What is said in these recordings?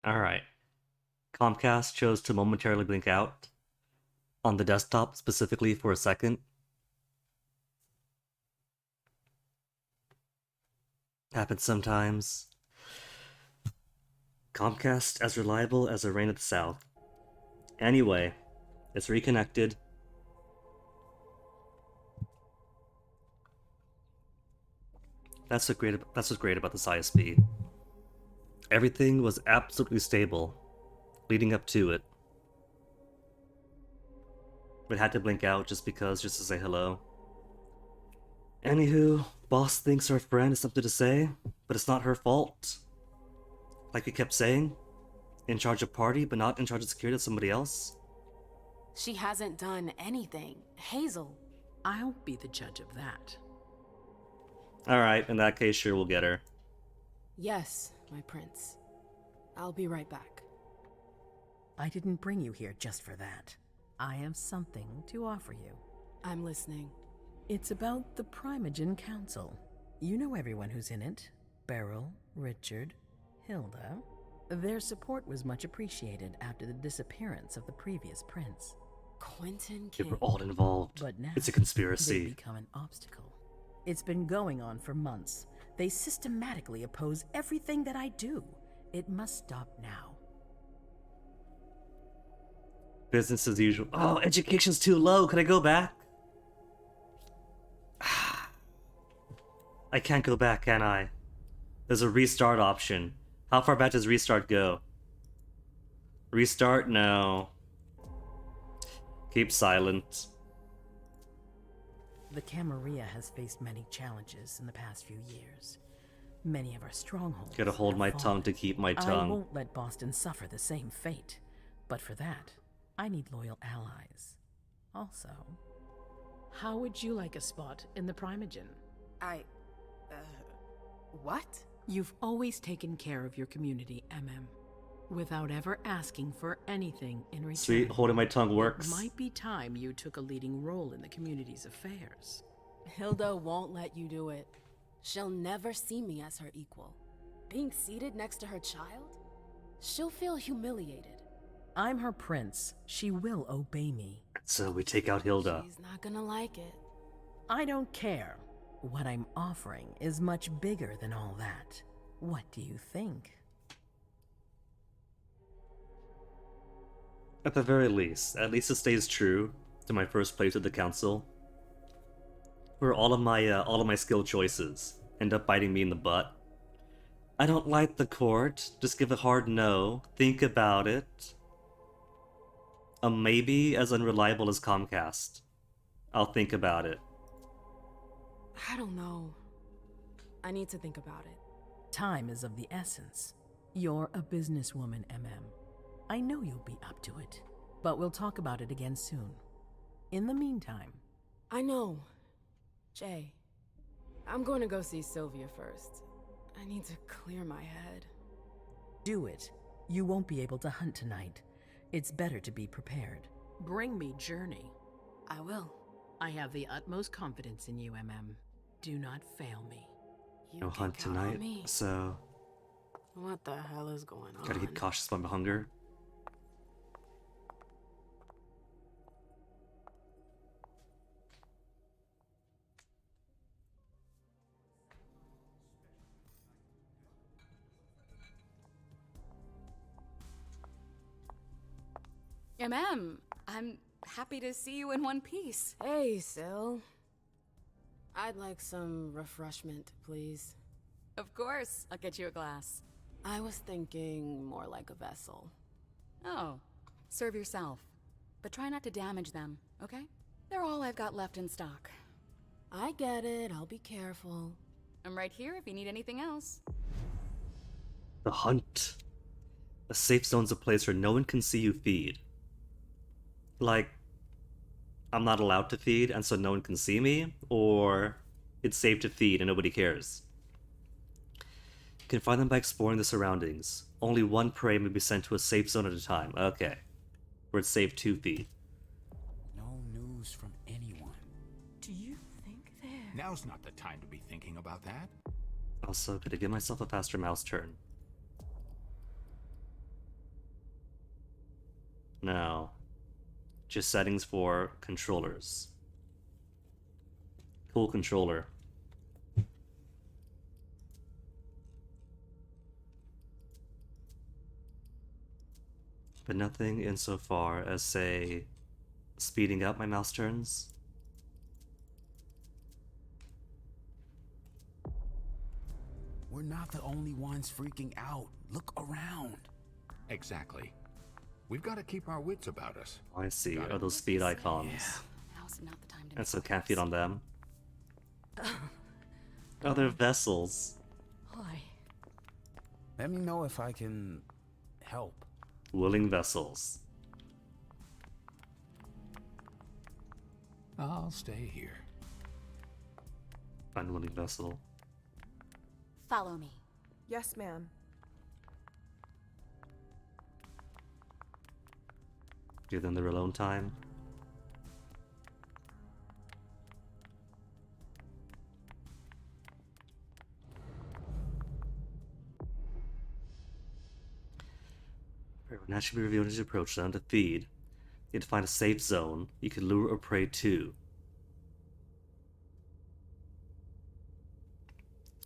Alright. Comcast chose to momentarily blink out on the desktop specifically for a second. Happens sometimes. Comcast as reliable as the rain of the south. Anyway, it's reconnected. That's what's great about this ISP. Everything was absolutely stable leading up to it. But had to blink out just to say hello. Anywho, boss thinks her friend has something to say, but it's not her fault. Like we kept saying, in charge of party, but not in charge of security of somebody else. She hasn't done anything. Hazel. I'll be the judge of that. Alright, in that case, sure, we'll get her. Yes, my prince. I'll be right back. I didn't bring you here just for that. I have something to offer you. I'm listening. It's about the Primogen Council. You know everyone who's in it. Beryl, Richard, Hilda. Their support was much appreciated after the disappearance of the previous prince. Quentin They King. were all involved. But now, it's a they've conspiracy. become an obstacle. It's been going on for months. They systematically oppose everything that I do. It must stop now. Business as usual. Oh, education's too low. Can I go back? I can't go back, can I? There's a restart option. How far back does restart go? Restart? No. Keep silent. The Camarilla has faced many challenges in the past few years. Many of our strongholds. Gotta hold have my fallen. tongue to keep my I tongue. won't let Boston suffer the same fate. But for that, I need loyal allies. Also, how would you like a spot in the Primogen? What? You've always taken care of your community, MM, without ever asking for anything in return. Sweet, holding my tongue works. It might be time you took a leading role in the community's affairs. Hilda won't let you do it. She'll never see me as her equal. Being seated next to her child? She'll feel humiliated. I'm her prince. She will obey me. So we take out Hilda. She's not gonna like it. I don't care. What I'm offering is much bigger than all that. What do you think? At the very least, at least it stays true to my first place with the council, where all of my skill choices end up biting me in the butt. I don't like the court. Just give a hard no. Think about it. A maybe as unreliable as Comcast. I'll think about it. I don't know. I need to think about it. Time is of the essence. You're a businesswoman, MM. I know you'll be up to it. But we'll talk about it again soon. In the meantime... I know. Jay, I'm going to go see Sylvia first. I need to clear my head. Do it. You won't be able to hunt tonight. It's better to be prepared. Bring me Journey. I will. I have the utmost confidence in you, MM. Do not fail me. You No can hunt count on tonight, me. so What the hell is going on? gotta get cautious about my hunger. I'm happy to see you in one piece. Hey, Syl. I'd like some refreshment, please. Of course, I'll get you a glass. I was thinking more like a vessel. Oh, serve yourself. But try not to damage them, okay? They're all I've got left in stock. I get it, I'll be careful. I'm right here if you need anything else. The hunt. A safe zone's a place where no one can see you feed. Like, I'm not allowed to feed and so no one can see me, or it's safe to feed and nobody cares. You can find them by exploring the surroundings. Only one prey may be sent to a safe zone at a time. Okay. Where it's safe to feed. No news from anyone. Do you think they're... Now's not the time to be thinking about that. Also, could I give myself a faster mouse turn? Now, just settings for controllers. Cool controller. But nothing insofar as, say, speeding up my mouse turns. We're not the only ones freaking out. Look around. Exactly. We've got to keep our wits about us. I see. Got Are it. those speed icons? Now's not the time to And so make can't feed fuss. on them. Oh, they're vessels. Hi. Let me know if I can help. Willing vessels. I'll stay here. Unwilling vessel. Follow me. Yes, ma'am. Give them their alone time. Prey will naturally be revealed as you approach them. To feed, you have to find a safe zone you can lure or prey to.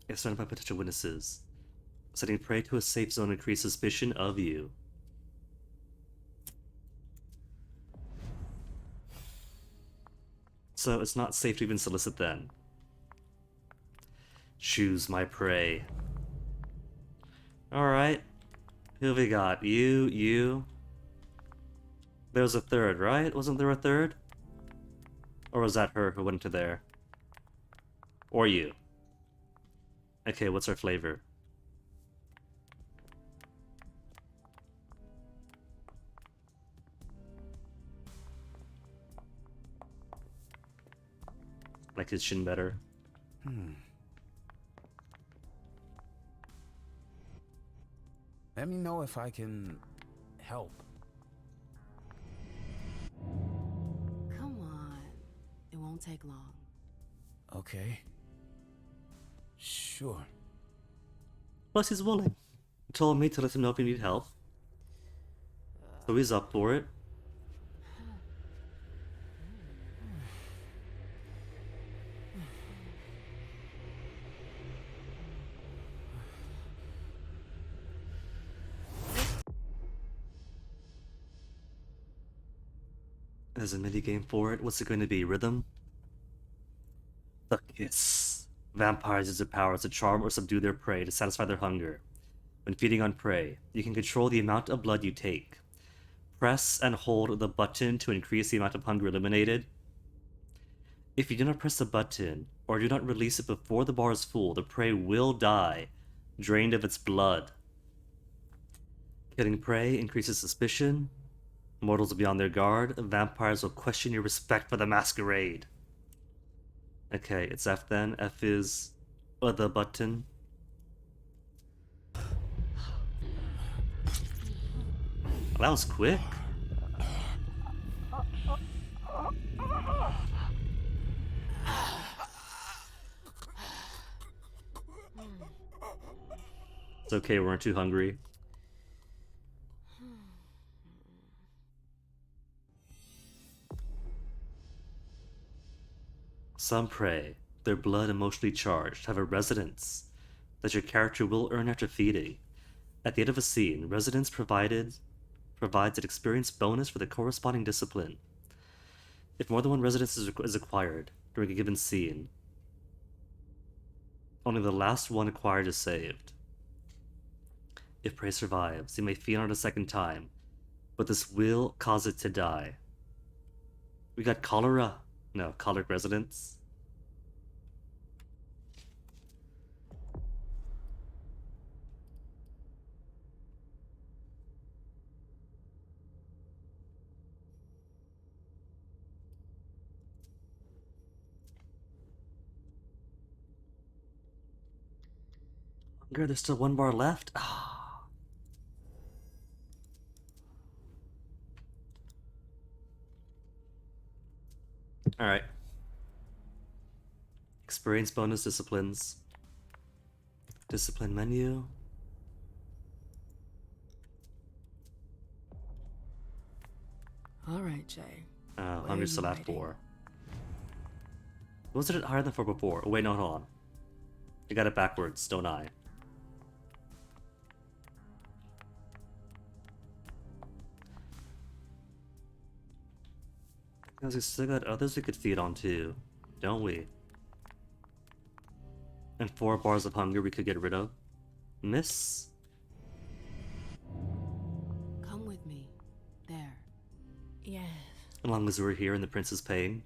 If surrounded by potential witnesses, setting prey to a safe zone increases suspicion of you. So it's not safe to even solicit then. Choose my prey. Alright. Who have we got? You. There was a third, right? Wasn't there a third? Or was that her who went to there? Or you? Okay, what's her flavor? Like his shin better? Let me know if I can help. Come on. It won't take long. Okay. Sure. Plus he's willing. He told me to let him know if he need help. So he's up for it. There's a minigame for it. What's it going to be? Rhythm? The kiss. Vampires use their powers to charm or subdue their prey to satisfy their hunger. When feeding on prey, you can control the amount of blood you take. Press and hold the button to increase the amount of hunger eliminated. If you do not press the button, or do not release it before the bar is full, the prey will die, drained of its blood. Killing prey increases suspicion. Mortals will be on their guard. Vampires will question your respect for the Masquerade. Okay, it's F then. F is the button. That was quick. It's okay, we weren't too hungry. Some prey, their blood emotionally charged, have a resonance that your character will earn after feeding. At the end of a scene, resonance provides an experience bonus for the corresponding discipline. If more than one resonance is acquired during a given scene, only the last one acquired is saved. If prey survives, you may feed on it a second time, but this will cause it to die. We got cholera. No, choleric resonance. Hunger, there's still one bar left? Ah. Alright. Experience bonus disciplines. Discipline menu. All right, Jay. Hunger still you at hiding? 4. Was it higher than 4 before? Oh, wait, no, hold on. I got it backwards, don't I? Because we still got others we could feed on too, don't we? And 4 bars of hunger we could get rid of. Miss? Come with me. There. Yes. As long as we're here and the prince is paying.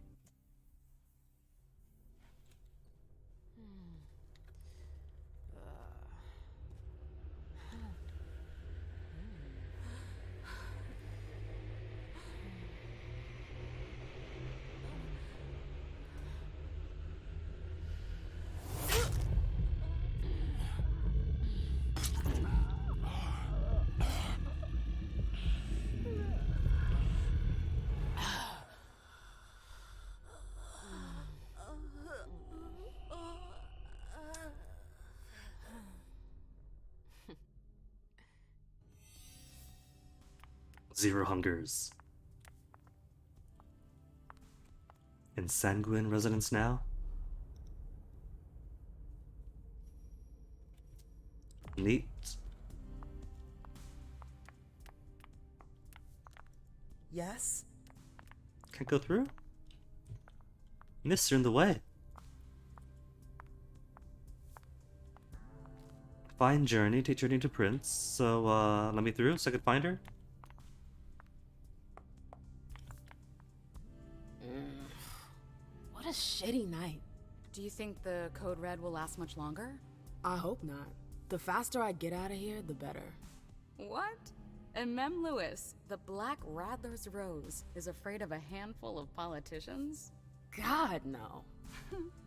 Zero hungers. In Sanguine residence now? Neat. Yes? Can't go through? Miss, you're in the way. Find journey, take journey to Prince. So, let me through so I could find her? What a shitty night. Do you think the code red will last much longer? I hope not. The faster I get out of here, the better. What? And Mem Lewis, the Black Rattler's Rose, is afraid of a handful of politicians? God, no.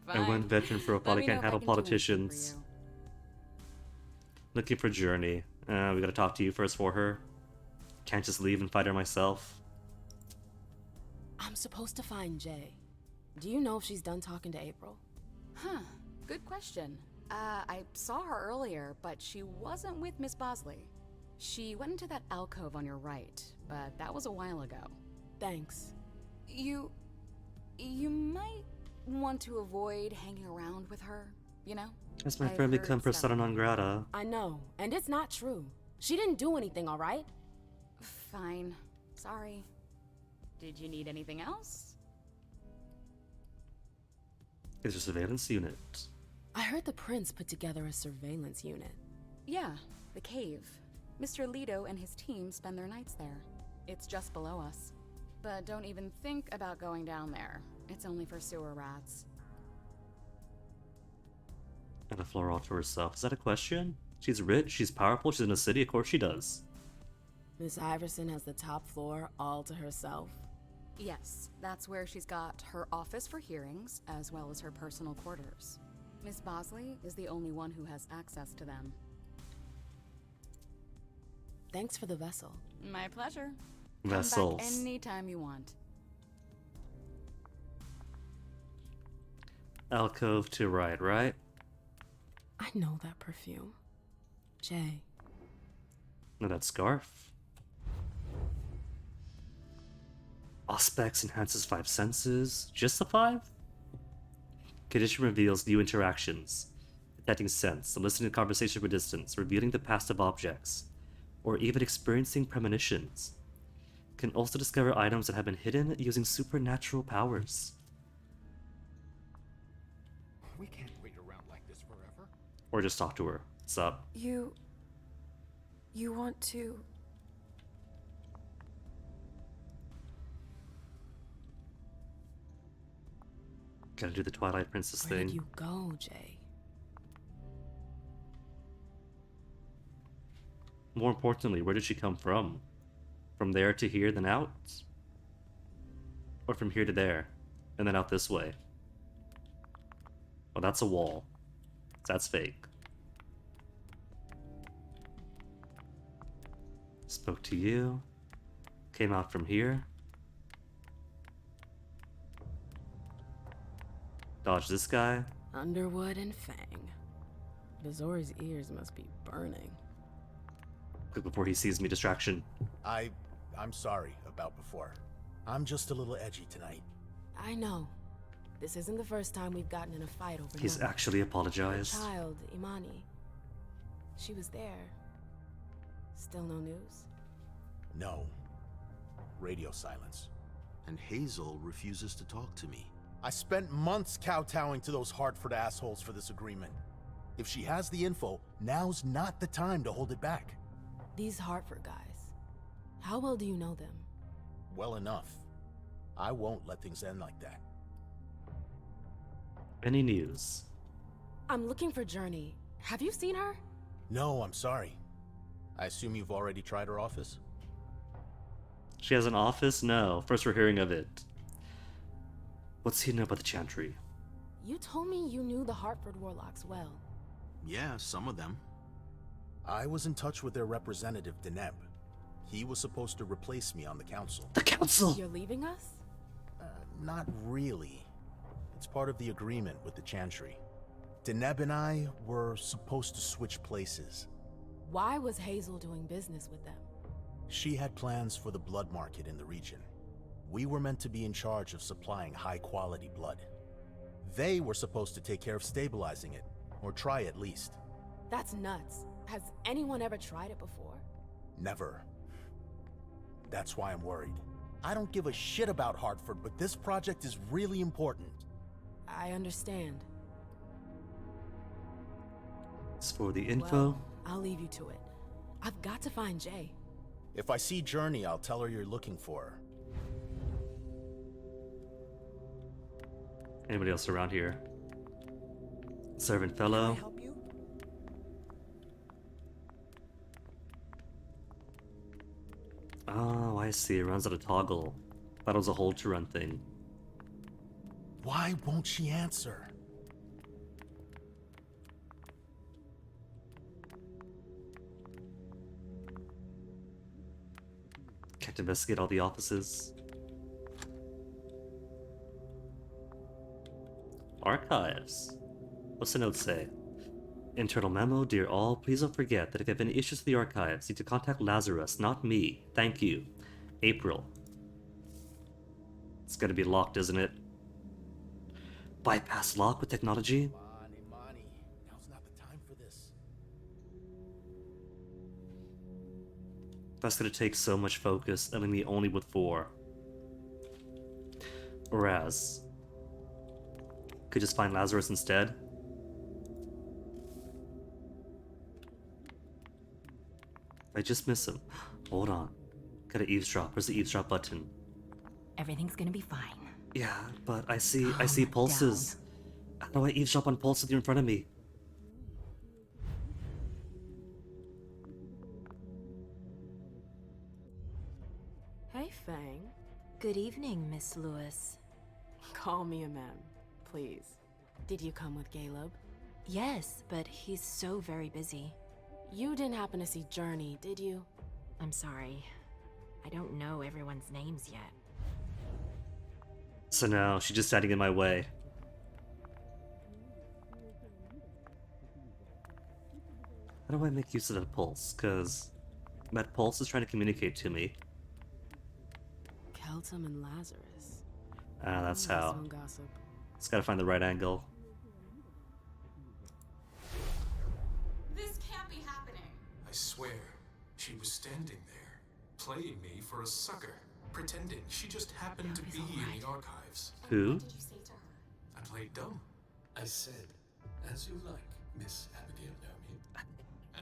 I went veteran for a Let body me can't know if I handle can do anything politicians. for you. Looking for journey. We gotta talk to you first for her. Can't just leave and fight her myself. I'm supposed to find Jay. Do you know if she's done talking to April? Huh. Good question. I saw her earlier, but she wasn't with Miss Bosley. She went into that alcove on your right, but that was a while ago. Thanks. You might want to avoid hanging around with her, you know? As my I've friend heard become stuff. persona non grata. I know, and it's not true. She didn't do anything, all right? Fine. Sorry. Did you need anything else? Is a surveillance unit. I heard the prince put together a surveillance unit. Yeah, the cave. Mr. Lido and his team spend their nights there. It's just below us. But don't even think about going down there. It's only for sewer rats. And a floor all to herself. Is that a question? She's rich, she's powerful, she's in a city, of course she does. Miss Iverson has the top floor all to herself. Yes, that's where she's got her office for hearings, as well as her personal quarters. Miss Bosley is the only one who has access to them. Thanks for the vessel. My pleasure. Vessels. Come back anytime you want. Alcove to right? I know that perfume. Jay. No, that scarf. Auspex enhances 5 senses. Just the 5? Condition reveals new interactions. Detecting sense, listening to conversation from a distance, revealing the past of objects, or even experiencing premonitions. Can also discover items that have been hidden using supernatural powers. We can't wait around like this forever. Or just talk to her. What's up? You want to... Gotta do the Twilight Princess Where thing. did you go, Jay? More importantly, where did she come from? From there to here, then out? Or from here to there, and then out this way? Oh, that's a wall. That's fake. Spoke to you. Came out from here. Dodge this guy. Underwood and Fang. Bazori's ears must be burning. Quick before he sees me. Distraction. I'm sorry about before. I'm just a little edgy tonight. I know. This isn't the first time we've gotten in a fight over He's money. actually Your apologized. child, Imani. She was there. Still no news? No. Radio silence. And Hazel refuses to talk to me. I spent months kowtowing to those Hartford assholes for this agreement. If she has the info, now's not the time to hold it back. These Hartford guys. How well do you know them? Well enough. I won't let things end like that. Any news? I'm looking for Journey. Have you seen her? No, I'm sorry. I assume you've already tried her office? She has an office? No. First we're hearing of it. What's he know about the Chantry? You told me you knew the Hartford Warlocks well. Yeah, some of them. I was in touch with their representative, Deneb. He was supposed to replace me on the council. The council! You're leaving us? Not really. It's part of the agreement with the Chantry. Deneb and I were supposed to switch places. Why was Hazel doing business with them? She had plans for the blood market in the region. We were meant to be in charge of supplying high-quality blood. They were supposed to take care of stabilizing it, or try at least. That's nuts. Has anyone ever tried it before? Never. That's why I'm worried. I don't give a shit about Hartford, but this project is really important. I understand. As for the info, Well, I'll leave you to it. I've got to find Jay. If I see Journey, I'll tell her you're looking for her. anybody else around here? Servant Can I fellow. help you? Oh, I see. It runs out of toggle. Thought it was a hold to run thing. Why won't she answer? Can't investigate all the offices. Archives. What's the note say? Internal memo, dear all, please don't forget that if you have any issues with the archives, you need to contact Lazarus, not me. Thank you. April. It's gonna be locked, isn't it? Bypass lock with technology? Imani, now's not the time for this. That's gonna take so much focus, and me only with 4. Whereas, could just find Lazarus instead. I just miss him. Hold on. Gotta eavesdrop. Where's the eavesdrop button? Everything's gonna be fine. Yeah, but I see pulses. How do I eavesdrop on pulses in front of me? Hey, Fang. Good evening, Miss Lewis. Call me a ma'am, please. Did you come with Caleb? Yes, but he's so very busy. You didn't happen to see Journey, did you? I'm sorry. I don't know everyone's names yet. So now she's just standing in my way. How do I make use of that pulse? Because that pulse is trying to communicate to me. Keltum and Lazarus. Ah, that's Some how. gossip. Just gotta find the right angle. This can't be happening. I swear, she was standing there, playing me for a sucker, pretending she just happened to be in the archives. Who? What did you say to her? I played dumb. I said, as you like, Miss Abigail Naomi,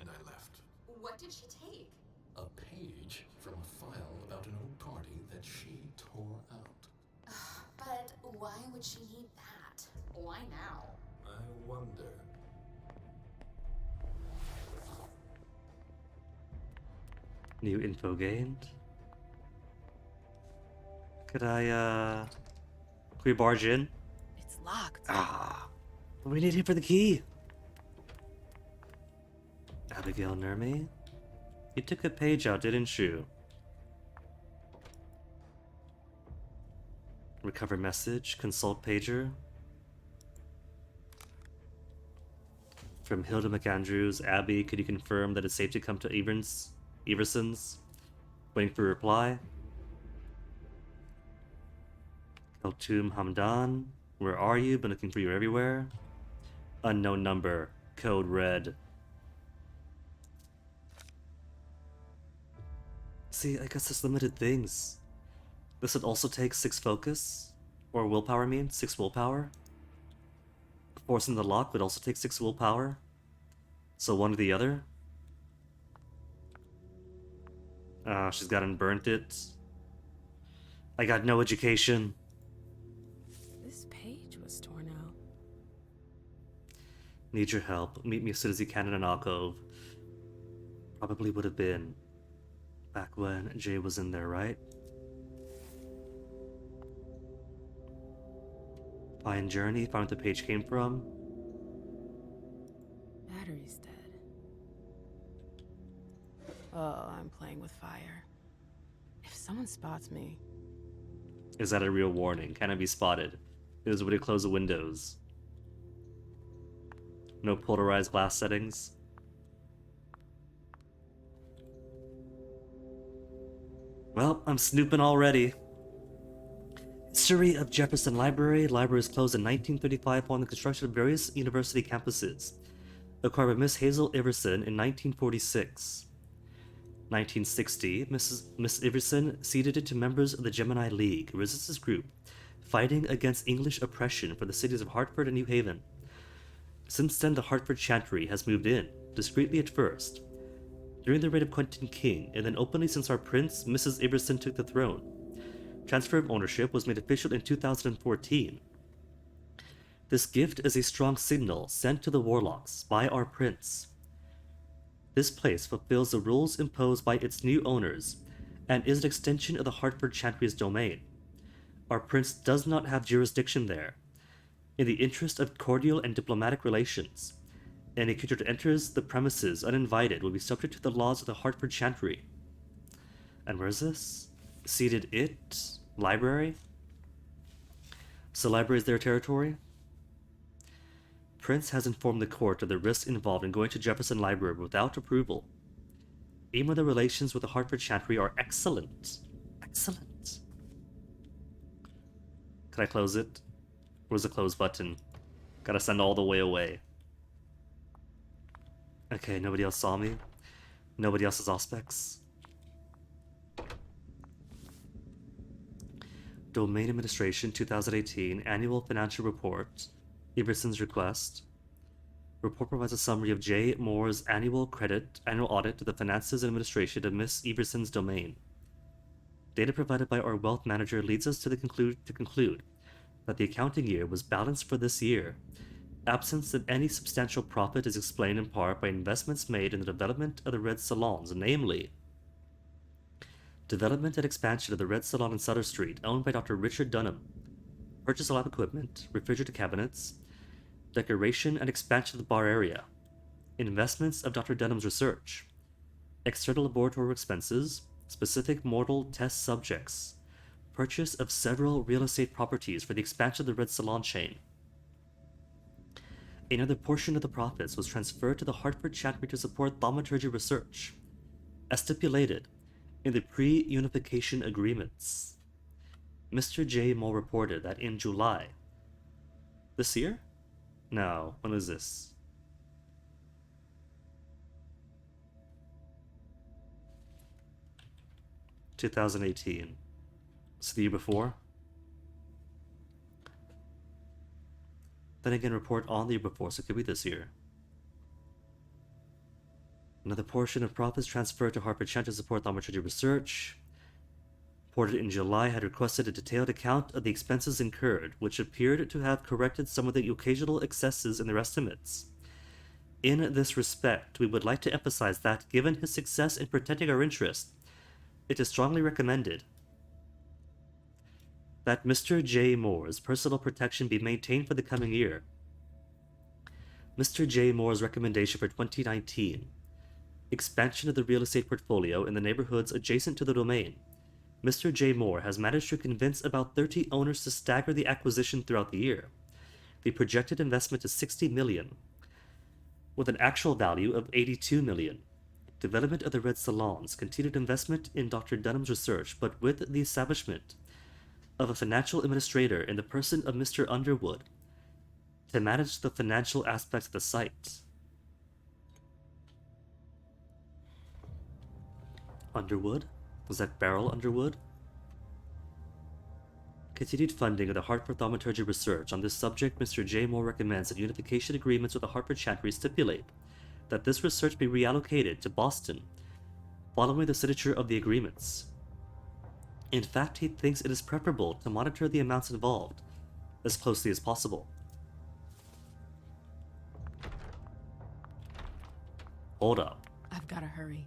and I left. What did she take? A page from a file about an old party that she tore out. But why would she need that? Why now? I wonder. New info gained. Could Can we barge in? It's locked. Ah. We need him for the key. Abigail Nurmi? You took a page out, didn't you? Recover message, consult pager. From Hilda McAndrews, Abby, could you confirm that it's safe to come to Everson's? Waiting for a reply. Khartoum Hamdan, where are you? Been looking for you everywhere. Unknown number, code red. See, I guess there's limited things. This would also take 6 focus, or willpower I mean, 6 willpower. Forcing the lock would also take 6 willpower. So one or the other. She's got and burnt it. I got no education. This page was torn out. Need your help. Meet me as soon as you can in an alcove. Probably would have been back when Jay was in there, right? Find journey, find where the page came from. Battery's dead. Oh, I'm playing with fire. If someone spots me... Is that a real warning? Can I be spotted? Is when you close the windows. No polarized glass settings. Well, I'm snooping already. History of Jefferson Library. Library was closed in 1935 following the construction of various university campuses. Acquired by Miss Hazel Iverson in 1946. 1960, Miss Iverson ceded it to members of the Gemini League, a resistance group fighting against English oppression for the cities of Hartford and New Haven. Since then, the Hartford Chantry has moved in, discreetly at first. During the reign of Quentin King, and then openly since our prince, Mrs. Iverson took the throne. Transfer of ownership was made official in 2014. This gift is a strong signal sent to the warlocks by our prince. This place fulfills the rules imposed by its new owners and is an extension of the Hartford Chantry's domain. Our prince does not have jurisdiction there. In the interest of cordial and diplomatic relations, any creature that enters the premises uninvited will be subject to the laws of the Hartford Chantry. And where is this? Ceded it? Library? So library is their territory? Prince has informed the court of the risks involved in going to Jefferson Library without approval. Even though the relations with the Hartford Chantry are excellent. Excellent. Can I close it? Where's the close button? Gotta send all the way away. Okay, nobody else saw me. Nobody else has aspects. Domain Administration 2018 Annual Financial Report. Iverson's request. Report provides a summary of J. Moore's annual audit of the finances and administration of Miss Iverson's domain. Data provided by our wealth manager leads us to conclude that the accounting year was balanced for this year. Absence of any substantial profit is explained in part by investments made in the development of the Red Salons, namely development and expansion of the Red Salon in Sutter Street, owned by Dr. Richard Dunham, purchase of lab equipment, refrigerator cabinets, decoration and expansion of the bar area, investments of Dr. Dunham's research, external laboratory expenses, specific mortal test subjects, purchase of several real estate properties for the expansion of the Red Salon chain. Another portion of the profits was transferred to the Hartford Chantry to support thaumaturgy research, as stipulated in the pre-unification agreements. Mr. J. Moore reported that in July this year? No, when was this? (2018). So the year before? Then again, report on the year before, so it could be this year. Another portion of profits transferred to Hartford Chantry to support thaumaturgy research. Reported in July had requested a detailed account of the expenses incurred, which appeared to have corrected some of the occasional excesses in their estimates. In this respect, we would like to emphasize that, given his success in protecting our interest, it is strongly recommended that Mr. J. Moore's personal protection be maintained for the coming year. Mr. J. Moore's recommendation for 2019: expansion of the real estate portfolio in the neighborhoods adjacent to the domain. Mr. J. Moore has managed to convince about 30 owners to stagger the acquisition throughout the year. The projected investment is $60 million, with an actual value of $82 million. Development of the Red Salons, continued investment in Dr. Dunham's research, but with the establishment of a financial administrator in the person of Mr. Underwood to manage the financial aspects of the site. Underwood? Was that Beryl Underwood? Continued funding of the Hartford Thaumaturgy research on this subject, Mr. J. Moore recommends that unification agreements with the Hartford Chantry stipulate that this research be reallocated to Boston following the signature of the agreements. In fact, he thinks it is preferable to monitor the amounts involved as closely as possible. Hold up. I've gotta hurry.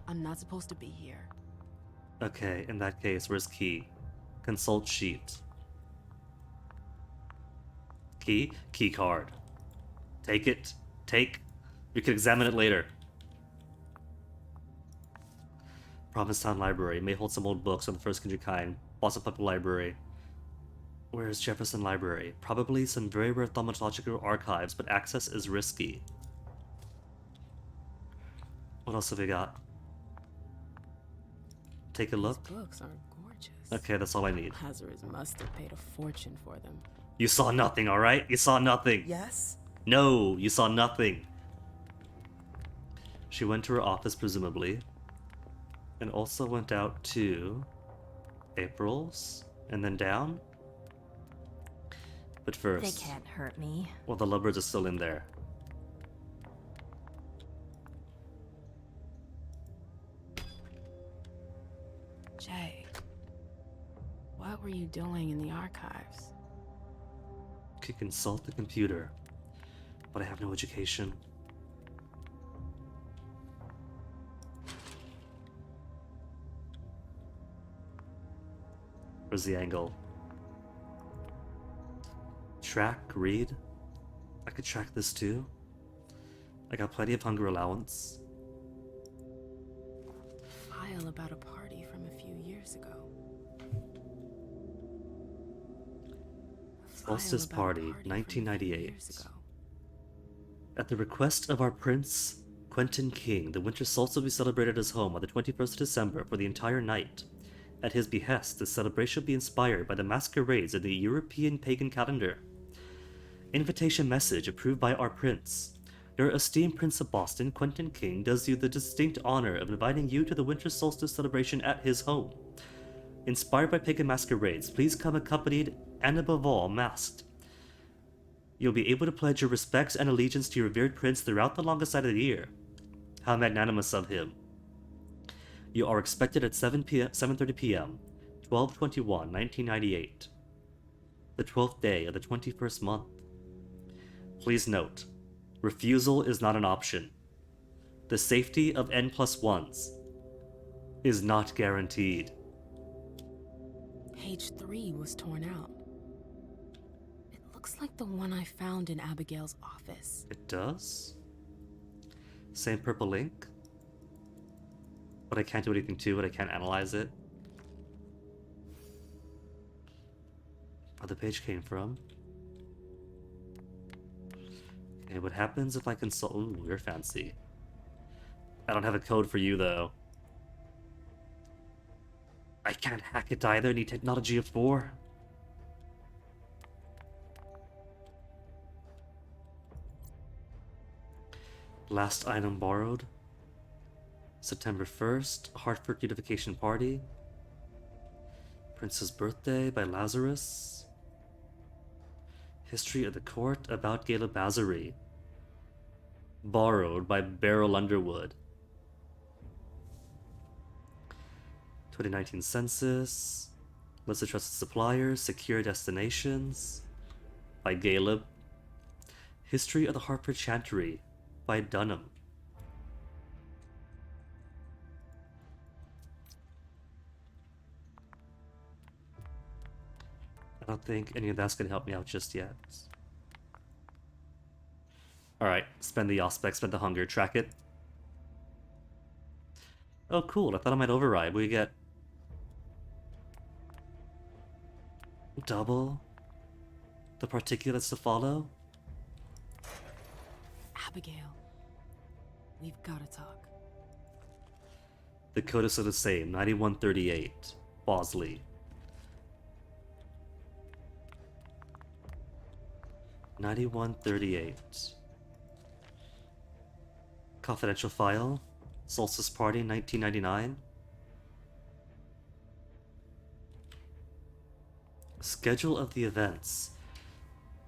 I'm not supposed to be here. Okay, in that case, where's Key? Consult sheet. Key? Key card. Take it. Take. We can examine it later. Provincetown Library may hold some old books on the first kind. Boston Public Library. Where's Jefferson Library? Probably some very rare thaumatological archives, but access is risky. What else have we got? Take a look. These books are gorgeous. Okay, that's all I need. Lazarus must have paid a fortune for them. You saw nothing, alright? You saw nothing. Yes? No, you saw nothing. She went to her office, presumably, and also went out to April's, and then down. But first... They can't hurt me. Well, the lovebirds are still in there. Jay, what were you doing in the archives? Could consult the computer, but I have no education. Where's the angle? Track, read. I could track this too. I got plenty of hunger allowance. File about a party from a few years ago. Solstice Party, 1998. At the request of our Prince Quentin King, the winter solstice will be celebrated at his home on the 21st of December for the entire night. At his behest, the celebration will be inspired by the masquerades of the European pagan calendar. Invitation message approved by our Prince. Your esteemed Prince of Boston, Quentin King, does you the distinct honor of inviting you to the winter solstice celebration at his home. Inspired by pagan masquerades, please come accompanied and above all, masked. You'll be able to pledge your respects and allegiance to your revered prince throughout the longest night of the year. How magnanimous of him. You are expected at 7:30 p.m., 12/21/1998. The 12th day of the 21st month. Please note, refusal is not an option. The safety of N+1s is not guaranteed. Page 3 was torn out. It looks like the one I found in Abigail's office. It does? Same purple ink? But I can't do anything to it, I can't analyze it. Where the page came from. Okay, what happens if I consult... Ooh, you're fancy. I don't have a code for you, though. I can't hack it either, need technology of 4. Last item borrowed. September 1st, Hartford Unification Party. Prince's Birthday by Lazarus. History of the Court about Gala Bazari. Borrowed by Beryl Underwood. 2019 Census. List of trusted suppliers, secure destinations. By Galeb. History of the Hartford Chantry by Dunham. I don't think any of that's going to help me out just yet. Alright, spend the aspect, spend the hunger, track it. Oh cool, I thought I might override. We get... double the particulates to follow? Abigail, we've gotta talk. The code is still the same, 9138, Bosley. 9138, 12/21/1998. 12th day of the 21st month. Please note, refusal is not an option. The safety of N+1s is not guaranteed. 9138. Confidential file. Solstice Party 1999. Schedule of the events.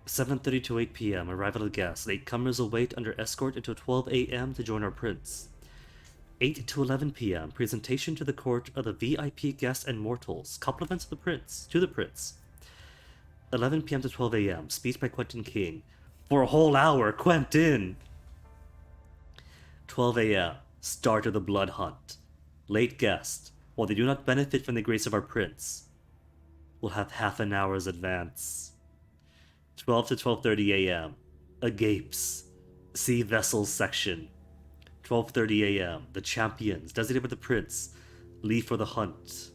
7:30 to 8 p.m. Arrival of guests. Latecomers await under escort until 12 a.m. to join our prince. 8 to 11 p.m. Presentation to the court of the VIP guests and mortals. Compliments of the prince. To the prince. 11 p.m. to 12 a.m. Speech by Quentin King. For a whole hour, Quentin! 12 a.m. Start of the blood hunt. Late guest. While they do not benefit from the grace of our prince, will have half an hour's advance. 12 to 12:30 a.m. Agapes. See vessels section. 12:30 a.m. The champions, designated by the prince, leave for the hunt.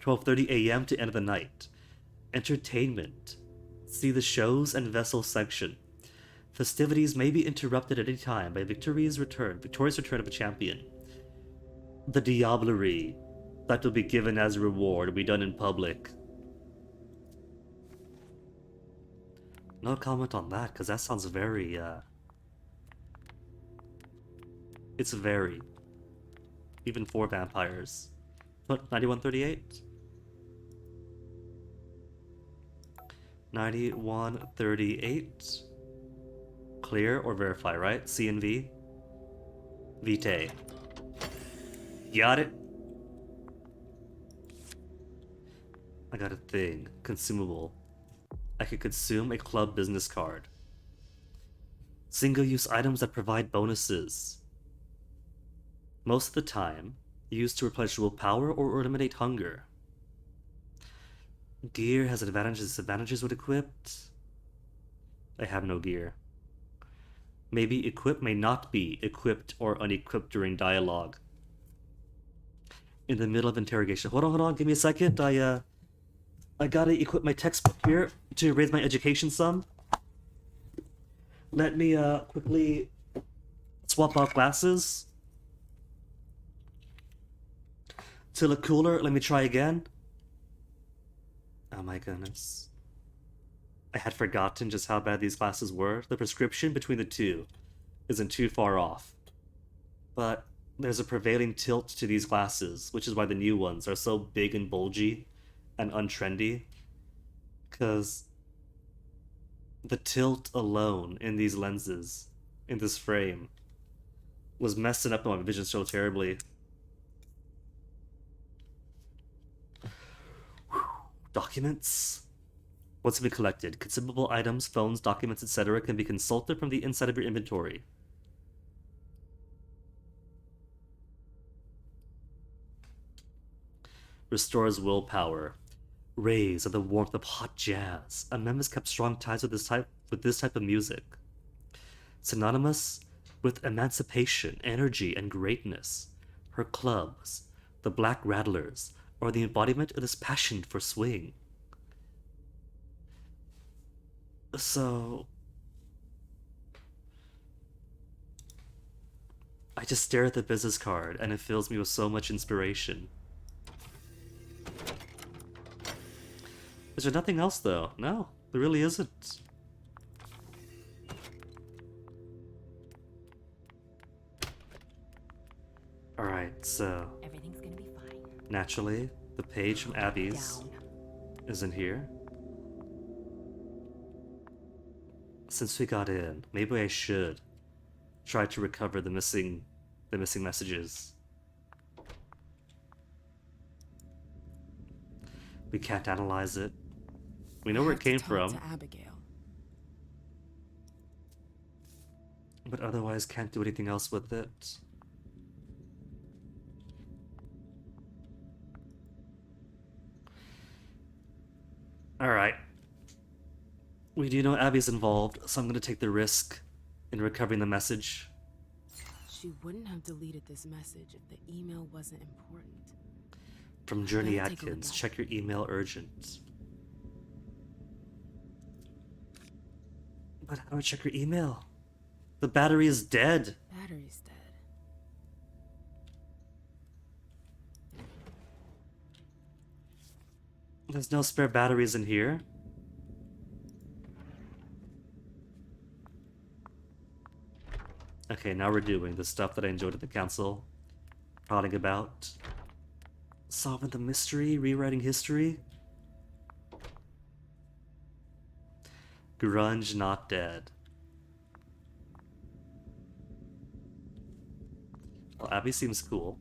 12:30 a.m. to end of the night. Entertainment. See the shows and vessels section. Festivities may be interrupted at any time by victorious return of a champion. The diablerie that will be given as a reward will be done in public. No comment on that, because that sounds very, it's very. Even for vampires. What, 9138? 9138. Clear or verify, right? C and V? Vitae. Got it? I got a thing. Consumable. I could consume a club business card. Single-use items that provide bonuses. Most of the time, used to replenish willpower or eliminate hunger. Gear has advantages and disadvantages when equipped. I have no gear. Maybe equip may not be equipped or unequipped during dialogue. In the middle of interrogation. Hold on, give me a second. I gotta equip my textbook here to raise my education some. Let me quickly swap out glasses to look cooler. Let me try again. Oh my goodness. I had forgotten just how bad these glasses were. The prescription between the two isn't too far off. But there's a prevailing tilt to these glasses, which is why the new ones are so big and bulgy and untrendy. Because the tilt alone in these lenses, in this frame, was messing up my vision so terribly. Documents? What's been collected? Consumable items, phones, documents, etc. can be consulted from the inside of your inventory. Restores willpower. Rays of the warmth of hot jazz. Memphis kept strong ties with this type of music. Synonymous with emancipation, energy, and greatness. Her clubs, the Black Rattlers, are the embodiment of this passion for swing. So I just stare at the business card and it fills me with so much inspiration. Is there nothing else though? No, there really isn't. Alright, so Everything's gonna be fine. naturally, the page from Abby's Down. is in here. Since we got in, maybe I should try to recover the missing messages. We can't analyze it. We know where it came from, To Abigail. but otherwise can't do anything else with it. Alright. We do know Abby's involved, so I'm gonna take the risk in recovering the message. She wouldn't have deleted this message if the email wasn't important. From Journey Better take a look Atkins, at check your email urgent. But how do I check your email? The battery is dead. Battery's dead. There's no spare batteries in here. Okay, now we're doing the stuff that I enjoyed at the council. Prodding about. Solving the mystery, rewriting history. Grunge not dead. Well, Abby seems cool.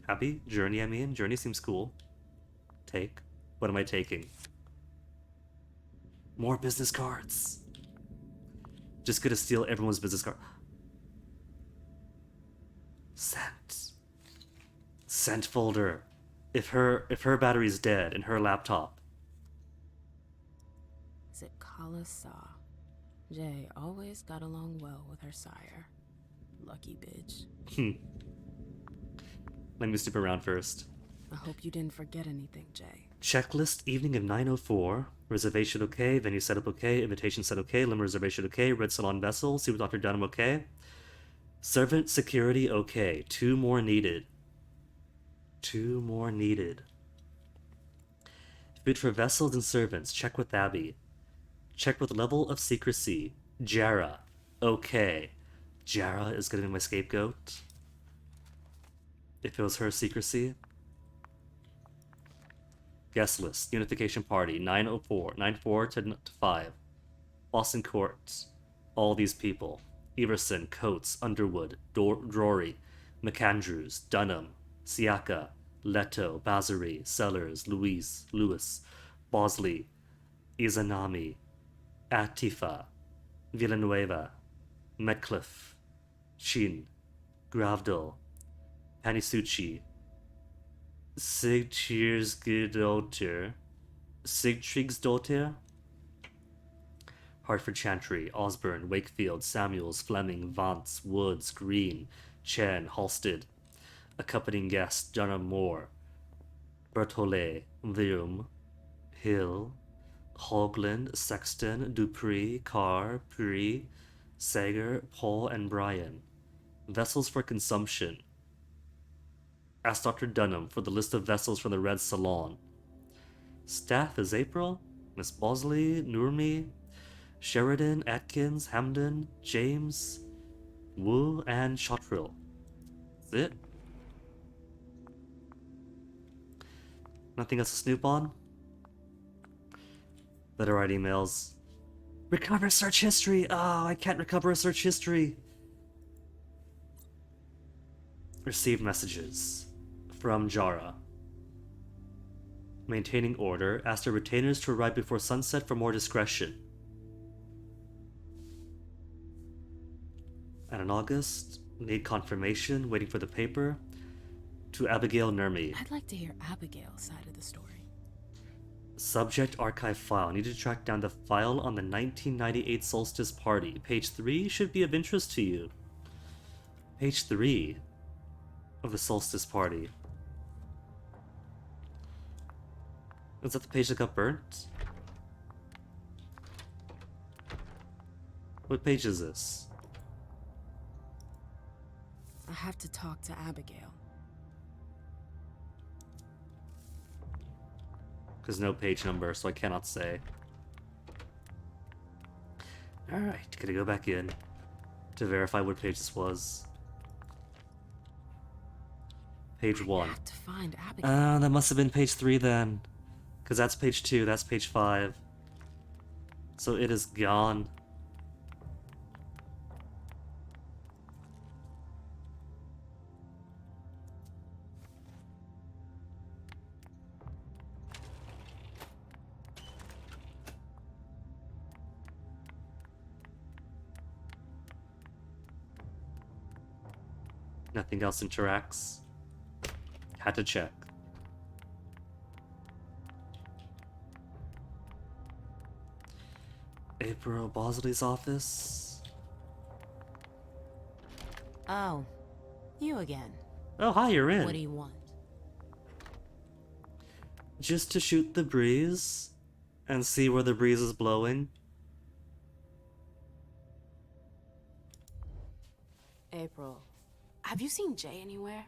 Abby? Journey, I mean. Journey seems cool. Take. What am I taking? More business cards. Just gonna steal everyone's business card. Sent. Sent folder. If her battery's dead in her laptop. Is it Kala Saw? Jay always got along well with her sire. Lucky bitch. Let me snoop around first. I hope you didn't forget anything, Jay. Checklist, evening of 9:04. Reservation okay, venue setup okay, invitation set okay, limit reservation okay, red salon vessel, see with Dr. Dunham okay. Servant security okay. 2 more needed. 2 more needed. Food for vessels and servants, check with Abby. Check with level of secrecy. Jara. Okay. Jara is gonna be my scapegoat. If it was her secrecy. Guest list. Unification party. 904. 94 to 5. Boston Court. All these people. Everson, Coates, Underwood, Drury, McAndrews, Dunham, Siaka, Leto, Bazary, Sellers, Lewis, Bosley, Izanami, Atifa, Villanueva, Metcalfe, Chin, Gravdal, Panisucci, Sigtryggsdottir, Hartford Chantry, Osborne, Wakefield, Samuels, Fleming, Vance, Woods, Green, Chen, Halstead. Accompanying guests, Dunham Moore, Berthollet, Virum, Hill, Hoagland, Sexton, Dupree, Carr, Puri, Sager, Paul, and Bryan. Vessels for consumption. Ask Dr. Dunham for the list of vessels from the Red Salon. Staff is April, Miss Bosley, Nurmi, Sheridan, Atkins, Hamden, James, Wu, and Shottrill. That's it. Nothing else to snoop on? Better write emails. Recover search history! Oh, I can't recover a search history! Receive messages. From Jara. Maintaining order. Ask the retainers to arrive before sunset for more discretion. And in August, need confirmation, waiting for the paper. To Abigail Nurmi. I'd like to hear Abigail's side of the story. Subject archive file. Need to track down the file on the 1998 Solstice Party. Page 3 should be of interest to you. Page 3 of the Solstice Party. Is that the page that got burnt? What page is this? I have to talk to Abigail. There's no page number, so I cannot say. Alright, gotta go back in to verify what page this was. Page 1. I have to find Abigail. That must have been page 3 then. Because that's page 2, that's page 5. So it is gone. Nothing else interacts. Had to check. April Bosley's office. Oh, you again. Oh, hi, you're in. What do you want? Just to shoot the breeze and see where the breeze is blowing. April, have you seen Jay anywhere?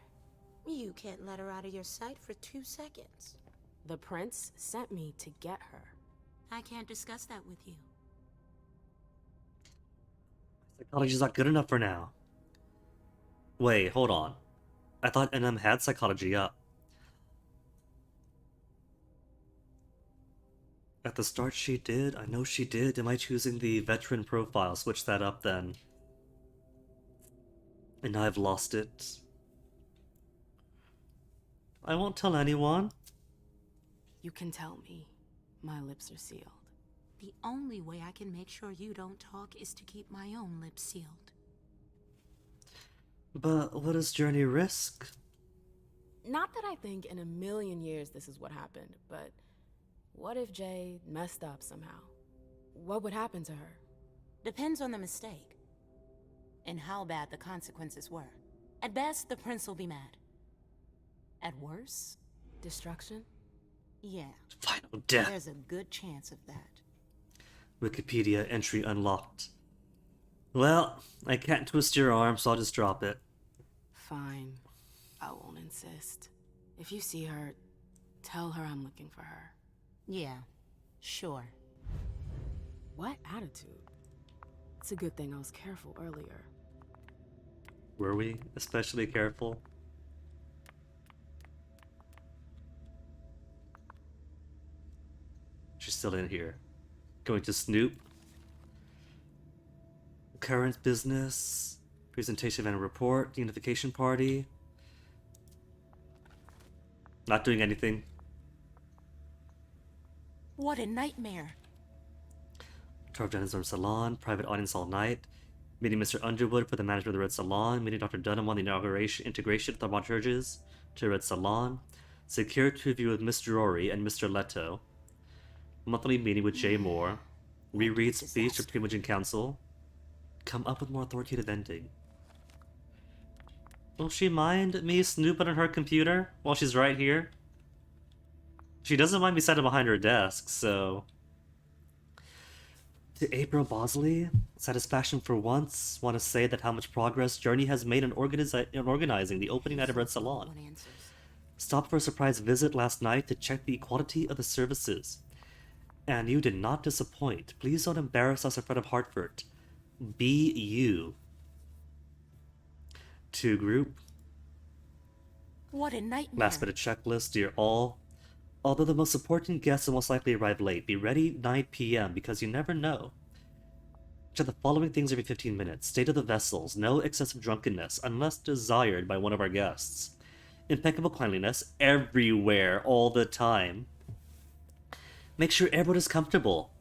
You can't let her out of your sight for 2 seconds. The prince sent me to get her. I can't discuss that with you. Psychology's not good enough for now. Wait, hold on. I thought NM had psychology up. At the start she did. I know she did. Am I choosing the veteran profile? Switch that up then. And now I've lost it. I won't tell anyone. You can tell me. My lips are sealed. The only way I can make sure you don't talk is to keep my own lips sealed. But what does Journey risk? Not that I think in a million years this is what happened, but what if Jay messed up somehow? What would happen to her? Depends on the mistake. And how bad the consequences were. At best, the prince will be mad. At worst, destruction? Yeah. Final death. There's a good chance of that. Wikipedia entry unlocked. Well, I can't twist your arm, so I'll just drop it. Fine. I won't insist. If you see her, tell her I'm looking for her. Yeah, sure. What attitude? It's a good thing I was careful earlier. Were we especially careful? She's still in here. Going to snoop. Current business. Presentation and report. Unification party. Not doing anything. What a nightmare. Tour of Dennis's Salon. Private audience all night. Meeting Mr. Underwood for the management of the Red Salon. Meeting Dr. Dunham on the integration of thaumaturges to Red Salon. Security review with Mr. Rory and Mr. Leto. Monthly meeting with Jay Moore. Reread speech to Primogen Council. Come up with more authoritative ending. Will she mind me snooping on her computer while she's right here? She doesn't mind me sitting behind her desk, so... To April Bosley, satisfaction for once. Want to say that how much progress Journey has made in organizing the opening night of Red Salon. Stopped for a surprise visit last night to check the quality of the services. And you did not disappoint. Please don't embarrass us in front of Hartford. Be you. To group. What a nightmare. Last minute checklist, dear all. Although the most important guests will most likely arrive late, be ready 9 p.m. because you never know. Check the following things every 15 minutes. State of the vessels. No excessive drunkenness unless desired by one of our guests. Impeccable cleanliness everywhere, all the time. Make sure everyone is comfortable.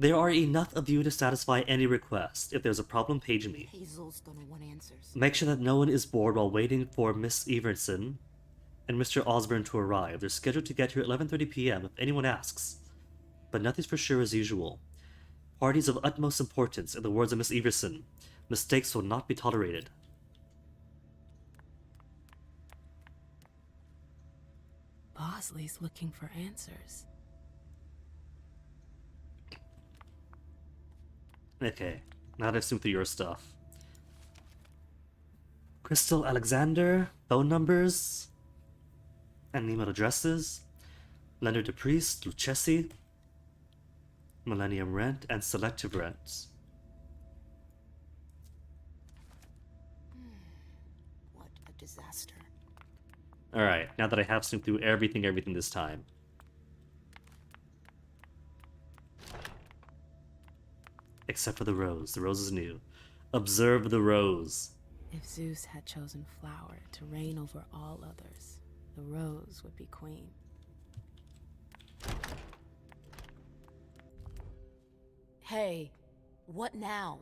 There are enough of you to satisfy any request. If there's a problem, page me. Hazel's gonna want answers. Make sure that no one is bored while waiting for Miss Everson and Mr. Osborne to arrive. They're scheduled to get here at 11:30 p.m. if anyone asks. But nothing's for sure as usual. Parties of utmost importance, in the words of Miss Everson. Mistakes will not be tolerated. Bosley's looking for answers. Okay, now that I've snooped through your stuff. Crystal Alexander, phone numbers, and email addresses. Leonard DePriest, Lucchesi, Millennium Rent, and Selective Rent. What a disaster. Alright, now that I have snooped through everything this time. Except for the rose. The rose is new. Observe the rose. If Zeus had chosen flower to reign over all others, the rose would be queen. Hey. What now?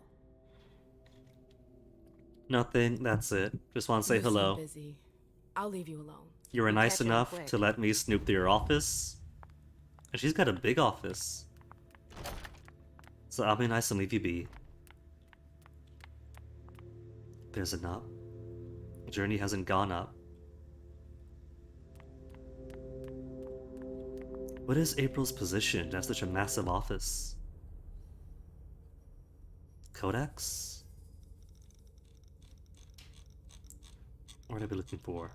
Nothing, that's it. Just want to say You're hello. So busy. I'll leave you alone. You were We'll nice catch up enough quick. to let me snoop through your office. And she's got a big office. So I'll be nice and leave you be. There's a knob. Journey hasn't gone up. What is April's position as such a massive office? Codex? What would I be looking for?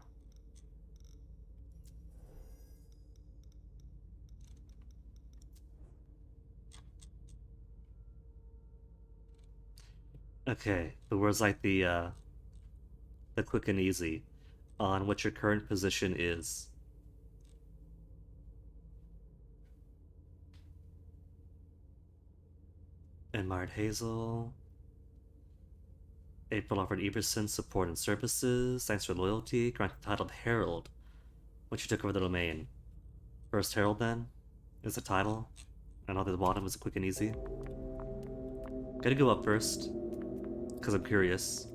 Okay, the words like the the quick and easy on what your current position is. Admired Hazel. April offered Everson support and services. Thanks for loyalty. Granted the title of Herald when she took over the domain. First Herald, then, is the title. And all the bottom is a quick and easy. Gotta go up first, because I'm curious.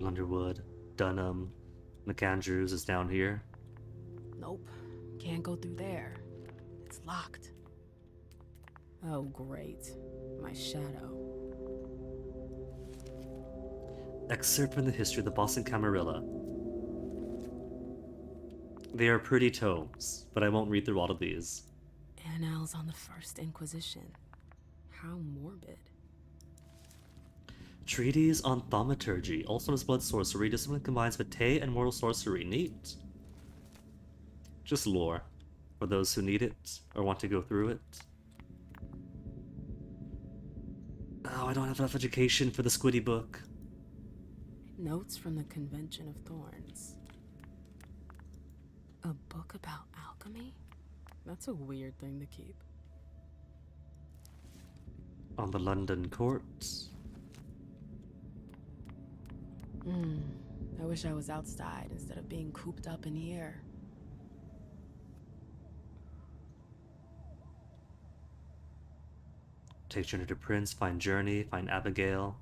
Underwood, Dunham, McAndrews is down here. Nope. Can't go through there. It's locked. Oh, great. My shadow. Excerpt from the history of the Boston Camarilla. They are pretty tomes, but I won't read through all of these. Annals on the First Inquisition. How morbid. Treatise on Thaumaturgy, also known as blood sorcery. Discipline combines vitae and mortal sorcery. Neat. Just lore, for those who need it, or want to go through it. Oh, I don't have enough education for the Squiddy book. Notes from the Convention of Thorns. A book about alchemy? That's a weird thing to keep. On the London courts. I wish I was outside instead of being cooped up in here. Take journey to Prince, find Journey, find Abigail.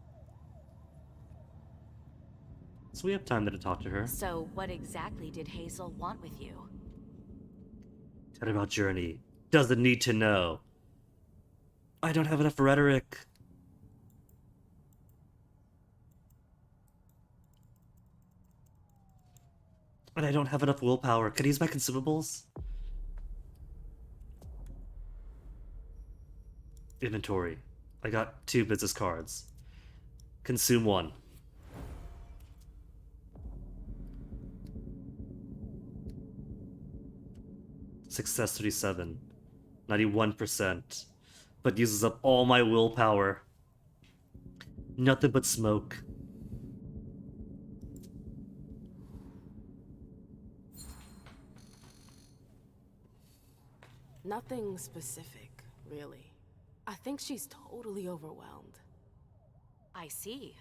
So we have time to talk to her. So what exactly did Hazel want with you? Tell her about Journey. Doesn't need to know. I don't have enough rhetoric. And I don't have enough willpower. Could I use my consumables? Inventory. I got 2 business cards. Consume 1. Success 37. 91%. But uses up all my willpower. Nothing but smoke. Nothing specific, really. I think she's totally overwhelmed. I see.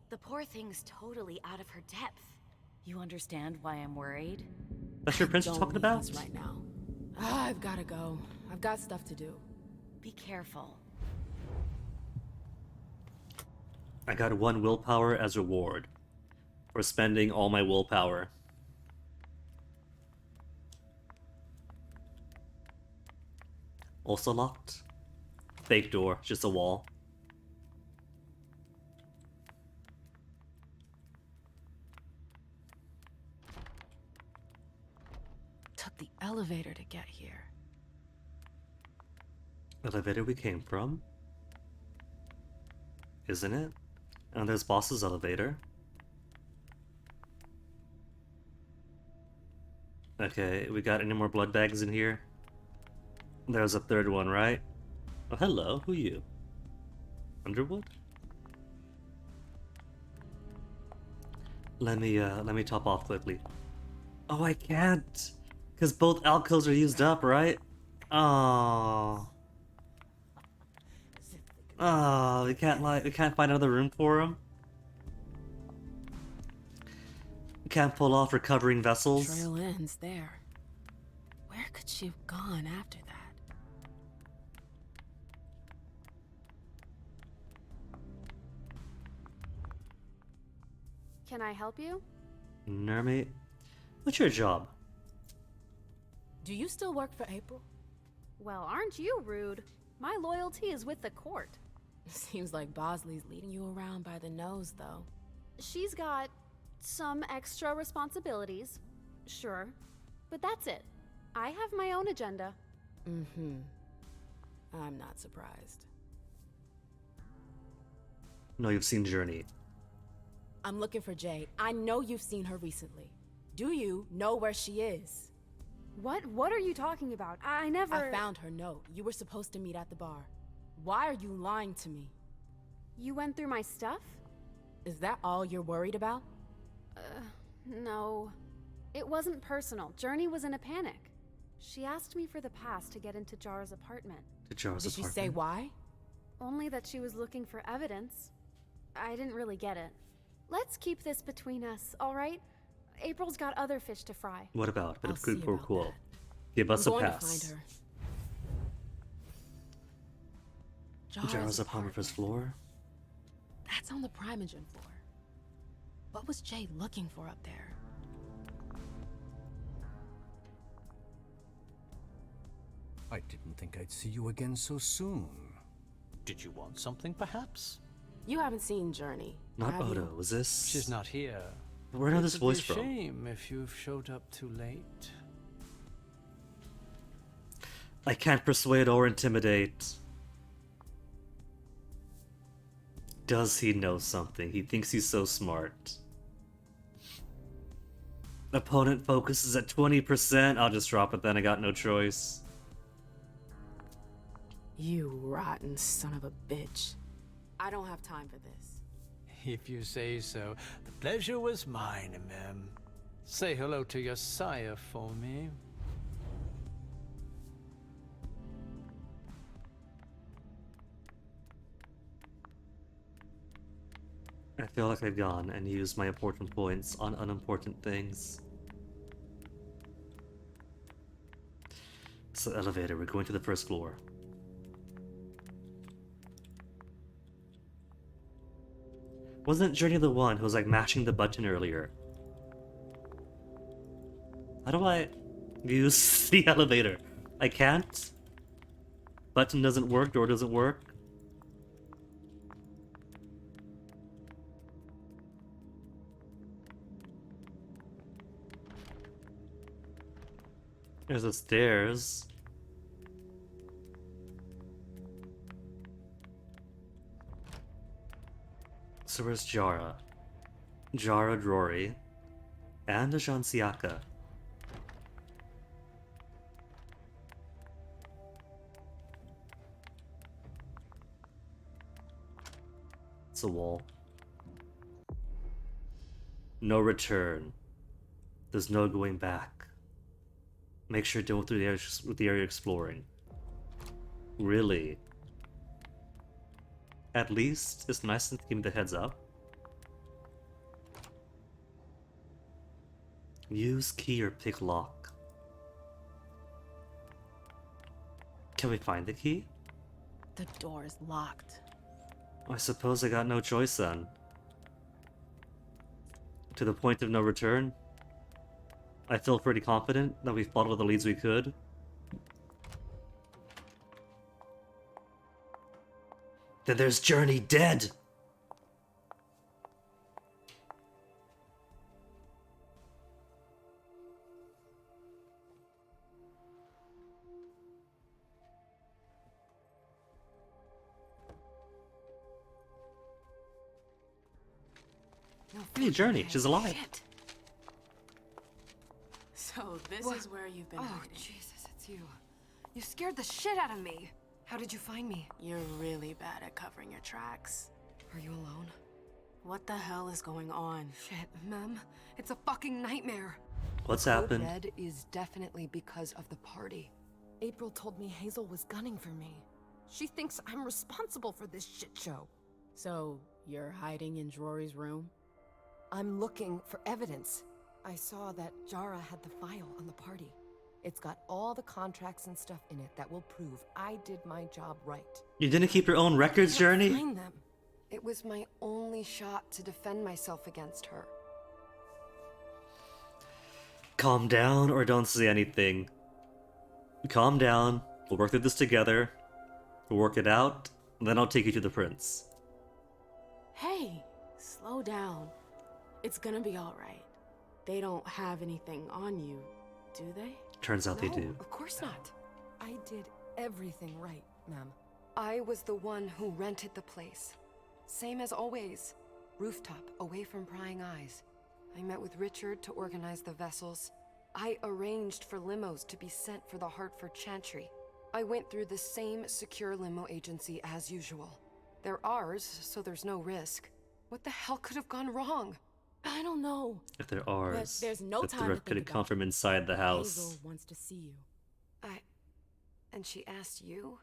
The poor thing's totally out of her depth. You understand why I'm worried? That's your prince you're talking about? This right now. I've gotta go. I've got stuff to do. Be careful. I got 1 willpower as reward for spending all my willpower. Also locked. Fake door, just a wall. Took the elevator to get here. Elevator we came from. Isn't it? And there's boss's elevator. Okay, we got any more blood bags in here? There's a 3rd one, right? Oh, hello. Who you? Underwood? Let me top off quickly. Oh, I can't, because both alcoves are used up, right? Oh. Oh, we can't find another room for him. We can't pull off recovering vessels. Trail ends there. Where could she have gone after that? Can I help you? Nermate, what's your job? Do you still work for April? Well, aren't you rude? My loyalty is with the court. Seems like Bosley's leading you around by the nose, though. She's got some extra responsibilities, sure, but that's it. I have my own agenda. Mm-hmm. I'm not surprised. No, you've seen Journey. I'm looking for Jade. I know you've seen her recently. Do you know where she is? What are you talking about? I never... I found her note. You were supposed to meet at the bar. Why are you lying to me? You went through my stuff? Is that all you're worried about? No. It wasn't personal. Journey was in a panic. She asked me for the pass to get into Jara's apartment. To Jara's apartment? Did she say why? Only that she was looking for evidence. I didn't really get it. Let's keep this between us, alright? April's got other fish to fry. What about? Bit I'll of quid see pro about quo. that. Give us I'm a going pass. to find her. Jara's apartment first floor? That's on the Primogen floor. What was Jay looking for up there? I didn't think I'd see you again so soon. Did you want something, perhaps? You haven't seen Journey. Not have you? Odo, is this? She's not here. Where did this It voice would be from? a shame if you've showed up too late. I can't persuade or intimidate. Does he know something? He thinks he's so smart. Opponent focus is at 20%. I'll just drop it then. I got no choice. You rotten son of a bitch. I don't have time for this. If you say so. The pleasure was mine, ma'am. Say hello to your sire for me. I feel like I've gone and used my important points on unimportant things. It's the elevator. We're going to the first floor. Wasn't Journey the one who was like mashing the button earlier? How do I use the elevator? I can't? Button doesn't work, door doesn't work. There's the stairs. So where's Jara? Jara Drory. And Ajan Siaka. It's a wall. No return. There's no going back. Make sure to go through the area exploring. Really? At least it's nice to give me the heads up. Use key or pick lock. Can we find the key? The door is locked. I suppose I got no choice then. To the point of no return. I feel pretty confident that we've followed the leads we could. Then there's Journey dead! Hey, Journey, she's alive. Shit. So this is where you've been hiding. Jesus, it's you. You scared the shit out of me. How did you find me? You're really bad at covering your tracks. Are you alone? What the hell is going on? Shit, Mem. It's a fucking nightmare. What's Code happened? Red is definitely because of the party. April told me Hazel was gunning for me. She thinks I'm responsible for this shit show. So, you're hiding in Drory's room? I'm looking for evidence. I saw that Jara had the file on the party. It's got all the contracts and stuff in it that will prove I did my job right. You didn't keep your own records, Journey? Find them. It was my only shot to defend myself against her. Calm down or don't say anything. Calm down. We'll work through this together. We'll work it out, and then I'll take you to the prince. Hey, slow down. It's gonna be alright. They don't have anything on you, do they? Turns out they No, do. Of course not. I did everything right, ma'am. I was the one who rented the place. Same as always. Rooftop, away from prying eyes. I met with Richard to organize the vessels. I arranged for limos to be sent for the Hartford Chantry. I went through the same secure limo agency as usual. They're ours, so there's no risk. What the hell could have gone wrong? I don't know. If they're ours, But there's no the time to threat could think have come about from inside the house. Hazel wants to see you. And she asked you?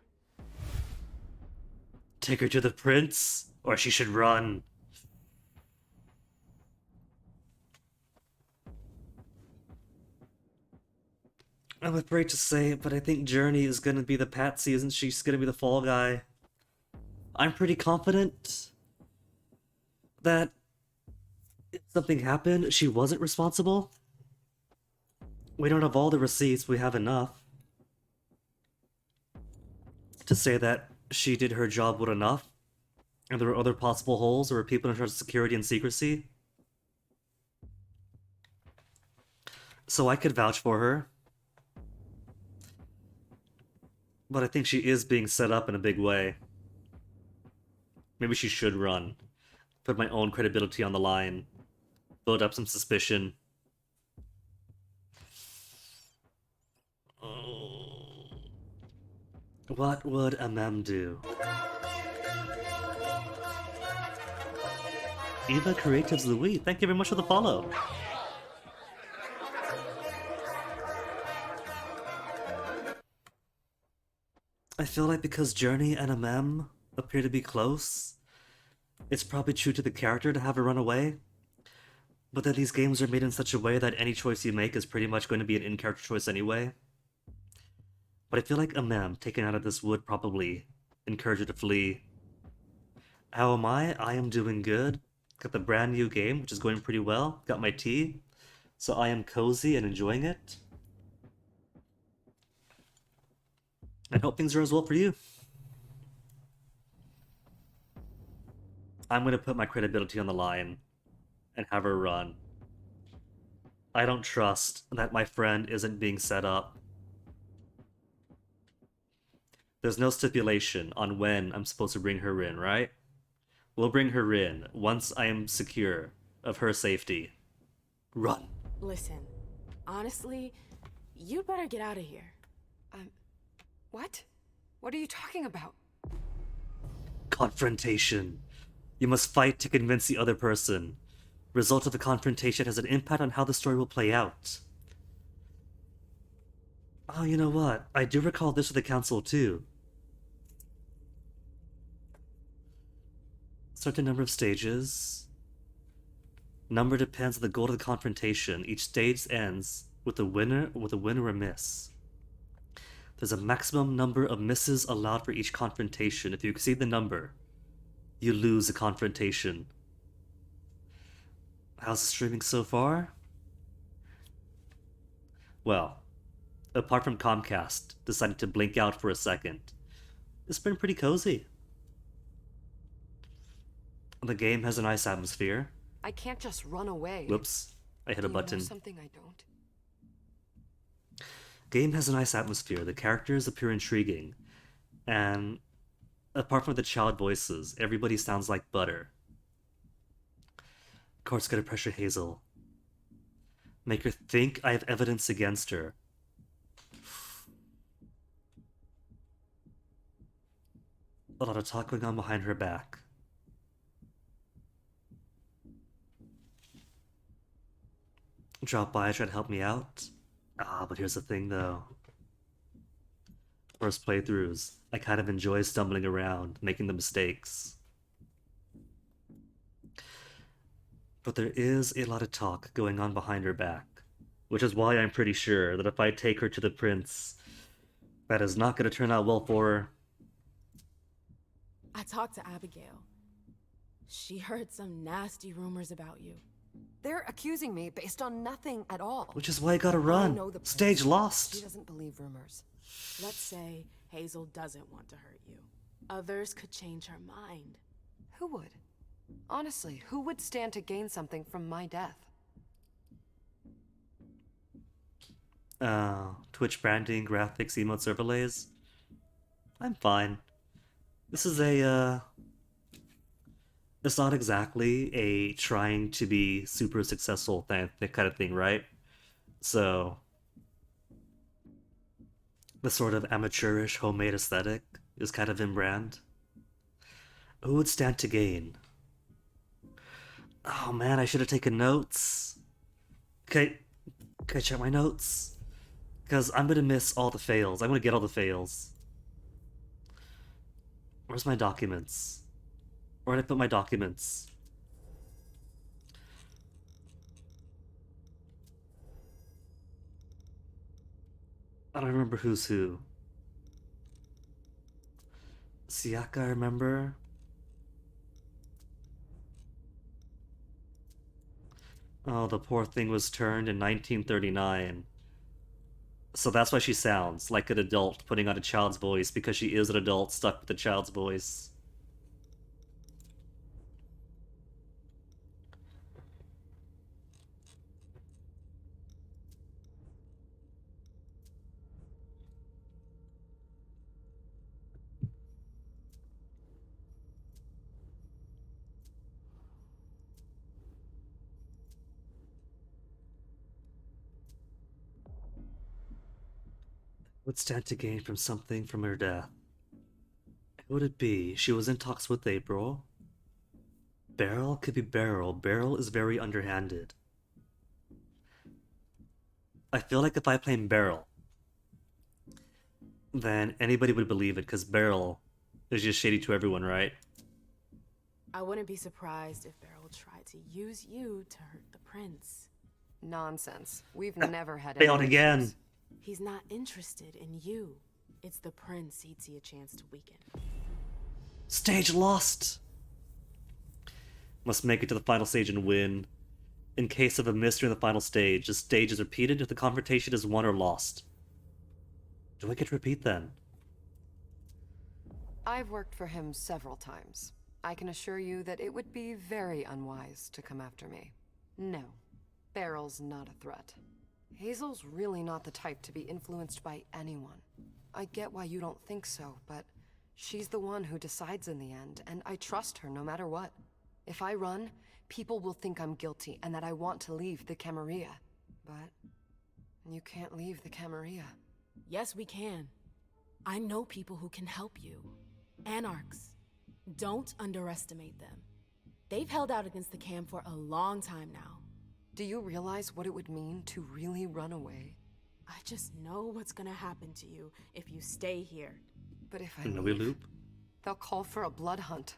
Take her to the prince, or she should run. I'm afraid to say it, but I think Journey is gonna be the patsy, isn't she? She's gonna be the fall guy. I'm pretty confident that if something happened, she wasn't responsible. We don't have all the receipts, we have enough to say that she did her job well enough, and there were other possible holes, or people in charge of security and secrecy. So I could vouch for her. But I think she is being set up in a big way. Maybe she should run. Put my own credibility on the line. Build up some suspicion. What would a mem do? Eva Creatives Louis, thank you very much for the follow. I feel like because Journey and Amem appear to be close, it's probably true to the character to have her run away. But then these games are made in such a way that any choice you make is pretty much going to be an in-character choice anyway. But I feel like Amem, taken out of this, would probably encourage her to flee. How am I? I am doing good. Got the brand new game, which is going pretty well. Got my tea. So I am cozy and enjoying it. I hope things are as well for you. I'm going to put my credibility on the line and have her run. I don't trust that my friend isn't being set up. There's no stipulation on when I'm supposed to bring her in, right? We'll bring her in once I am secure of her safety. Run. Listen, honestly, you'd better get out of here. What? What are you talking about? Confrontation. You must fight to convince the other person. Result of the confrontation has an impact on how the story will play out. Oh, you know what? I do recall this with the council too. Certain number of stages. Number depends on the goal of the confrontation. Each stage ends with a winner or a miss. There's a maximum number of misses allowed for each confrontation. If you exceed the number, you lose a confrontation. How's the streaming so far? Well, apart from Comcast deciding to blink out for a second, it's been pretty cozy. The game has a nice atmosphere. I can't just run away. Whoops, I hit a button. You know something I don't? Game has a nice atmosphere. The characters appear intriguing. And apart from the child voices, everybody sounds like butter. Court's gonna pressure Hazel. Make her think I have evidence against her. A lot of talk going on behind her back. Drop by, try to help me out. But here's the thing though. First playthroughs, I kind of enjoy stumbling around, making the mistakes. But there is a lot of talk going on behind her back, which is why I'm pretty sure that if I take her to the prince, that is not going to turn out well for her. I talked to Abigail. She heard some nasty rumors about you. They're accusing me based on nothing at all. Which is why I gotta run. Stage lost. She doesn't believe rumors. Let's say Hazel doesn't want to hurt you. Others could change her mind. Who would? Honestly, who would stand to gain something from my death? Twitch branding, graphics, emotes, overlays. I'm fine. This is a, it's not exactly a trying to be super successful kind of thing, right? So, the sort of amateurish homemade aesthetic is kind of in brand. Who would stand to gain? Oh man, I should have taken notes. Okay, can I check my notes? Because I'm gonna miss all the fails. I'm gonna get all the fails. Where's my documents? Where did I put my documents? I don't remember who's who. Siaka, I remember. Oh, the poor thing was turned in 1939. So that's why she sounds like an adult putting on a child's voice, because she is an adult stuck with a child's voice. Would stand to gain from something from her death. Who would it be? She was in talks with April. Beryl? Could be Beryl. Beryl is very underhanded. I feel like if I blame Beryl, then anybody would believe it, because Beryl is just shady to everyone, right? I wouldn't be surprised if Beryl tried to use you to hurt the prince. Nonsense. We've never had Failed any again. issues. He's not interested in you. It's the prince he'd see a chance to weaken. Stage lost! Must make it to the final stage and win. In case of a mystery in the final stage, the stage is repeated if the confrontation is won or lost. Do I get to repeat then? I've worked for him several times. I can assure you that it would be very unwise to come after me. No, Beryl's not a threat. Hazel's really not the type to be influenced by anyone. I get why you don't think so, but she's the one who decides in the end, and I trust her no matter what. If I run, people will think I'm guilty and that I want to leave the Camarilla. But you can't leave the Camarilla. Yes, we can. I know people who can help you. Anarchs. Don't underestimate them. They've held out against the Cam for a long time now. Do you realize what it would mean to really run away? I just know what's gonna happen to you if you stay here. But if I No, we leave, loop. they'll call for a blood hunt.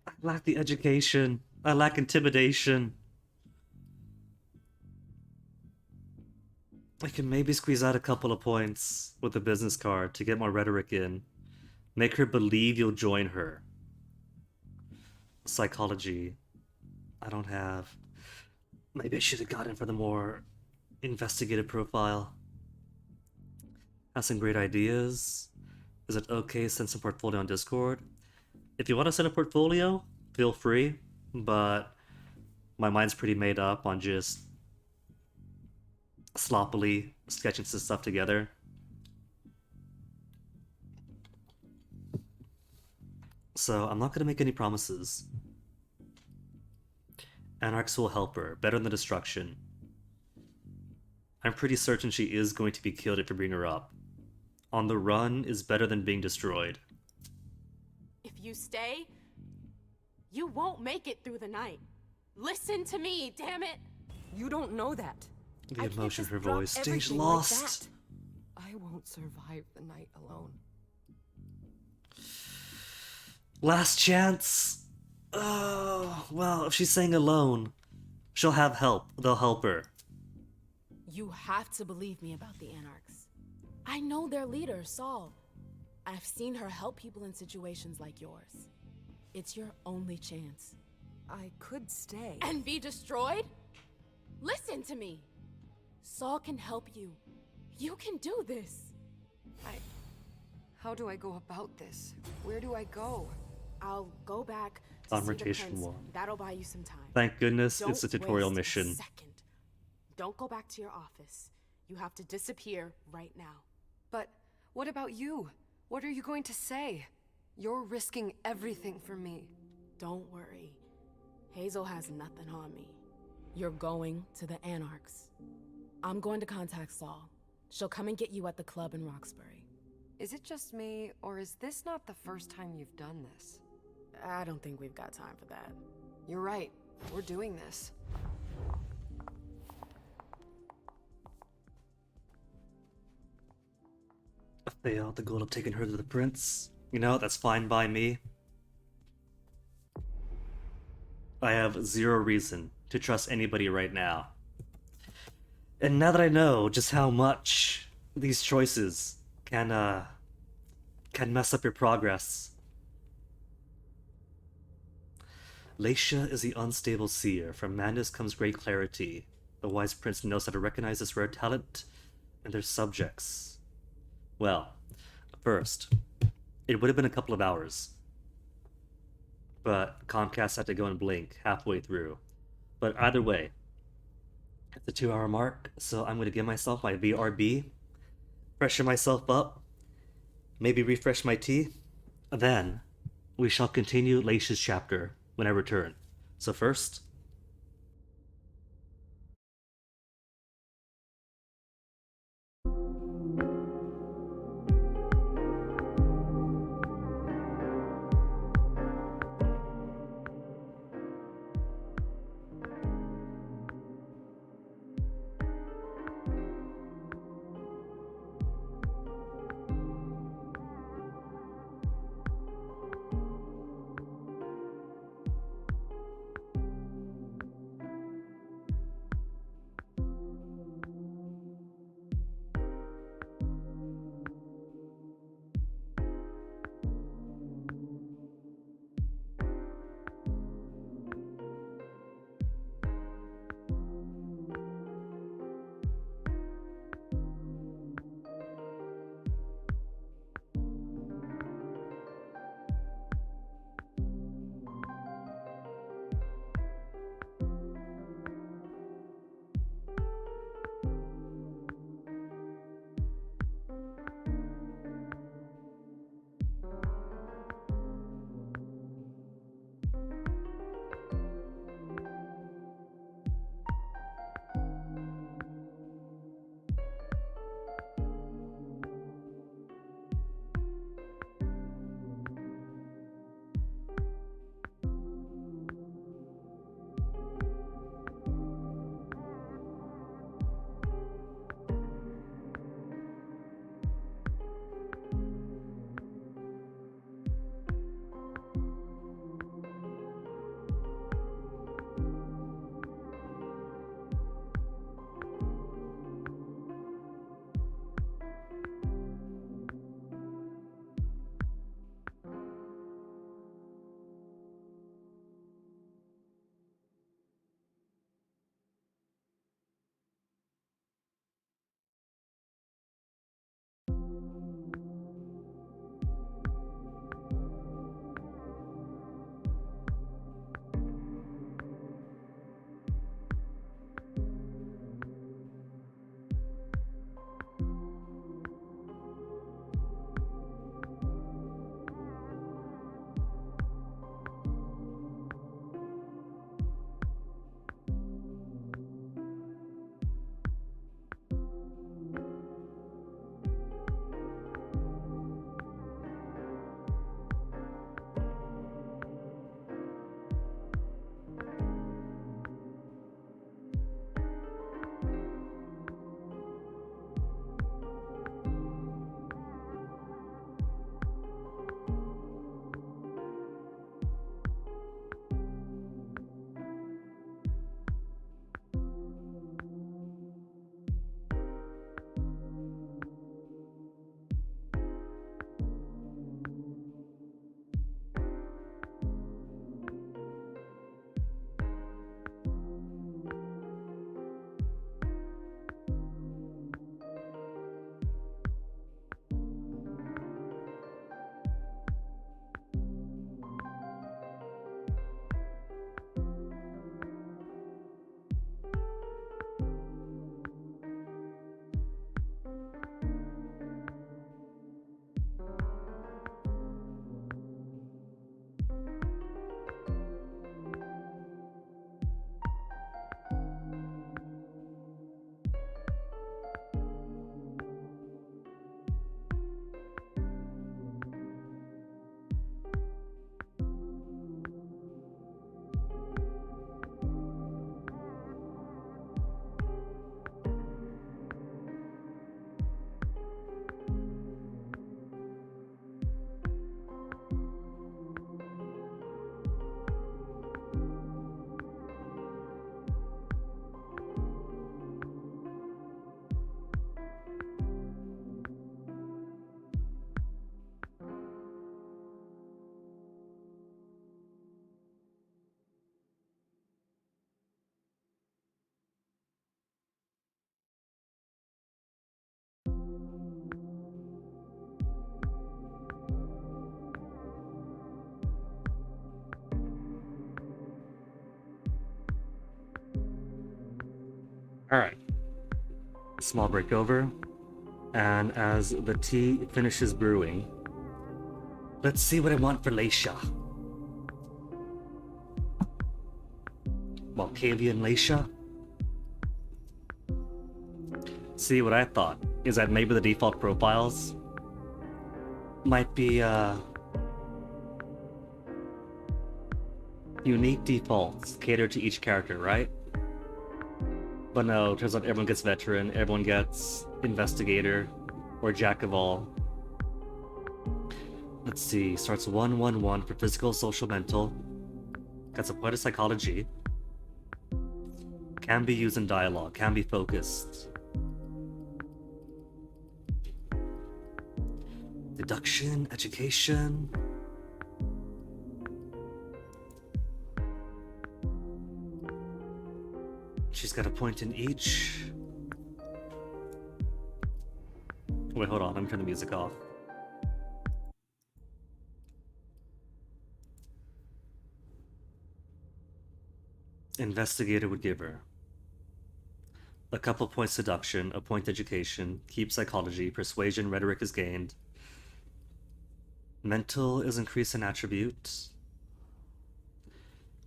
I lack the education. I lack intimidation. I can maybe squeeze out a couple of points with the business card to get more rhetoric in. Make her believe you'll join her. Psychology. I don't have. Maybe I should have gotten for the more investigative profile. Has some great ideas. Is it okay to send some portfolio on Discord? If you want to send a portfolio, feel free, but my mind's pretty made up on just sloppily sketching some stuff together. So I'm not going to make any promises. Anarchs will help her, better than destruction. I'm pretty certain she is going to be killed if you bring her up. On the run is better than being destroyed. If you stay, you won't make it through the night. Listen to me, damn it! You don't know that. The I can't emotion in just her drop voice. Stage everything like lost. that. I won't survive the night alone. Last chance. Oh, well, if she's saying alone, she'll have help. They'll help her. You have to believe me about the Anarchs. I know their leader, Saul. I've seen her help people in situations like yours. It's your only chance. I could stay. And be destroyed? Listen to me. Saul can help you. You can do this. How do I go about this? Where do I go? I'll go back to see the Conversation prince. 1. That'll buy you some time. Thank goodness Don't it's a tutorial waste a mission. second. Don't go back to your office. You have to disappear right now. But what about you? What are you going to say? You're risking everything for me. Don't worry. Hazel has nothing on me. You're going to the Anarchs. I'm going to contact Saul. She'll come and get you at the club in Roxbury. Is it just me, or is this not the first time you've done this? I don't think we've got time for that. You're right. We're doing this. I failed the goal of taking her to the prince. You know, that's fine by me. I have zero reason to trust anybody right now. And now that I know just how much these choices can mess up your progress. Laisha is the unstable seer. From madness comes great clarity. The wise prince knows how to recognize this rare talent and their subjects. Well, first, it would have been a couple of hours. But Comcast had to go and blink halfway through. But either way, it's the 2-hour mark, so I'm going to give myself my VRB, freshen myself up, maybe refresh my tea. Then, we shall continue Laisha's chapter when I return. So first... Alright. Small break over. And as the tea finishes brewing, let's see what I want for Leisha. Malkavian Leisha? See, what I thought is that maybe the default profiles might be, unique defaults catered to each character, right? But no, turns out everyone gets veteran, everyone gets investigator, or jack of all. Let's see, starts 111 for physical, social, mental. Got some point of psychology. Can be used in dialogue, can be focused. Deduction, education. She's got a point in each. Wait, hold on, let me turn the music off. Investigator would give her a couple points seduction, a point education, keep psychology, persuasion, rhetoric is gained. Mental is increased in attribute.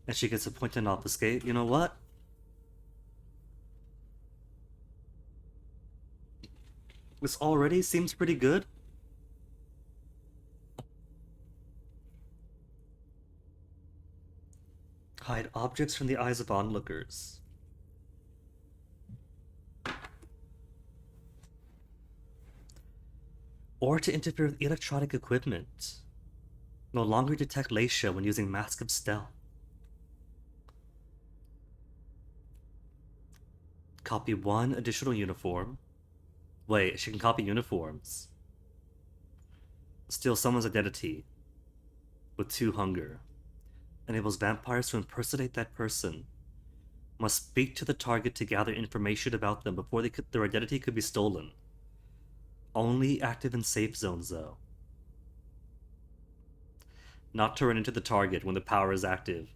And she gets a point in obfuscate. You know what? This already seems pretty good. Hide objects from the eyes of onlookers. Or to interfere with electronic equipment. No longer detect Leisha when using Mask of Stealth. Copy one additional uniform. Wait, she can copy uniforms. Steal someone's identity with 2 hunger. Enables vampires to impersonate that person. Must speak to the target to gather information about them before their identity could be stolen. Only active in safe zones, though. Not to run into the target when the power is active.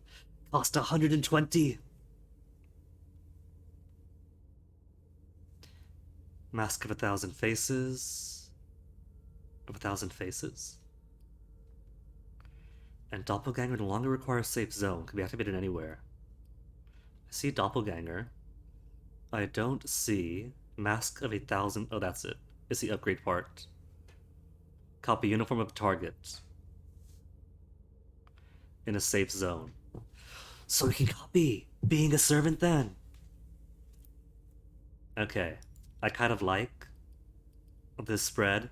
Cost 120! Mask of 1,000 faces. Of 1,000 faces. And Doppelganger no longer requires safe zone. Can be activated anywhere. I see Doppelganger. I don't see Mask of 1,000. Oh, that's it. It's the upgrade part. Copy uniform of target. In a safe zone. So we can copy being a servant then. Okay. I kind of like this spread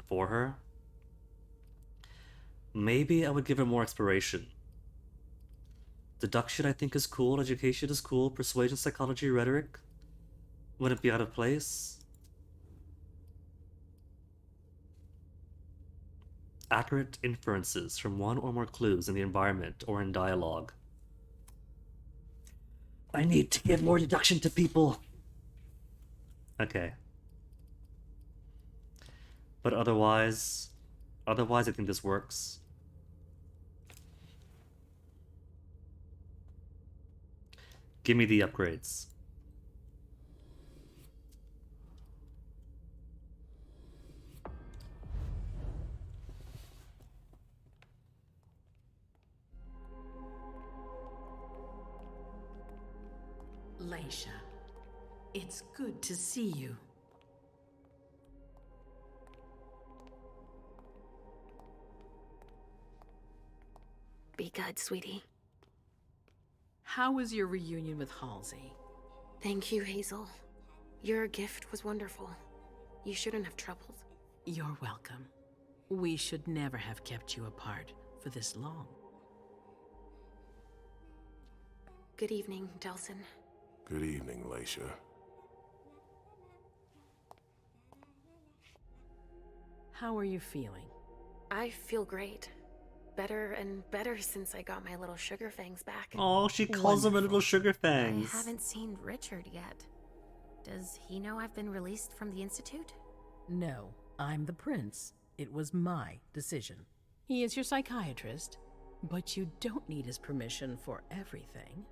for her. Maybe I would give her more exploration. Deduction I think is cool, education is cool, persuasion, psychology, rhetoric wouldn't be out of place. Accurate inferences from one or more clues in the environment or in dialogue. I need to give more deduction to people. Okay. But otherwise I think this works. Give me the upgrades. Leisha, it's good to see you. Be good, sweetie. How was your reunion with Halsey? Thank you, Hazel. Your gift was wonderful. You shouldn't have troubled. You're welcome. We should never have kept you apart for this long. Good evening, Delsin. Good evening, Leisha. How are you feeling? I feel great. Better and better since I got my little sugar fangs back. Oh, she calls them her little sugar fangs. I haven't seen Richard yet. Does he know I've been released from the Institute? No, I'm the prince. It was my decision. He is your psychiatrist, but you don't need his permission for everything.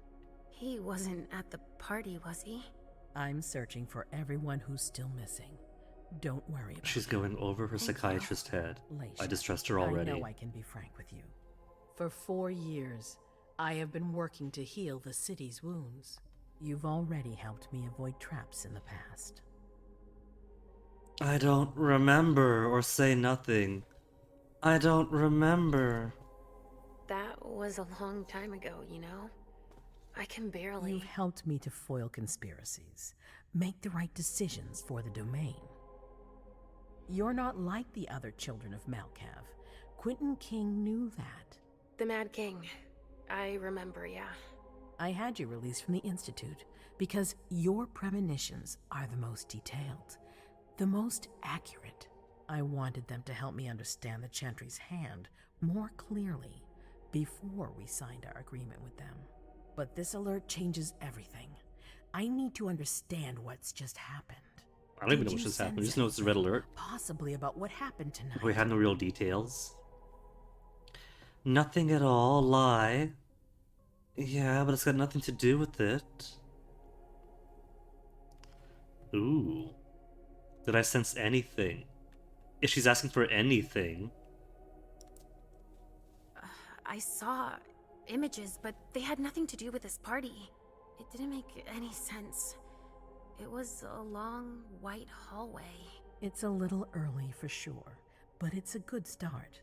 He wasn't at the party, was he? I'm searching for everyone who's still missing. Don't worry about She's it. going over her psychiatrist's head. I Leisha, distrust her already. I know I can be frank with you. For 4 years, I have been working to heal the city's wounds. You've already helped me avoid traps in the past. I don't remember, or say nothing. I don't remember. That was a long time ago, you know? I can barely... You've helped me to foil conspiracies, make the right decisions for the domain. You're not like the other children of Malkav. Quentin King knew that. The Mad King. I remember, yeah. I had you released from the Institute because your premonitions are the most detailed, the most accurate. I wanted them to help me understand the Chantry's hand more clearly before we signed our agreement with them. But this alert changes everything. I need to understand what's just happened. I don't even know what just happened. I just know it's a red alert. Possibly about what happened tonight. We have no real details. Nothing at all. Lie. Yeah, but it's got nothing to do with it. Ooh. Did I sense anything? If she's asking for anything. I saw images, but they had nothing to do with this party. It didn't make any sense. It was a long, white hallway. It's a little early for sure, but it's a good start.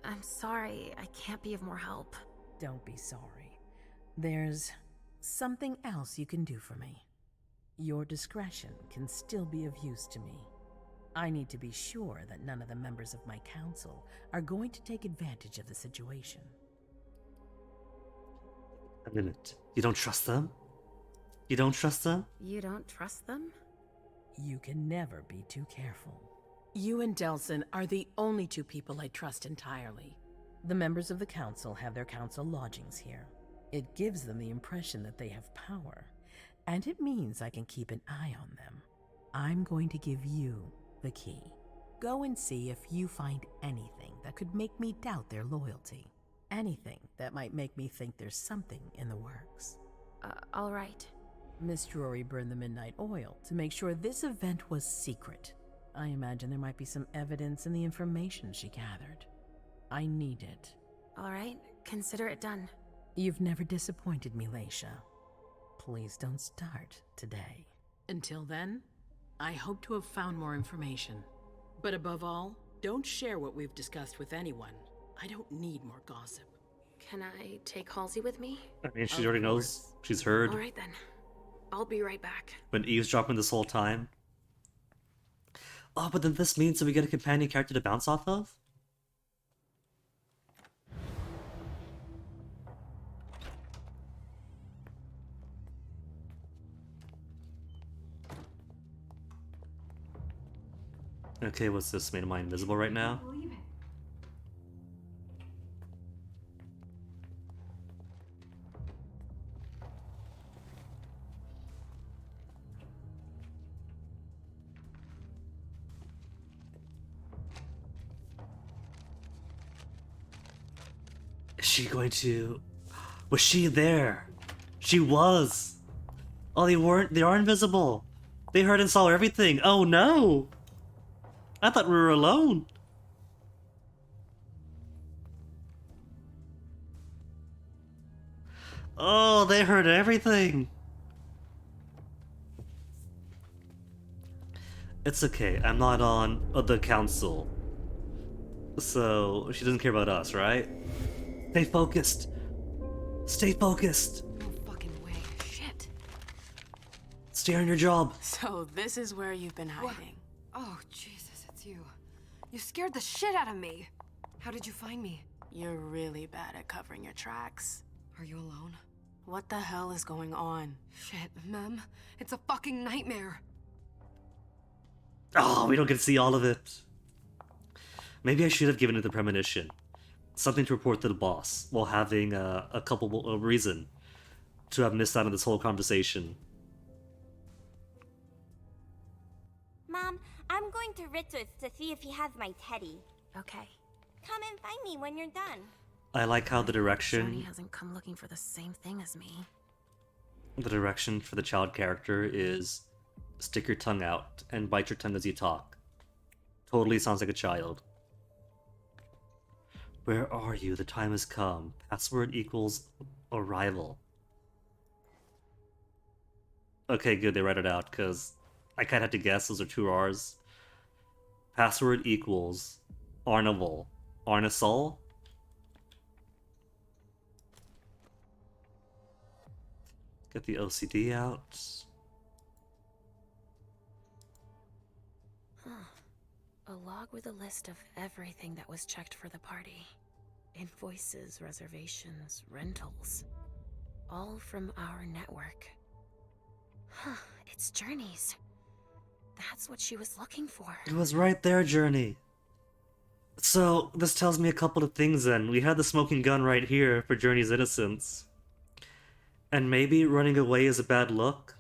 I'm sorry, I can't be of more help. Don't be sorry. There's something else you can do for me. Your discretion can still be of use to me. I need to be sure that none of the members of my council are going to take advantage of the situation. A minute. You don't trust them? You don't trust them? You don't trust them? You can never be too careful. You and Delson are the only two people I trust entirely. The members of the council have their council lodgings here. It gives them the impression that they have power, and it means I can keep an eye on them. I'm going to give you the key. Go and see if you find anything that could make me doubt their loyalty. Anything that might make me think there's something in the works. All right. Miss Drury burned the midnight oil to make sure this event was secret. I imagine there might be some evidence in the information she gathered. I need it. All right, consider it done. You've never disappointed me, Leisha. Please don't start today. Until then, I hope to have found more information. But above all, don't share what we've discussed with anyone. I don't need more gossip. Can I take Halsey with me? I mean, she already knows. She's heard. All right then. I'll be right back. Been eavesdropping this whole time. Oh, but then this means that we get a companion character to bounce off of? Okay, what's this? Made am I invisible right now? Is she going to... Was she there? She was! Oh, they weren't... They are invisible! They heard and saw everything! Oh no! I thought we were alone! Oh, they heard everything! It's okay, I'm not on the council. So, she doesn't care about us, right? Stay focused! Stay focused! No fucking way. Shit. Stay on your job! So this is where you've been hiding. Oh, Jesus, it's you. You scared the shit out of me. How did you find me? You're really bad at covering your tracks. Are you alone? What the hell is going on? Shit, Mem. It's a fucking nightmare. Oh, we don't get to see all of it. Maybe I should have given it the premonition. Something to report to the boss, while having a culpable reason to have missed out on this whole conversation. Mom, I'm going to Richard's to see if he has my teddy. Okay. Come and find me when you're done. I like how the Johnny direction... hasn't come looking for the same thing as me. the direction for the child character is stick your tongue out and bite your tongue as you talk. Totally sounds like a child. Where are you? The time has come. Password equals arrival. Okay, good, they read it out, because I kinda had to guess those are two R's. Password equals Arnival. Arnisol? Get the OCD out. A log with a list of everything that was checked for the party. Invoices, reservations, rentals. All from our network. Huh, it's Journey's. That's what she was looking for. It was right there, Journey. So, this tells me a couple of things then. We had the smoking gun right here for Journey's innocence. And maybe running away is a bad look.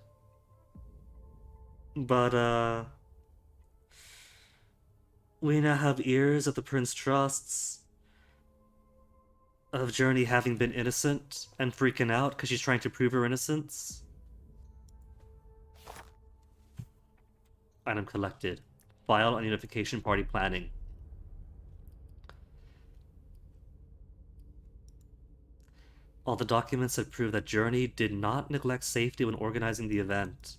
But, we now have ears that the prince trusts of Journey having been innocent and freaking out because she's trying to prove her innocence. Item collected. File on unification party planning. All the documents that prove that Journey did not neglect safety when organizing the event.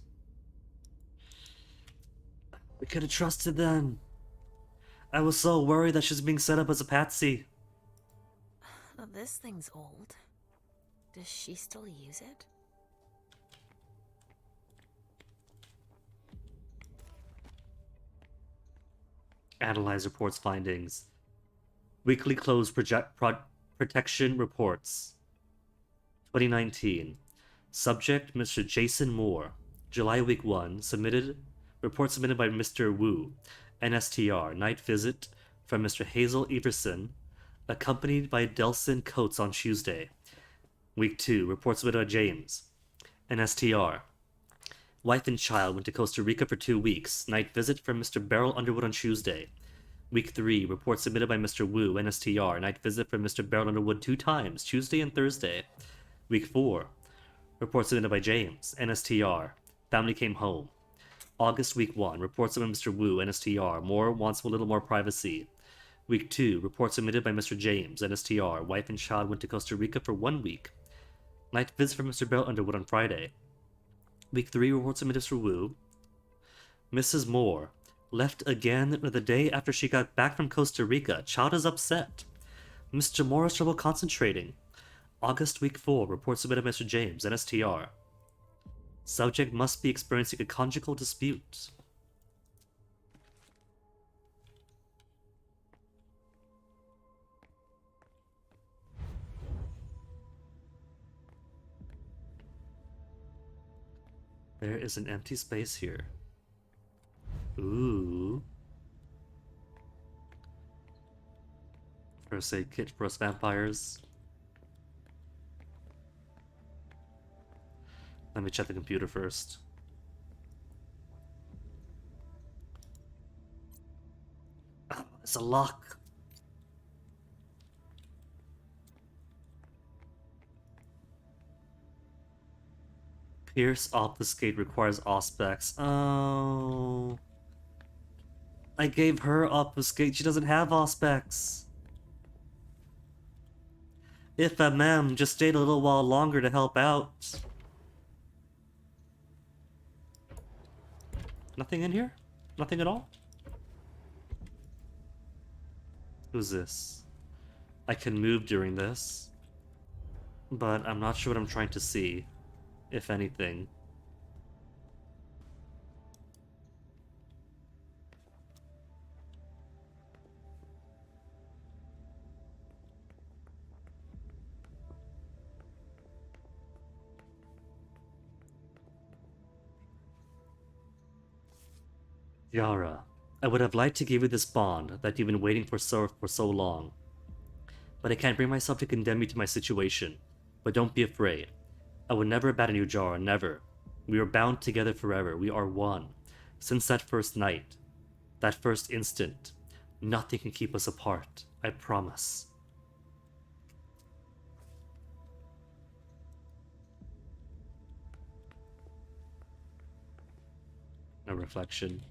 We could have trusted them. I was so worried that she's being set up as a patsy. This thing's old. Does she still use it? Analyze reports findings. Weekly close protection reports. 2019. Subject Mr. Jason Moore. July week 1. Report submitted by Mr. Wu. NSTR. Night visit from Mr. Hazel Everson, accompanied by Delson Coates on Tuesday. Week 2. Report submitted by James. NSTR. Wife and child went to Costa Rica for 2 weeks. Night visit from Mr. Beryl Underwood on Tuesday. Week 3. Report submitted by Mr. Wu. NSTR. Night visit from Mr. Beryl Underwood 2 times, Tuesday and Thursday. Week 4. Report submitted by James. NSTR. Family came home. August week 1. Report submitted by Mr. Wu. NSTR. Moore wants a little more privacy. Week 2. Report submitted by Mr. James. NSTR. Wife and child went to Costa Rica for 1 week. Night visit from Mr. Beryl Underwood on Friday. Week 3. Report submitted by Mr. Wu. Mrs. Moore left again the day after she got back from Costa Rica. Child is upset. Mr. Moore has trouble concentrating. August week 4. Report submitted by Mr. James. NSTR. Subject must be experiencing a conjugal dispute. There is an empty space here. Ooh. First aid kit for us vampires. Let me check the computer first. Oh, it's a lock. Pierce obfuscate requires auspex. Oh. I gave her obfuscate. She doesn't have auspex. If a ma'am just stayed a little while longer to help out. Nothing in here? Nothing at all? Who's this? I can move during this. But I'm not sure what I'm trying to see, if anything. Yara, I would have liked to give you this bond that you've been waiting for so long. But I can't bring myself to condemn you to my situation. But don't be afraid. I would never abandon you, Yara, never. We are bound together forever. We are one. Since that first night, that first instant, nothing can keep us apart. I promise. reflection.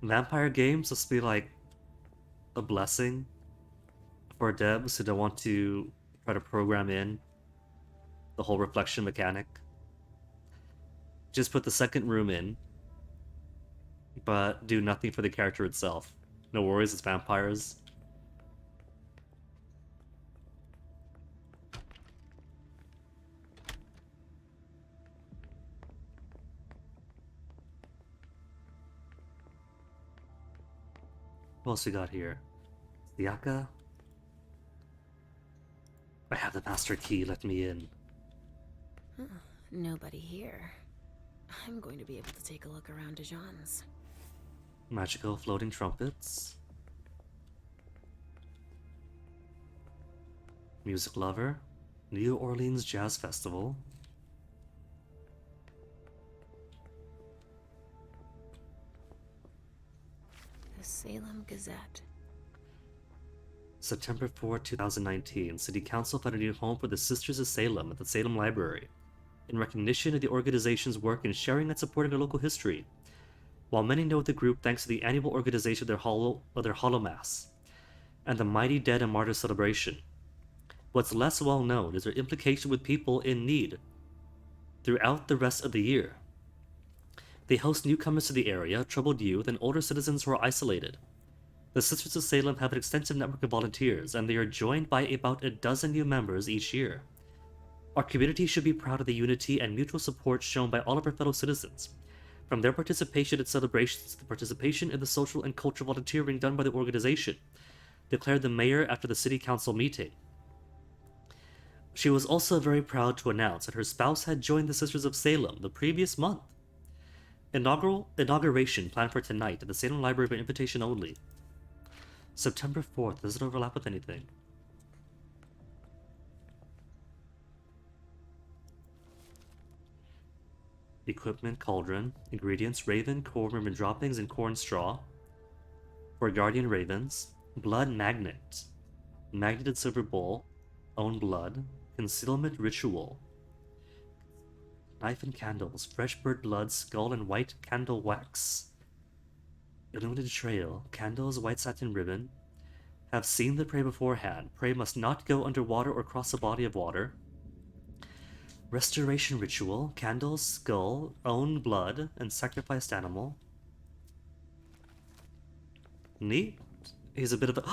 Vampire games must be like a blessing for devs who don't want to try to program in the whole reflection mechanic. Just put the second room in, but do nothing for the character itself. No worries, it's vampires. What else we got here? Siaka? I have the master key, let me in. Huh, nobody here. I'm going to be able to take a look around Dijon's. Magical floating trumpets. Music lover. New Orleans Jazz Festival. The Salem Gazette. September 4, 2019. City Council found a new home for the Sisters of Salem at the Salem Library, in recognition of the organization's work in sharing and supporting their local history. While many know the group thanks to the annual organization of their Hollow Mass and the Mighty Dead and Martyrs celebration, what's less well known is their implication with people in need throughout the rest of the year. They host newcomers to the area, troubled youth, and older citizens who are isolated. The Sisters of Salem have an extensive network of volunteers, and they are joined by about a dozen new members each year. Our community should be proud of the unity and mutual support shown by all of our fellow citizens, from their participation in celebrations to the participation in the social and cultural volunteering done by the organization, declared the mayor after the city council meeting. She was also very proud to announce that her spouse had joined the Sisters of Salem the previous month. Inauguration planned for tonight at the Salem Library by invitation only. September 4th, does it overlap with anything? Equipment cauldron. Ingredients raven, corn, ribbon droppings, and corn straw. For guardian ravens. Blood magnet. Magneted silver bowl. Own blood. Concealment ritual. Knife and candles. Fresh bird blood, skull, and white candle wax. Illuminated trail. Candles, white satin ribbon. Have seen the prey beforehand. Prey must not go underwater or cross a body of water. Restoration ritual. Candles, skull, own blood, and sacrificed animal. Neat. He's a bit of a...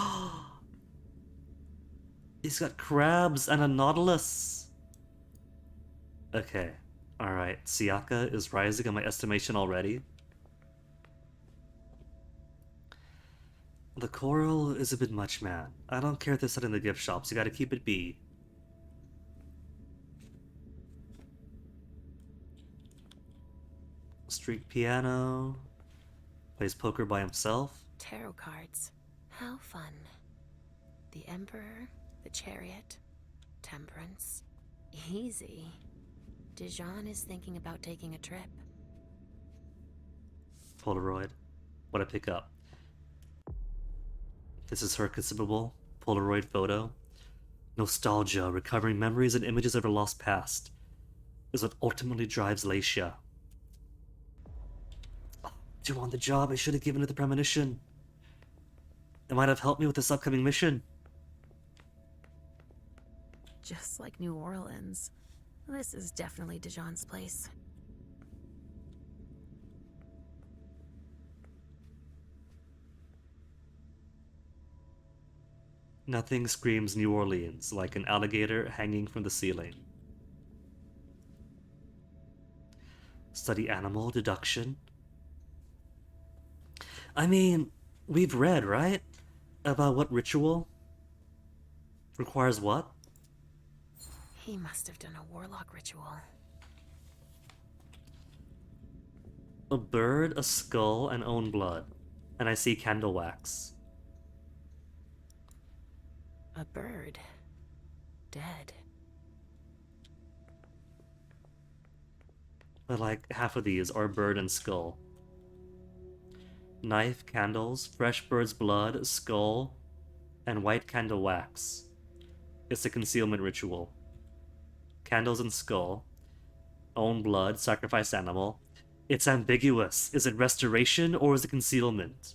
He's got crabs and a nautilus. Okay. Alright. Siaka is rising in my estimation already. The coral is a bit much, man. I don't care if they're set in the gift shops. You gotta keep it B. Street piano. Plays poker by himself. Tarot cards. How fun. The Emperor, the Chariot, Temperance. Easy. Dijon is thinking about taking a trip. Polaroid. What I pick up. This is her consumable Polaroid photo. Nostalgia, recovering memories and images of her lost past, is what ultimately drives Laisha. Oh, do you want the job? I should have given it the premonition. It might have helped me with this upcoming mission. Just like New Orleans. This is definitely Dijon's place. Nothing screams New Orleans like an alligator hanging from the ceiling. Study animal deduction. I mean, we've read, right? About what ritual requires what? He must have done a warlock ritual. A bird, a skull, and own blood. And I see candle wax. A bird. Dead. But like half of these are bird and skull. Knife, candles, fresh bird's blood, skull, and white candle wax. It's a concealment ritual. Candles and skull. Own blood, sacrificed animal. It's ambiguous. Is it restoration or is it concealment?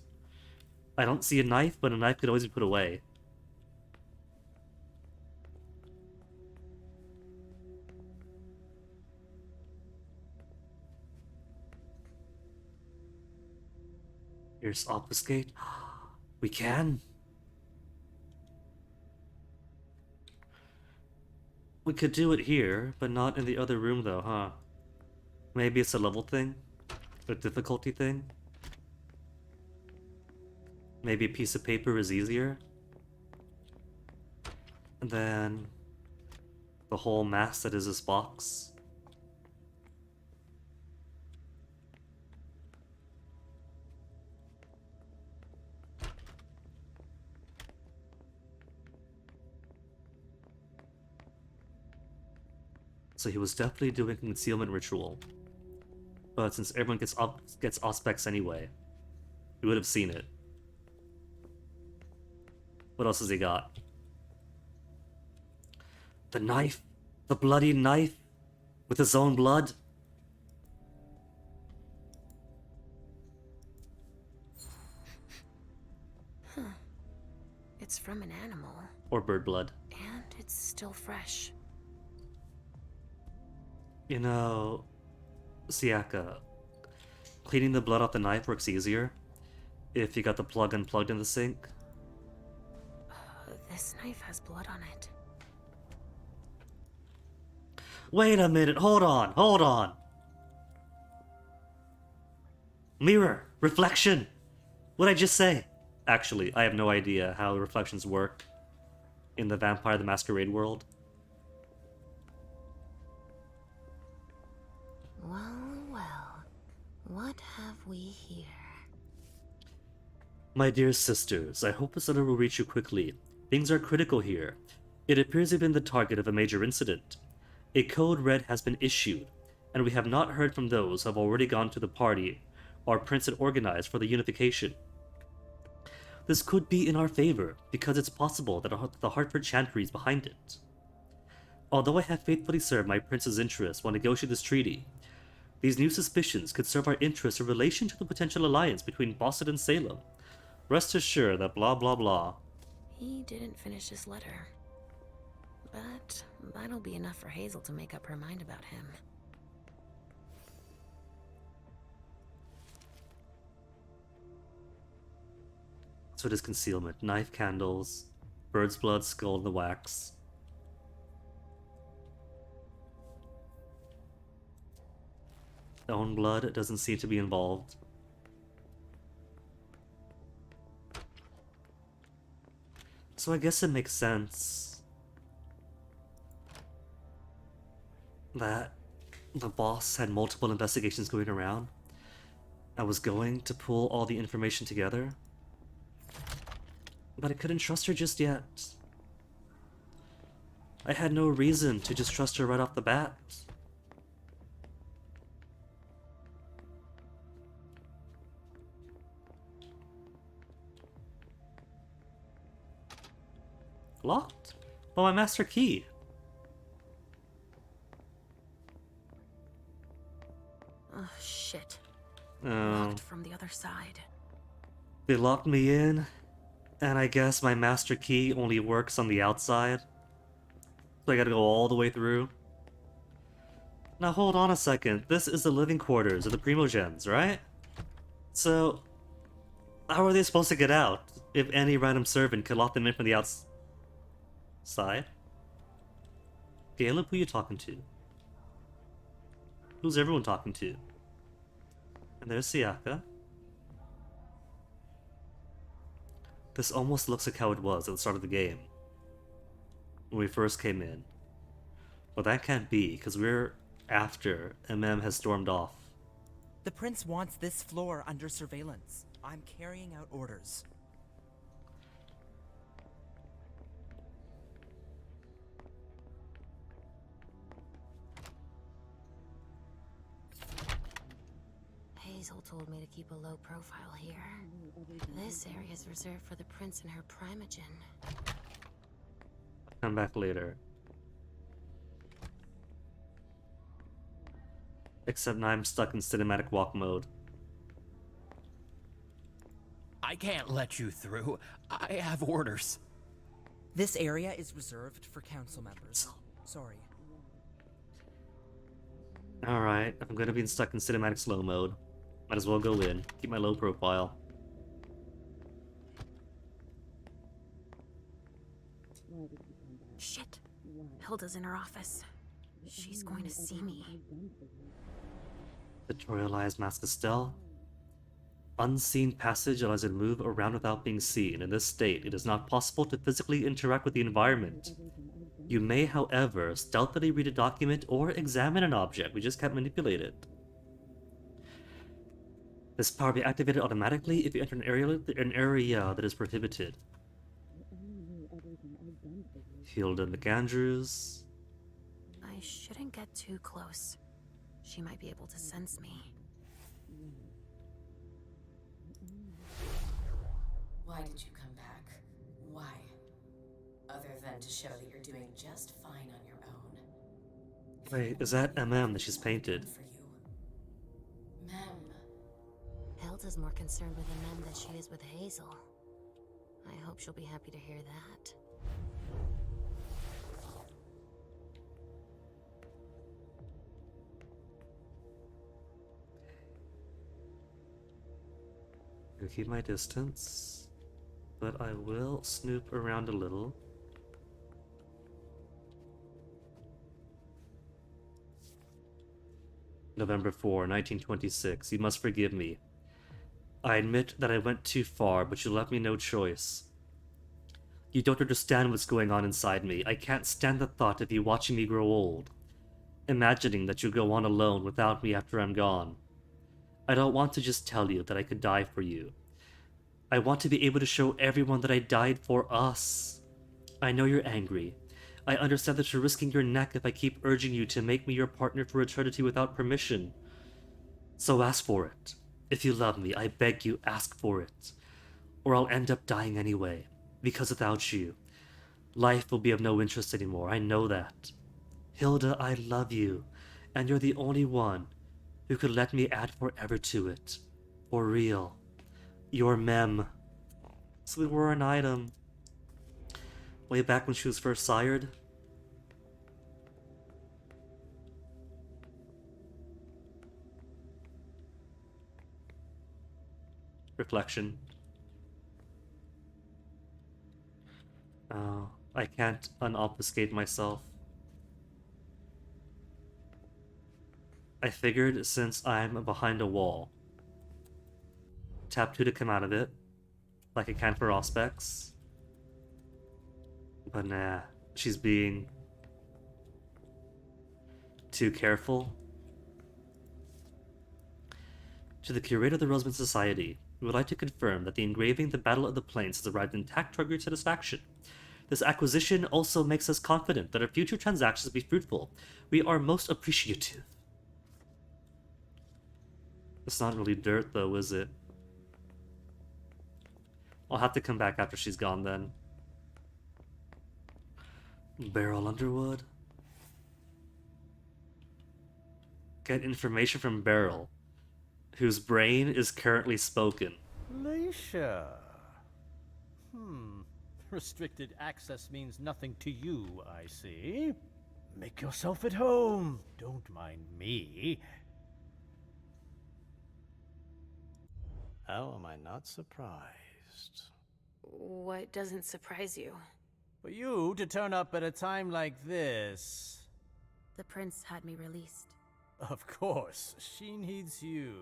I don't see a knife, but a knife could always be put away. Here's obfuscate. We can. We could do it here, but not in the other room though, huh? Maybe it's a level thing? A difficulty thing? Maybe a piece of paper is easier? Than the whole mass that is this box? So he was definitely doing a concealment ritual. But since everyone gets auspex anyway, he would have seen it. What else has he got? The knife! The bloody knife! With his own blood! Huh. It's from an animal. Or bird blood. And it's still fresh. You know, Siaka, cleaning the blood off the knife works easier if you got the plug unplugged in the sink. This knife has blood on it. Wait a minute, hold on. Mirror, reflection. What'd I just say? Actually, I have no idea how reflections work in the Vampire the Masquerade world. Well, what have we here? My dear sisters, I hope this letter will reach you quickly. Things are critical here. It appears you've been the target of a major incident. A code red has been issued, and we have not heard from those who have already gone to the party our prince had organized for the unification. This could be in our favor, because it's possible that the Hartford Chantry is behind it. Although I have faithfully served my prince's interests while negotiating this treaty, these new suspicions could serve our interests in relation to the potential alliance between Boston and Salem. Rest assured that blah blah blah. He didn't finish his letter. But that'll be enough for Hazel to make up her mind about him. So it is concealment. Knife, candles, bird's blood, skull in the wax. Own blood doesn't seem to be involved. So I guess it makes sense that the boss had multiple investigations going around. I was going to pull all the information together, but I couldn't trust her just yet. I had no reason to just trust her right off the bat. Locked? Oh, my master key. Oh, shit. Oh. Locked from the other side. They locked me in, and I guess my master key only works on the outside. So I gotta go all the way through. Now hold on a second. This is the living quarters of the Primogens, right? So, how are they supposed to get out if any random servant could lock them in from the outside? Caleb, who you talking to? Who's everyone talking to? And there's Siaka. This almost looks like how it was at the start of the game, when we first came in. Well, that can't be, because we're after MM has stormed off. The prince wants this floor under surveillance. I'm carrying out orders. Hazel told me to keep a low profile here. This area is reserved for the prince and her primogen. Come back later. Except now I'm stuck in cinematic walk mode. I can't let you through. I have orders. This area is reserved for council members. Sorry. Alright, if I'm gonna be stuck in cinematic slow mode, might as well go in. Keep my low profile. Shit. Hilda's in her office. She's going to see me. Tutorialized Masquerade. Unseen passage allows you to move around without being seen. In this state, it is not possible to physically interact with the environment. You may, however, stealthily read a document or examine an object. We just can't manipulate it. This power will be activated automatically if you enter an area that is prohibited. Hilda McAndrews. I shouldn't get too close. She might be able to sense me. Why did you come back? Why? Other than to show that you're doing just fine on your own. Wait, is that MM that she's painted? Mem. Hilda's more concerned with the men than she is with Hazel. I hope she'll be happy to hear that. I'll keep my distance, but I will snoop around a little. November 4, 1926. You must forgive me. I admit that I went too far, but you left me no choice. You don't understand what's going on inside me. I can't stand the thought of you watching me grow old, imagining that you go on alone without me after I'm gone. I don't want to just tell you that I could die for you. I want to be able to show everyone that I died for us. I know you're angry. I understand that you're risking your neck if I keep urging you to make me your partner for eternity without permission. So ask for it. If you love me, I beg you, ask for it. Or I'll end up dying anyway, because without you, life will be of no interest anymore. I know that. Hilda, I love you, and you're the only one who could let me add forever to it. For real. Your Mem. So we were an item. Way back when she was first sired. Reflection. Oh, I can't unobfuscate myself. I figured since I'm behind a wall, tap 2 to come out of it, like I can for Auspex. But nah, she's being too careful. To the curator of the Roseman Society, we would like to confirm that the engraving The Battle of the Plains has arrived intact to our great satisfaction. This acquisition also makes us confident that our future transactions will be fruitful. We are most appreciative. It's not really dirt, though, is it? I'll have to come back after she's gone, then. Beryl Underwood? Get information from Beryl, whose brain is currently spoken. Leisha. Restricted access means nothing to you, I see. Make yourself at home. Don't mind me. How am I not surprised? What doesn't surprise you? For you to turn up at a time like this. The prince had me released. Of course, she needs you.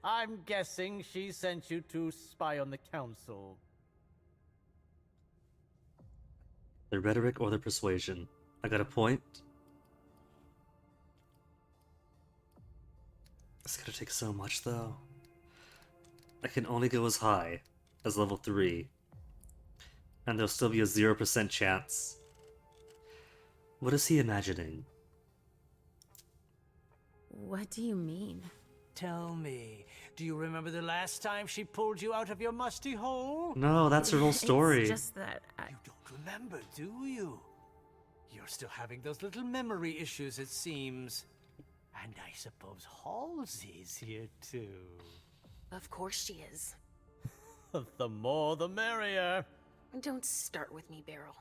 I'm guessing she sent you to spy on the council. The rhetoric or the persuasion. I got a point. It's gonna take so much, though. I can only go as high as level 3. And there'll still be a 0% chance. What is he imagining? What do you mean? Tell me, do you remember the last time she pulled you out of your musty hole? No, that's her whole story. It's just that You don't remember, do you? You're still having those little memory issues, it seems. And I suppose Halsey's here too. Of course she is. The more the merrier. Don't start with me, Beryl.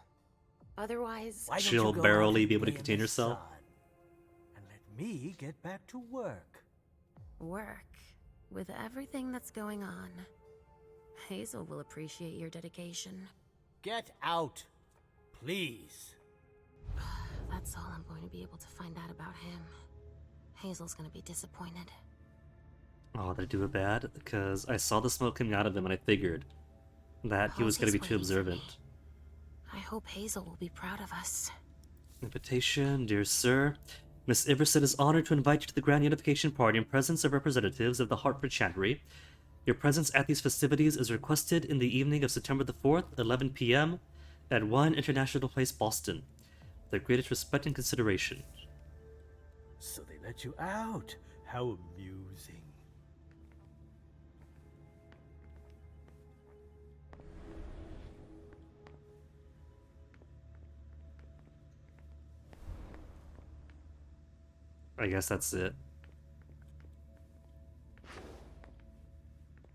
Otherwise, Why don't She'll you go barely out be able to and play in contain the herself. sun and let me get back to work. work. With everything that's going on, Hazel will appreciate your dedication. Get out, please. That's all I'm going to be able to find out about him. Hazel's gonna be disappointed. Oh, did I do it bad? Because I saw the smoke coming out of him and I figured that he was going to be too Halsey's waiting for me. observant. I hope Hazel will be proud of us. Invitation, dear sir. Miss Iverson is honored to invite you to the Grand Unification Party in presence of representatives of the Hartford Chantry. Your presence at these festivities is requested in the evening of September the 4th, 11 p.m. at 1 International Place, Boston. With the greatest respect and consideration. So they let you out. How amusing. I guess that's it.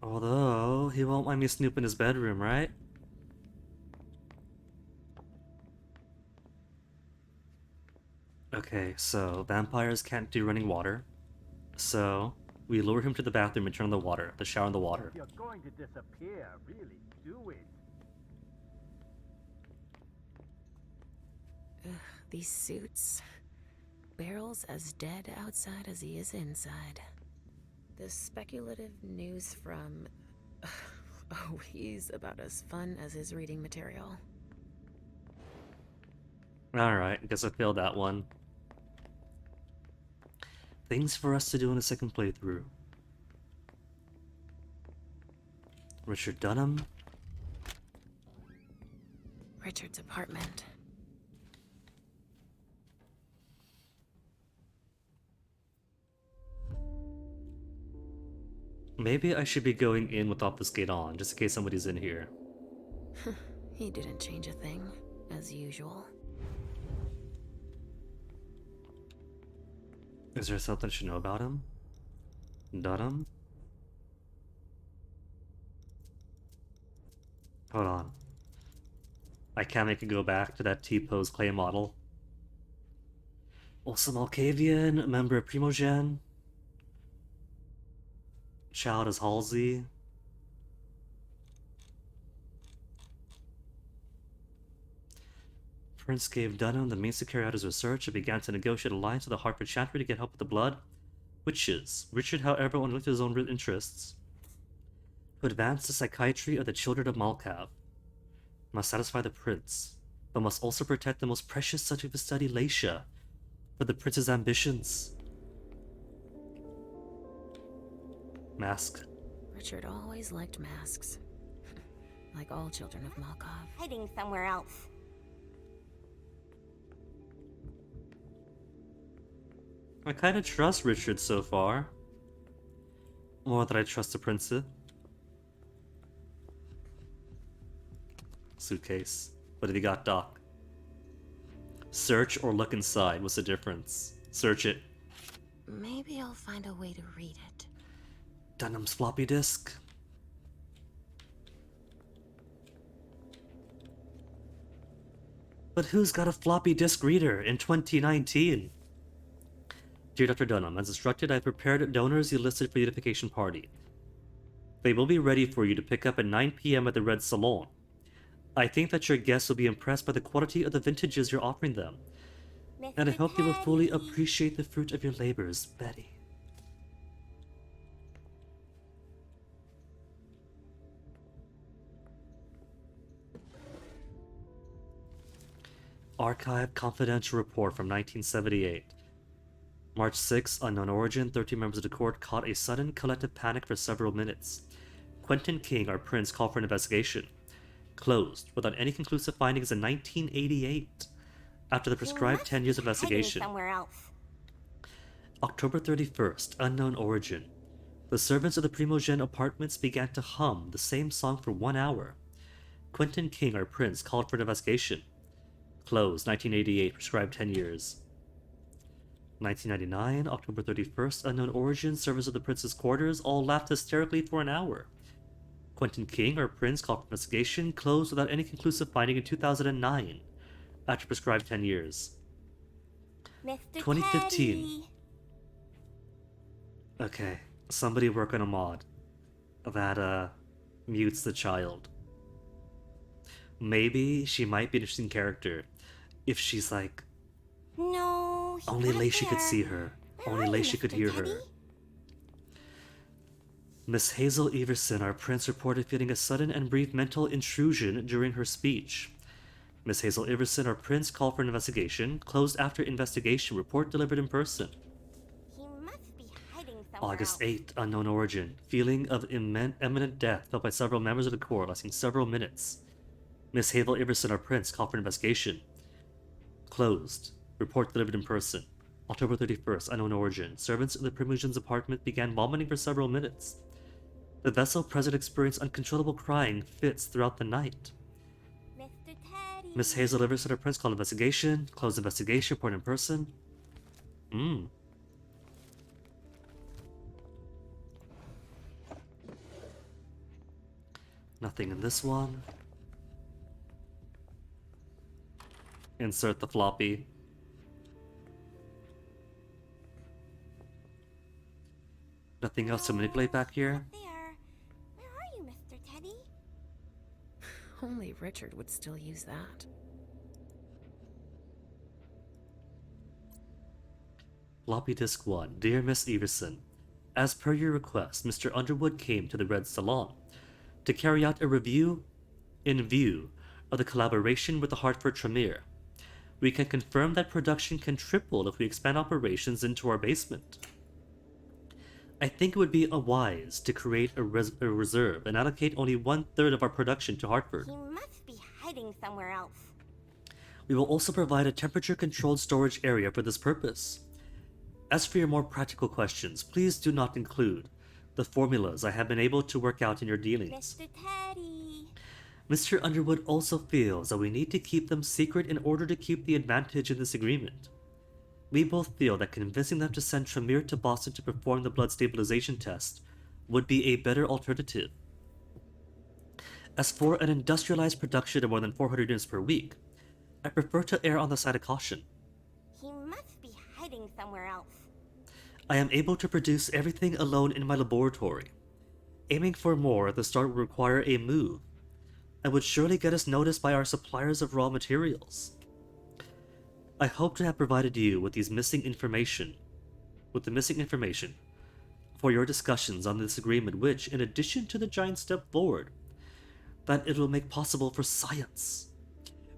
Although, he won't let me snoop in his bedroom, right? Okay, so vampires can't do running water. So, we lure him to the bathroom and turn on the water, the shower and the water. If you're going to disappear, really do it. Ugh, these suits. Beryl's as dead outside as he is inside. The speculative news from... Oh, he's about as fun as his reading material. Alright, guess I failed that one. Things for us to do in a second playthrough. Richard Dunham. Richard's apartment. Maybe I should be going in with obfuscate on, just in case somebody's in here. He didn't change a thing, as usual. Is there something I should know about him? Dunham? Hold on. I can't make it go back to that T-pose clay model. Also Malkavian, member of Primogen. Child is Halsey. Prince gave Dunham the means to carry out his research and began to negotiate alliance with the Hartford Chantry to get help with the blood. Witches. Richard, however, only looked at his own interests. To advance the psychiatry of the children of Malkav. Must satisfy the prince, but must also protect the most precious subject of his study, Laisha, for the prince's ambitions. Mask. Richard always liked masks. Like all children of Malkav. Hiding somewhere else. I kind of trust Richard so far. More than I trust the prince. Suitcase. What have you got, Doc? Search or look inside. What's the difference? Search it. Maybe I'll find a way to read it. Dunham's floppy disk. But who's got a floppy disk reader in 2019? Dear Dr. Dunham, as instructed, I have prepared donors you listed for the unification party. They will be ready for you to pick up at 9 p.m. at the Red Salon. I think that your guests will be impressed by the quality of the vintages you're offering them. And I hope you will fully appreciate the fruit of your labors, Betty. Archive Confidential Report from 1978. March 6, unknown origin, 13 members of the court caught a sudden collective panic for several minutes. Quentin King, our prince, called for an investigation. Closed, without any conclusive findings in 1988, after the prescribed 10 years of investigation. Somewhere else. October 31st, unknown origin. The servants of the Primogen apartments began to hum the same song for 1 hour. Quentin King, our prince, called for an investigation. Closed, 1988, prescribed 10 years. 1999, October 31st, unknown origin, servers of the prince's quarters all laughed hysterically for an hour. Quentin King, our prince, called for investigation, closed without any conclusive finding in 2009, after prescribed 10 years. Mr. 2015. Teddy. Okay, somebody work on a mod that mutes the child. Maybe she might be an interesting character if she's like, No, he's only not Lacey could there. see her. Where Only are you, Lacey could Mr. hear Teddy? her. Miss Hazel Everson, our prince, reported feeling a sudden and brief mental intrusion during her speech. Miss Hazel Everson, our prince, called for an investigation. Closed after investigation. Report delivered in person. He must be hiding somewhere August else. 8th, unknown origin. Feeling of imminent death felt by several members of the court, lasting several minutes. Miss Hazel Everson, our prince, called for an investigation. Closed. Report delivered in person. October 31st, unknown origin. Servants in the Primogen's apartment began vomiting for several minutes. The vessel present experienced uncontrollable crying fits throughout the night. Mr. Teddy. Miss Hazel Everson, our prince, called investigation. Closed investigation. Report in person. Nothing in this one. Insert the floppy. Nothing else to manipulate back here? There. Where are you, Mr. Teddy? Only Richard would still use that. Floppy disk 1. Dear Miss Everson, as per your request, Mr. Underwood came to the Red Salon to carry out a review in view of the collaboration with the Hartford Tremere. We can confirm that production can triple if we expand operations into our basement. I think it would be wise to create a reserve and allocate only 1/3 of our production to Hartford. He must be hiding somewhere else. We will also provide a temperature-controlled storage area for this purpose. As for your more practical questions, please do not include the formulas I have been able to work out in your dealings. Mr. Teddy. Mr. Underwood also feels that we need to keep them secret in order to keep the advantage in this agreement. We both feel that convincing them to send Tremere to Boston to perform the blood stabilization test would be a better alternative. As for an industrialized production of more than 400 units per week, I prefer to err on the side of caution. He must be hiding somewhere else. I am able to produce everything alone in my laboratory. Aiming for more at the start would require a move, and would surely get us noticed by our suppliers of raw materials. I hope to have provided you with the missing information for your discussions on this agreement, which, in addition to the giant step forward that it will make possible for science,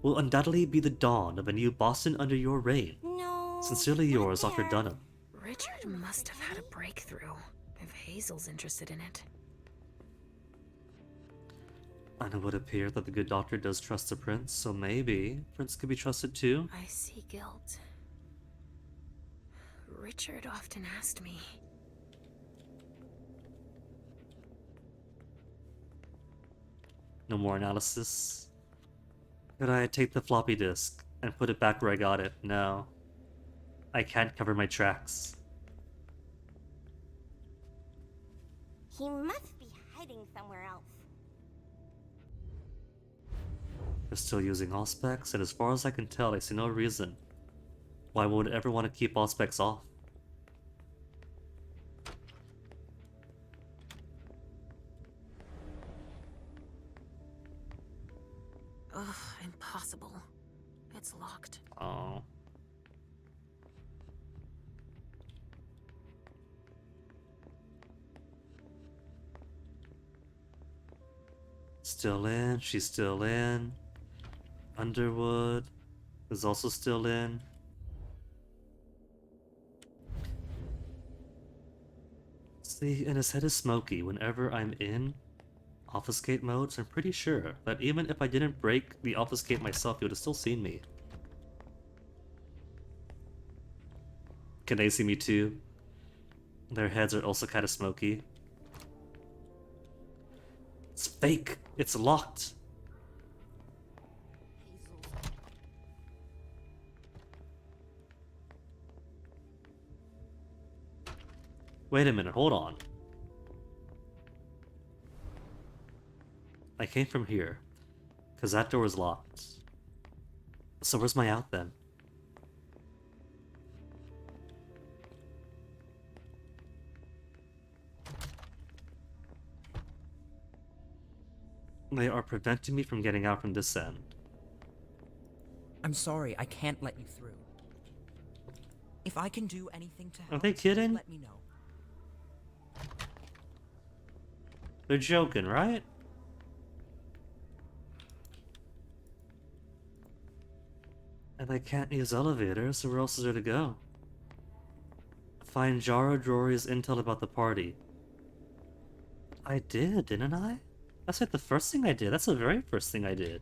will undoubtedly be the dawn of a new Boston under your reign. No. Sincerely yours, Dr. Dunham. Richard must have had a breakthrough, if Hazel's interested in it. And it would appear that the good doctor does trust the prince, so maybe Prince could be trusted too. I see guilt. Richard often asked me. No more analysis. Could I take the floppy disk and put it back where I got it? No. I can't cover my tracks. He must be hiding somewhere else. They're still using Auspex, and as far as I can tell, I see no reason why one would ever want to keep Auspex off. Ugh, impossible. It's locked. Oh. Still in, she's still in. Underwood is also still in. See, and his head is smoky whenever I'm in obfuscate mode, so I'm pretty sure that even if I didn't break the obfuscate myself, you would have still seen me. Can they see me too? Their heads are also kind of smoky. It's fake! It's locked! Wait a minute, hold on. I came from here, because that door is locked. So where's my out then? They are preventing me from getting out from this end. I'm sorry, I can't let you through. If I can do anything to help, Are they kidding? let me know. They're joking, right? And I can't use elevators, so where else is there to go? Find Jara Drori's intel about the party. I did, didn't I? That's like the first thing I did. That's the very first thing I did.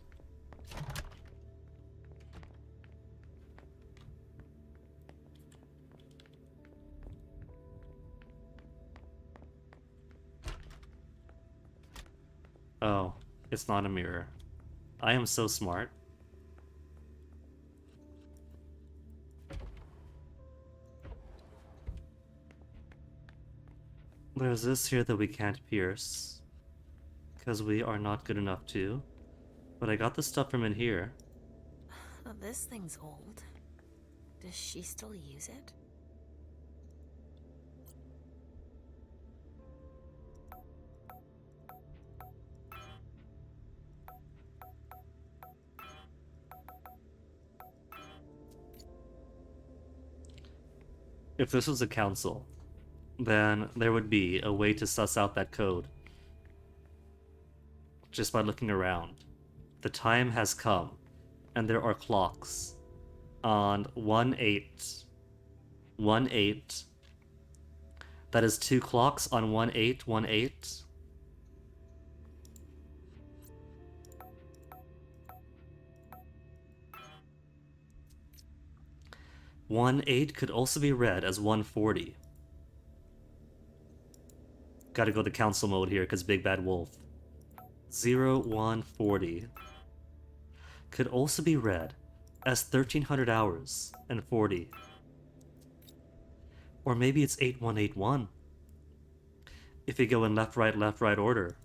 Oh, it's not a mirror. I am so smart. There's this here that we can't pierce. Because we are not good enough to. But I got the stuff from in here. Oh, this thing's old. Does she still use it? If this was a council, then there would be a way to suss out that code. Just by looking around. The time has come, and there are clocks on 1-8. 1-8. That is 2 clocks on 1-8, 1-8. One 8 could also be read as 140. Gotta go to council mode here, because Big Bad Wolf. 0140 could also be read as 1300 hours and 40. Or maybe it's 8181. If you go in left, right order.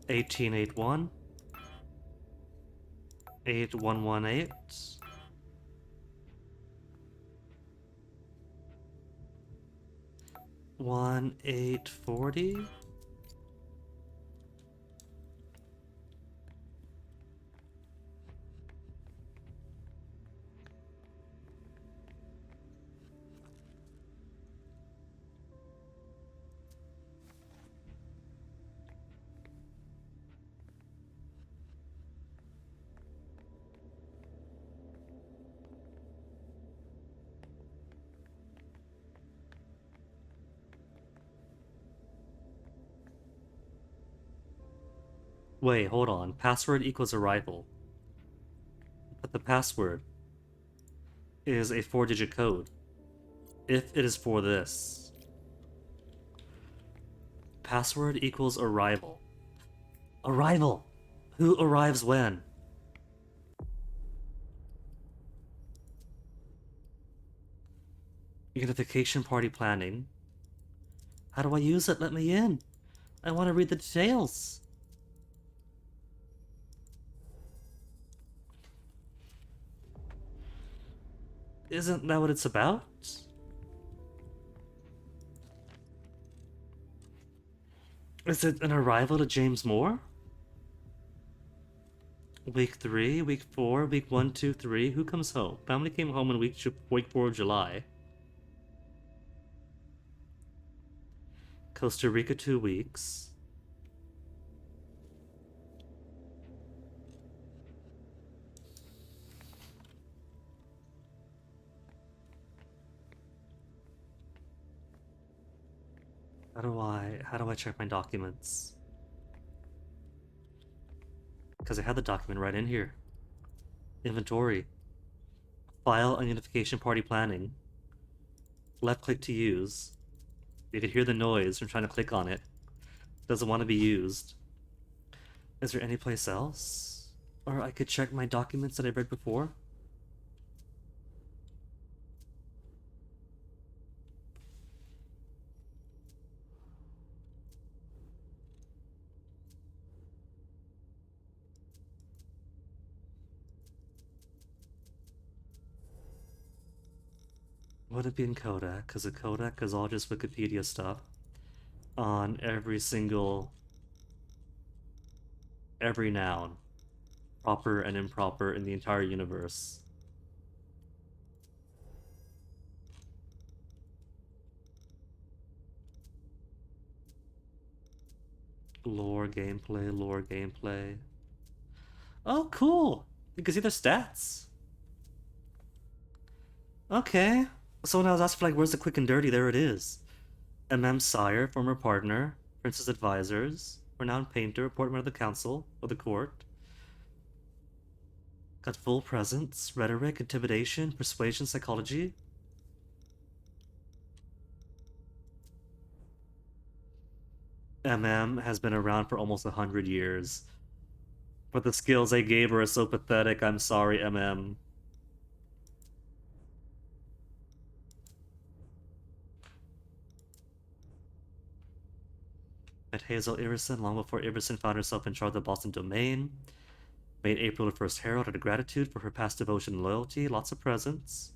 (1881) 8118. 1840. Wait, hold on. Password equals arrival. But the password is a 4-digit code. If it is for this. Password equals arrival. Arrival! Who arrives when? Unification party planning. How do I use it? Let me in. I want to read the details. Isn't that what it's about? Is it an arrival to James Moore? Week 3, week 4, week 1, 2, 3. Who comes home? Family came home in week 4 of July. Costa Rica 2 weeks. How do I check my documents? Because I had the document right in here. Inventory. File and unification party planning. Left click to use. You can hear the noise from trying to click on it. Doesn't want to be used. Is there any place else? Or I could check my documents that I read before? Would it be in Kodak? Because the Kodak is all just Wikipedia stuff on every noun, proper and improper, in the entire universe. Lore gameplay, lore gameplay. Oh, cool! You can see their stats. Okay. So when I was asking, like, where's the quick and dirty, there it is. MM Sire, former partner, Prince's advisors, renowned painter, appointment of the council, or the court. Got full presence, rhetoric, intimidation, persuasion, psychology. MM has been around for almost 100 years. But the skills I gave her are so pathetic, I'm sorry, MM. Met Hazel Iverson long before Iverson found herself in charge of the Boston domain. Made April the first herald out of gratitude for her past devotion and loyalty. Lots of presents.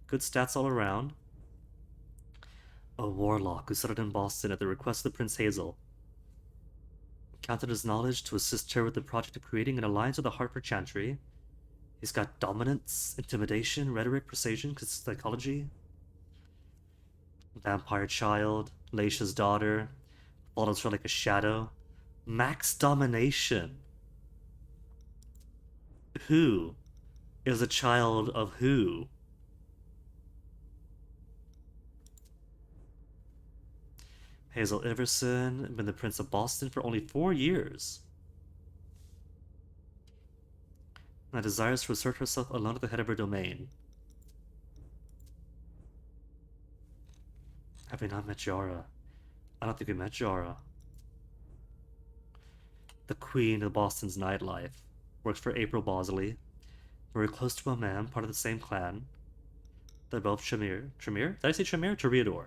Good stats all around. A warlock who settled in Boston at the request of the Prince Hazel. Counted his knowledge to assist her with the project of creating an alliance with the Hartford Chantry. He's got dominance, intimidation, rhetoric, persuasion, psychology. Vampire child, Leisha's daughter, follows her like a shadow. Max domination. Who is a child of who? Hazel Iverson, been the Prince of Boston for only 4 years. And desires to assert herself alone at the head of her domain. Have we not met Jara? I don't think we met Jara. The queen of Boston's nightlife. Works for April Bosley. Very close to a man, part of the same clan. They're both Tremere. Tremere? Did I say Tremere? Toreador.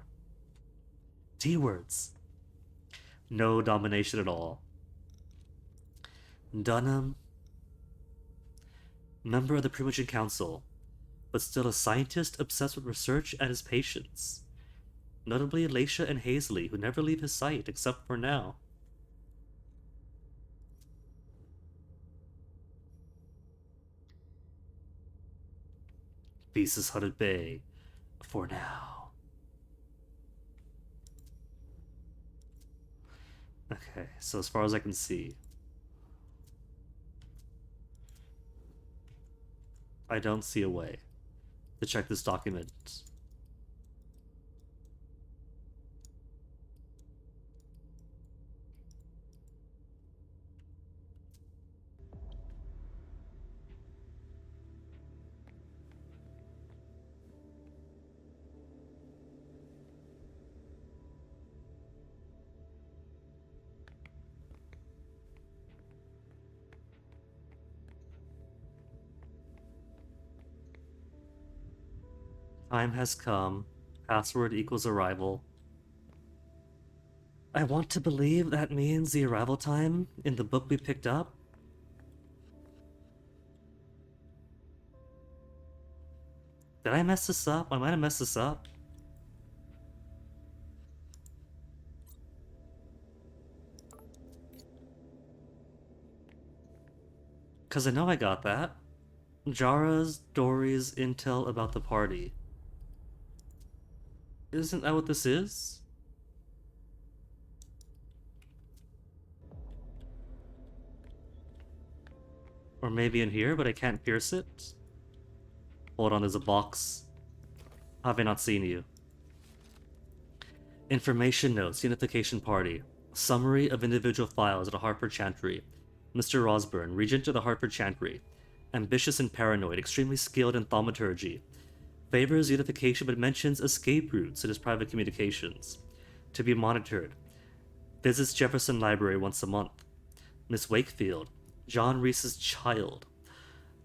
T-words. No domination at all. Dunham. Member of the Primogen Council, but still a scientist obsessed with research and his patients. Notably Leisha and Hazley, who never leave his sight except for now. Beast's Hutted Bay, for now. Okay, so as far as I can see, I don't see a way to check this document. Time has come. Password equals arrival. I want to believe that means the arrival time in the book we picked up. Did I mess this up? I might have messed this up. Because I know I got that. Jara's, Dory's intel about the party. Isn't that what this is? Or maybe in here, but I can't pierce it? Hold on, there's a box. Have I not seen you? Information notes, Unification Party. Summary of individual files at a Hartford Chantry. Mr. Rosburn, Regent of the Hartford Chantry. Ambitious and paranoid, extremely skilled in thaumaturgy. Favors unification but mentions escape routes in his private communications. To be monitored. Visits Jefferson Library once a month. Miss Wakefield, John Reese's child.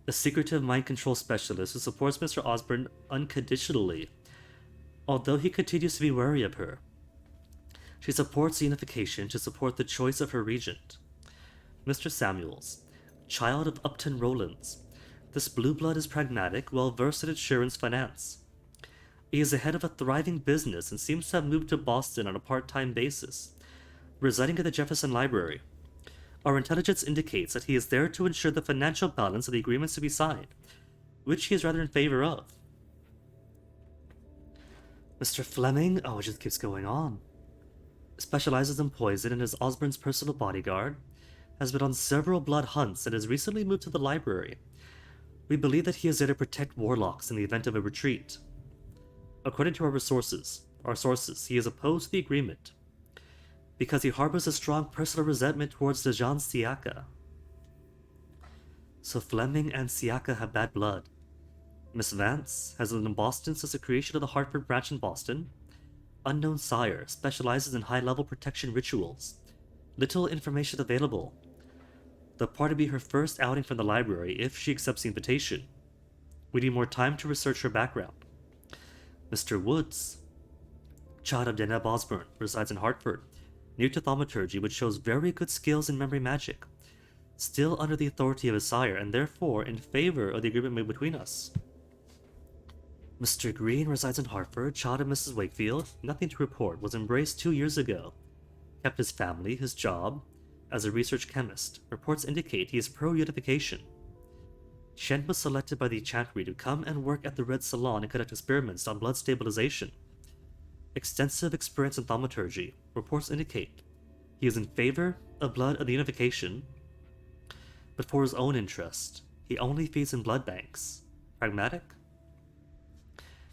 A secretive mind control specialist who supports Mr. Osborne unconditionally, although he continues to be wary of her. She supports unification to support the choice of her regent. Mr. Samuels, child of Upton Rowlands. This blue blood is pragmatic, well versed in insurance finance. He is the head of a thriving business and seems to have moved to Boston on a part-time basis, residing at the Jefferson Library. Our intelligence indicates that he is there to ensure the financial balance of the agreements to be signed, which he is rather in favor of. Mr. Fleming, oh, it just keeps going on. Specializes in poison and is Osborn's personal bodyguard, has been on several blood hunts and has recently moved to the library. We believe that he is there to protect warlocks in the event of a retreat. According to our sources, he is opposed to the agreement because he harbors a strong personal resentment towards Dejan Siaka. So Fleming and Siaka have bad blood. Miss Vance has lived in Boston since the creation of the Hartford branch in Boston. Unknown sire specializes in high-level protection rituals. Little information available. The party will be her first outing from the library if she accepts the invitation. We need more time to research her background. Mr. Woods, child of Deneb Osborne, resides in Hartford, new to thaumaturgy, which shows very good skills in memory magic. Still under the authority of his sire, and therefore in favor of the agreement made between us. Mr. Green resides in Hartford, child of Mrs. Wakefield, nothing to report, was embraced 2 years ago. Kept his family, his job, as a research chemist. Reports indicate he is pro-unification. Shen was selected by the Chantry to come and work at the Red Salon and conduct experiments on blood stabilization. Extensive experience in thaumaturgy. Reports indicate he is in favor of blood of the unification, but for his own interest, he only feeds in blood banks. Pragmatic?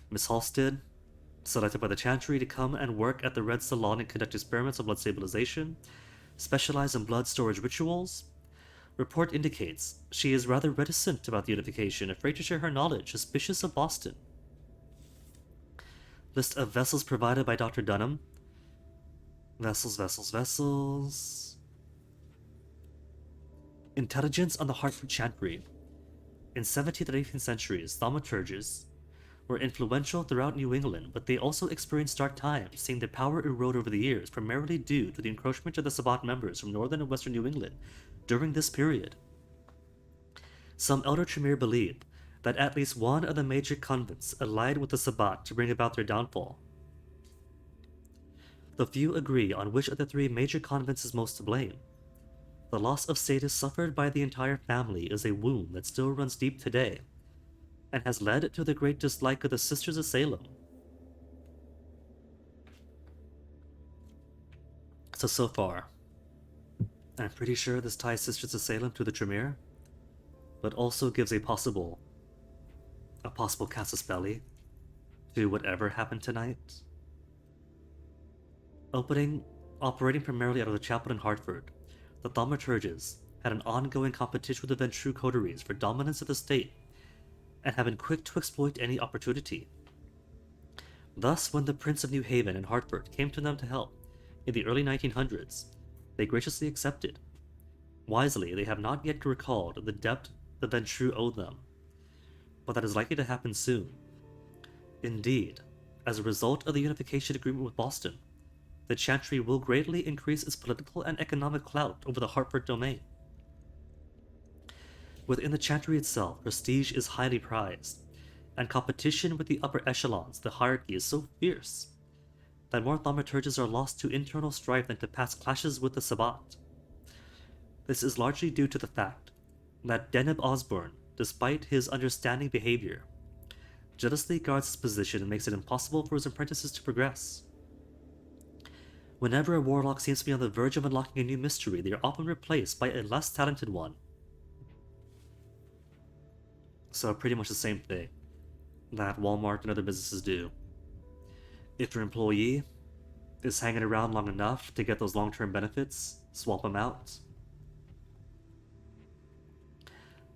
Miss Halstead, selected by the Chantry to come and work at the Red Salon and conduct experiments on blood stabilization, specialize in blood storage rituals. Report indicates she is rather reticent about the unification, afraid to share her knowledge, suspicious of Boston. List of vessels provided by Dr. Dunham. Vessels. Intelligence on the Hartford Chantry. In 17th and 18th centuries, thaumaturges were influential throughout New England, but they also experienced dark times, seeing their power erode over the years, primarily due to the encroachment of the Sabbat members from northern and western New England during this period. Some elder Tremere believed that at least one of the major convents allied with the Sabbat to bring about their downfall. The few agree on which of the three major convents is most to blame. The loss of status suffered by the entire family is a wound that still runs deep today, and has led to the great dislike of the Sisters of Salem. So far, I'm pretty sure this ties Sisters of Salem to the Tremere, but also gives a possible casus belli to whatever happened tonight. Operating primarily out of the chapel in Hartford, the thaumaturges had an ongoing competition with the Ventrue coteries for dominance of the state, and have been quick to exploit any opportunity. Thus, when the Prince of New Haven and Hartford came to them to help in the early 1900s, they graciously accepted. Wisely, they have not yet recalled the debt the Ventrue owed them, but that is likely to happen soon. Indeed, as a result of the unification agreement with Boston, the Chantry will greatly increase its political and economic clout over the Hartford domain. Within the Chantry itself, prestige is highly prized, and competition with the upper echelons, the hierarchy, is so fierce that more thaumaturges are lost to internal strife than to past clashes with the Sabbat. This is largely due to the fact that Deneb Osborne, despite his understanding behavior, jealously guards his position and makes it impossible for his apprentices to progress. Whenever a warlock seems to be on the verge of unlocking a new mystery, they are often replaced by a less talented one. So pretty much the same thing that Walmart and other businesses do. If your employee is hanging around long enough to get those long-term benefits, swap them out.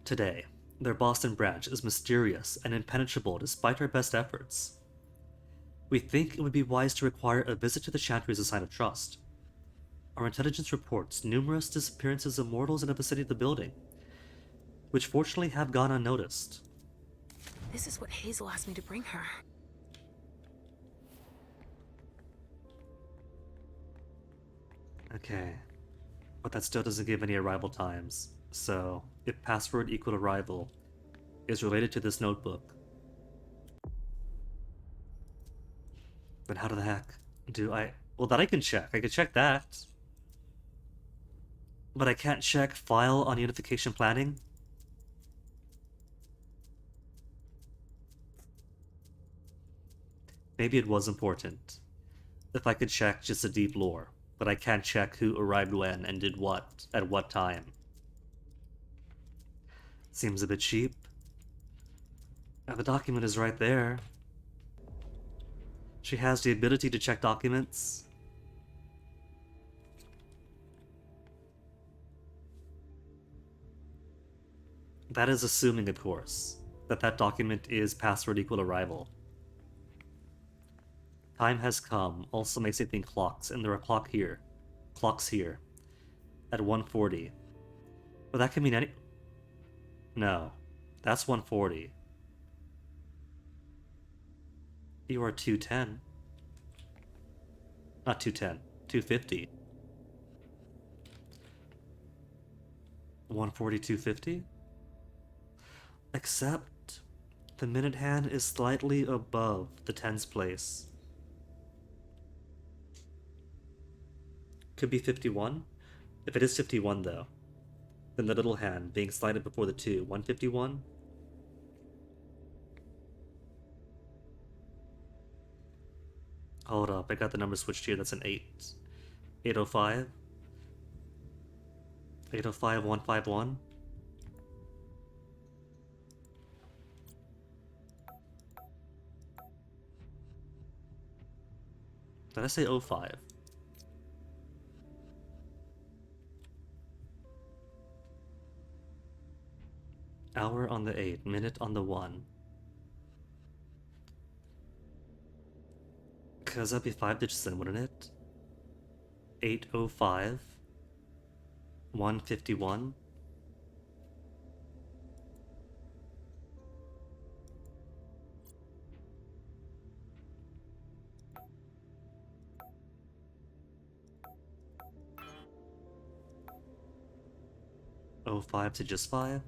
Today, their Boston branch is mysterious and impenetrable despite our best efforts. We think it would be wise to require a visit to the Chantry as a sign of trust. Our intelligence reports numerous disappearances of mortals in the vicinity of the building, which fortunately have gone unnoticed. This is what Hazel asked me to bring her. Okay, but that still doesn't give any arrival times, so if password equal arrival is related to this notebook, But how the heck do I... Well, that I can check. I can check that. But I can't check file on unification planning? Maybe it was important. If I could check just the deep lore, but I can't check who arrived when and did what at what time. Seems a bit cheap. Now, the document is right there. She has the ability to check documents. That is assuming, of course, that that document is password equal arrival. Time has come also makes me think clocks, and there are clocks here, at 1:40. But that could mean any... No, that's 1:40. You are 2:10. Not 2:10, 2:50. 1:40, 2:50? Except the minute hand is slightly above the tens place. Could be 51. If it is 51 though, then the little hand being slightly before the 2, 151. Hold up, I got the number switched here, that's an 8. 805. 805, 151. Did I say 05? Hour on the 8, minute on the 1. Because that'd be 5 digits then, wouldn't it? 805. 151. Oh, 5 to just 5.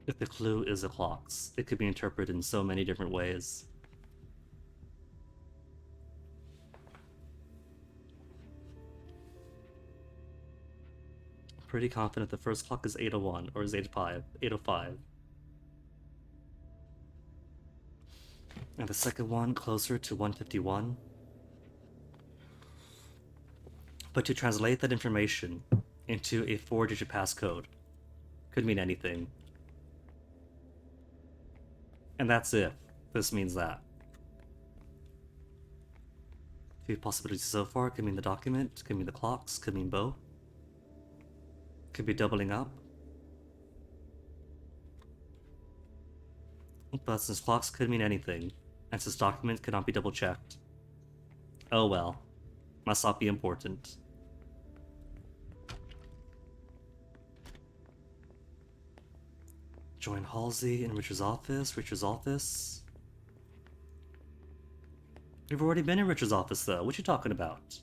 If the clue is the clocks, it could be interpreted in so many different ways. Pretty confident the first clock is 801 or is 805. 805. And the second one closer to 151. But to translate that information into a 4-digit passcode could mean anything. And that's if this means that. Few possibilities so far. Could mean the document, could mean the clocks, could mean both. Could be doubling up. But since clocks could mean anything, and since document could not be double checked, oh well, must not be important. Join Halsey in Richard's office. Richard's office. We've already been in Richard's office, though. What you talking about?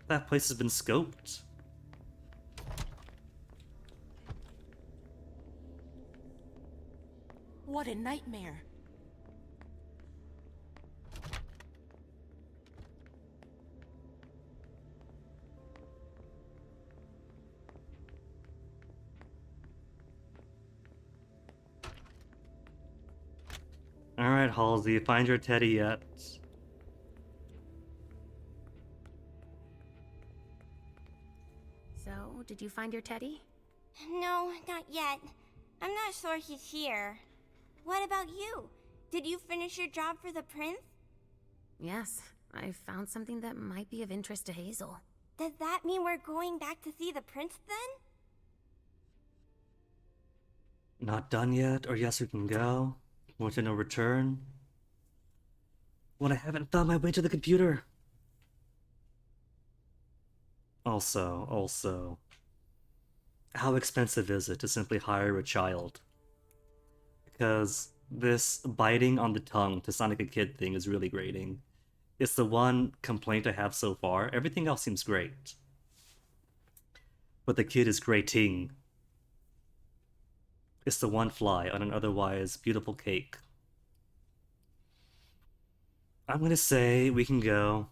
That place has been scoped. What a nightmare. Alright, Halsey, find your teddy yet. So, did you find your teddy? No, not yet. I'm not sure he's here. What about you? Did you finish your job for the prince? Yes, I found something that might be of interest to Hazel. Does that mean we're going back to see the prince then? Not done yet, or yes, we can go. Want to no return? When I haven't found my way to the computer. Also, how expensive is it to simply hire a child? Because this biting on the tongue to sound like a kid thing is really grating. It's the one complaint I have so far. Everything else seems great. But the kid is grating. It's the one fly on an otherwise beautiful cake. I'm gonna say we can go.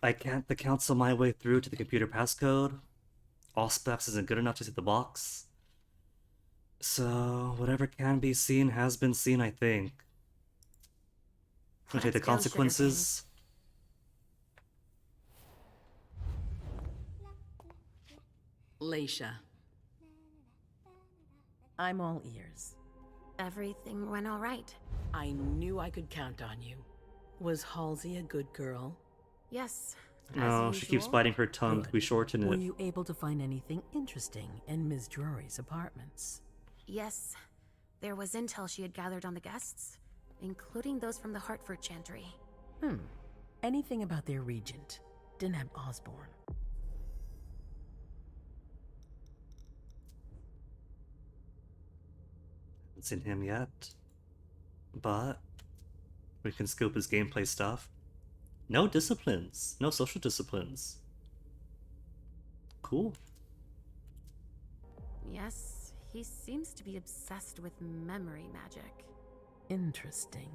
I can't the council my way through to the computer passcode. Auspex isn't good enough to see the box. So, whatever can be seen has been seen, I think. I'm gonna take the Let's go, consequences. Leisha. I'm all ears. Everything went all right. I knew I could count on you. Was Halsey a good girl? Yes. No, she keeps biting her tongue. We shorten Were it. you able to find anything interesting in Ms. Drury's apartments? Yes. There was intel she had gathered on the guests, including those from the Hartford Chantry. Anything about their regent? Deneb Osborne. Haven't seen him yet. But we can scope his gameplay stuff. No disciplines. No social disciplines. Cool. Yes, he seems to be obsessed with memory magic. Interesting.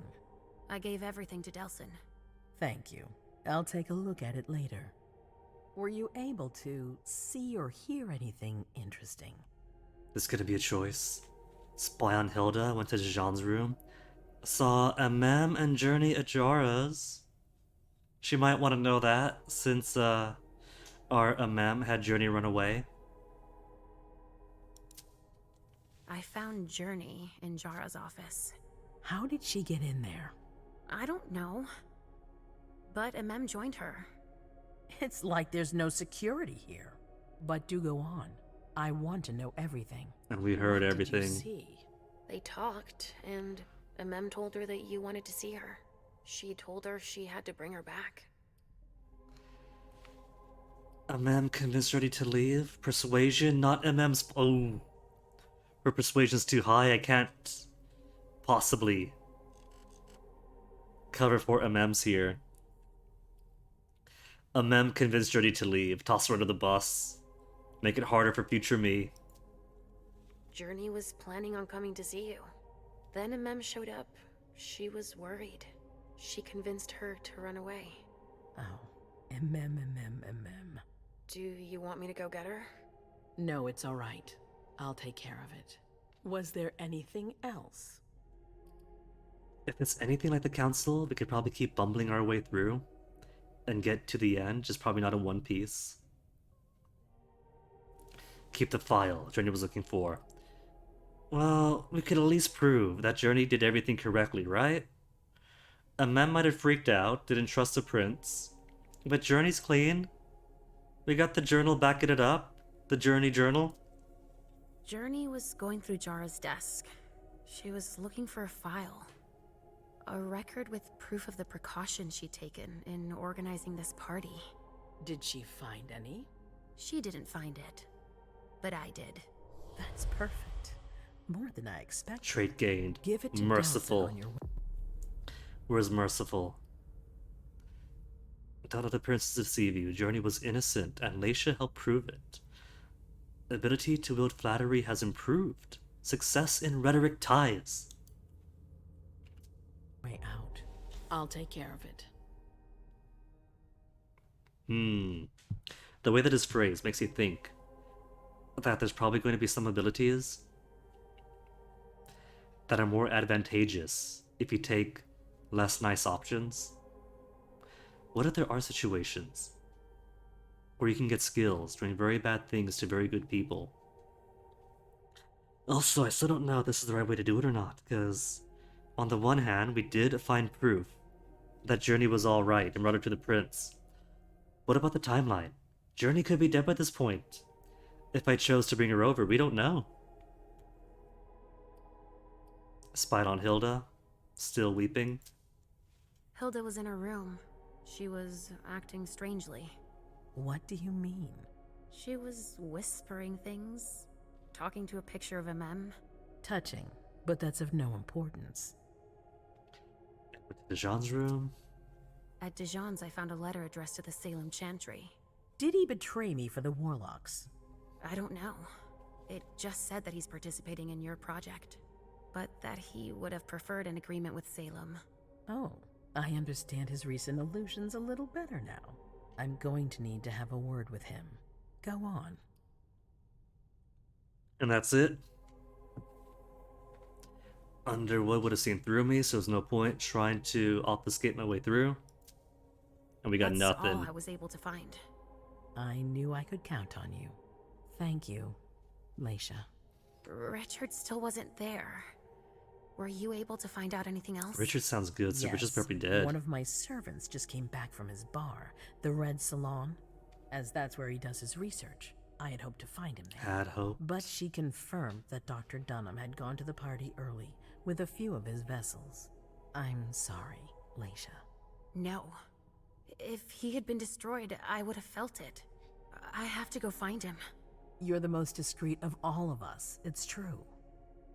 I gave everything to Delsin. Thank you. I'll take a look at it later. Were you able to see or hear anything interesting? This could be a choice. Spy on Hilda, went to Jean's room. Saw MM and Journey at Jara's. She might want to know that, since our MM had Journey run away. I found Journey in Jara's office. How did she get in there? I don't know. But MM joined her. It's like there's no security here. But do go on. I want to know everything. And we heard What everything. Did you see? They talked, and MM told her that you wanted to see her. She told her she had to bring her back. MM convinced ready to leave? Persuasion, not MM's. Oh. Her persuasion's too high, I can't possibly cover for MM's here. MM convinced Jody to leave. Toss her under the bus. Make it harder for future me. Journey was planning on coming to see you. Then MM showed up. She was worried. She convinced her to run away. Oh. Do you want me to go get her? No, it's all right. I'll take care of it. Was there anything else? If it's anything like the council, we could probably keep bumbling our way through and get to the end, just probably not in one piece. Keep the file Journey was looking for. Well, we could at least prove that Journey did everything correctly, right? A man might have freaked out, didn't trust the prince, but Journey's clean. We got the journal backing it up. The Journey journal. Journey was going through Jara's desk. She was looking for a file. A record with proof of the precautions she'd taken in organizing this party. Did she find any? She didn't find it, but I did. That's perfect. More than I expected. Trait gained. Give it to Merciful. Delsin on your... Where's Merciful? Don't let the princess deceive you. Journey was innocent, and Leisha helped prove it. Ability to wield flattery has improved. Success in rhetoric ties. Way out. I'll take care of it. The way that is phrased makes you think that there's probably going to be some abilities that are more advantageous if you take less nice options. What if there are situations where you can get skills doing very bad things to very good people? Also, I still don't know if this is the right way to do it or not, because on the one hand, we did find proof that Journey was alright and brought her to the prince. What about the timeline? Journey could be dead by this point. If I chose to bring her over, we don't know. Spied on Hilda, still weeping. Hilda was in her room. She was acting strangely. What do you mean? She was whispering things, talking to a picture of MM. Touching. but that's of no importance. Went to Dijon's room. At Dijon's, I found a letter addressed to the Salem Chantry. Did he betray me for the Warlocks? I don't know. It just said that he's participating in your project, but that he would have preferred an agreement with Salem. Oh, I understand his recent illusions a little better now. I'm going to need to have a word with him. Go on. And that's it. Underwood would have seen through me, so there's no point trying to obfuscate my way through. And we got That's nothing. all I was able to find. I knew I could count on you. Thank you, Leisha. Richard still wasn't there. Were you able to find out anything else? Richard sounds good, so Yes, Richard's probably dead. One of my servants just came back from his bar, the Red Salon, as that's where he does his research. I had hoped to find him there. Had hope. But she confirmed that Dr. Dunham had gone to the party early with a few of his vessels. I'm sorry, Leisha. No. If he had been destroyed, I would have felt it. I have to go find him. You're the most discreet of all of us, it's true.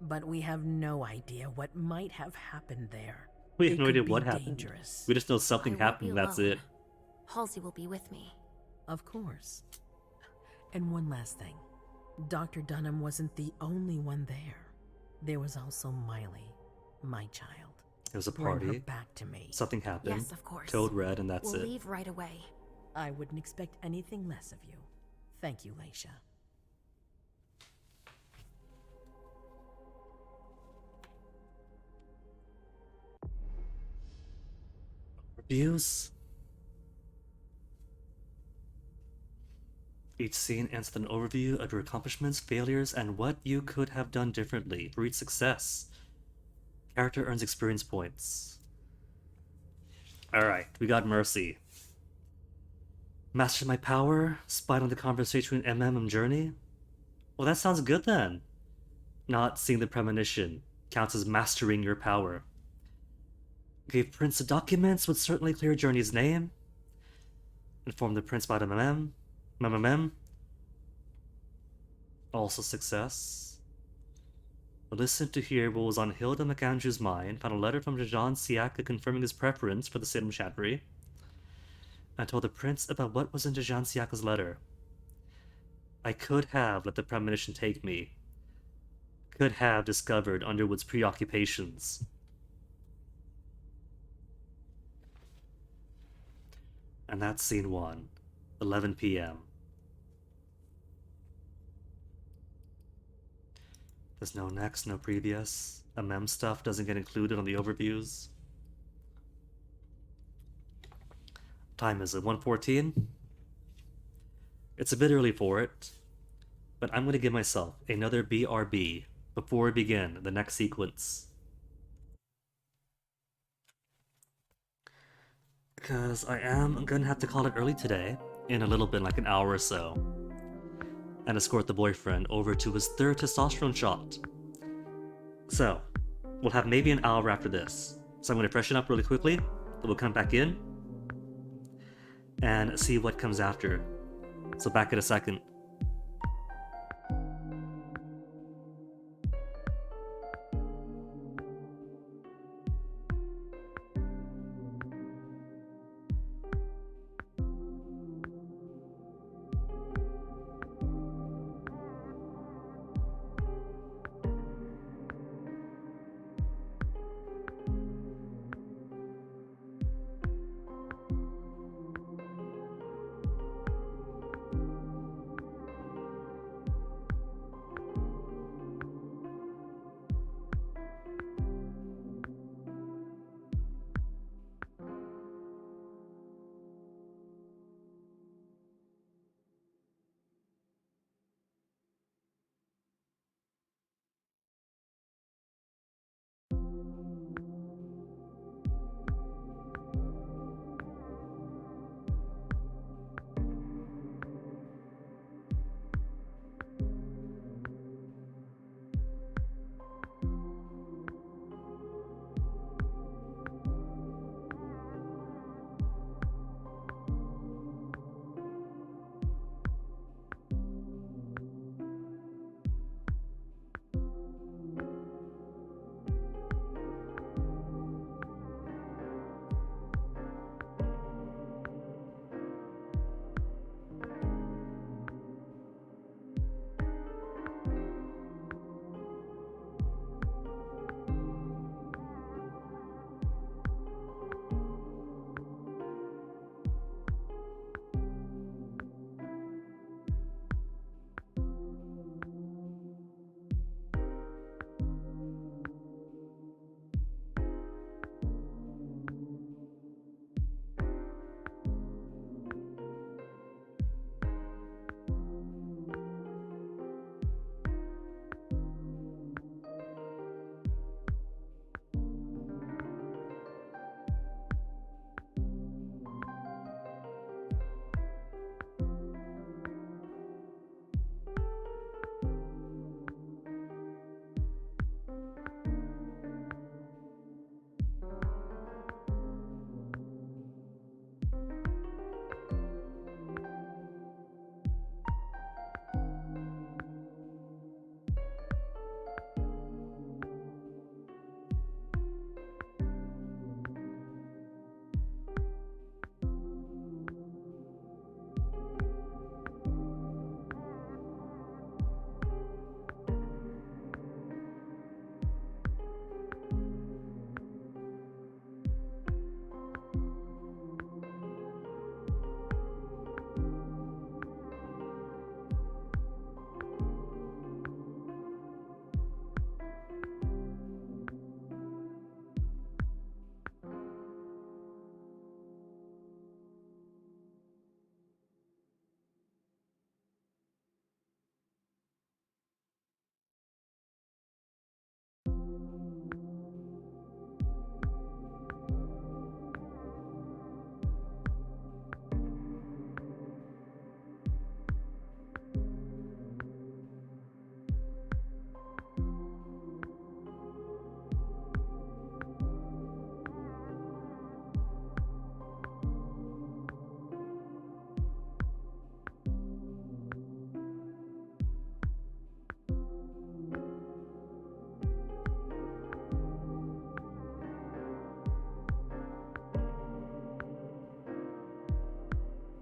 But we have no idea what might have happened there. We have It no idea could what be happened. dangerous. We just know something I won't happened, be that's alone. it. Halsey will be with me. Of course. And one last thing. Dr. Dunham wasn't the only one there. There was also Miley, my child. It was a Bring her party. back to me. Something happened. Yes, of course. Code red, and that's We'll it. leave right away. I wouldn't expect anything less of you. Thank you, Leisha. Reviews. Each scene ends with an overview of your accomplishments, failures, and what you could have done differently for each success. Character earns experience points. Alright, we got Mercy. Mastered my power, spied on the conversation between MM and Journey. Well, that sounds good then. Not seeing the premonition counts as mastering your power. Gave Prince the documents would certainly clear Journey's name. Informed the Prince about MMM. Also success. Listened to hear what was on Hilda McAndrew's mind, found a letter from Jajan Siaka confirming his preference for the Salem Chantry, and told the Prince about what was in Jajan Siaka's letter. I could have let the premonition take me. Could have discovered Underwood's preoccupations. And that's scene 1, 11 p.m. There's no next, no previous. MM stuff doesn't get included on the overviews. Time is it? 1:14? It's a bit early for it, but I'm going to give myself another BRB before we begin the next sequence. Because I am going to have to call it early today, in a little bit, like an hour or so, and escort the boyfriend over to his 3rd testosterone shot. So, we'll have maybe an hour after this. So I'm going to freshen up really quickly, then we'll come back in, and see what comes after. So back in a second.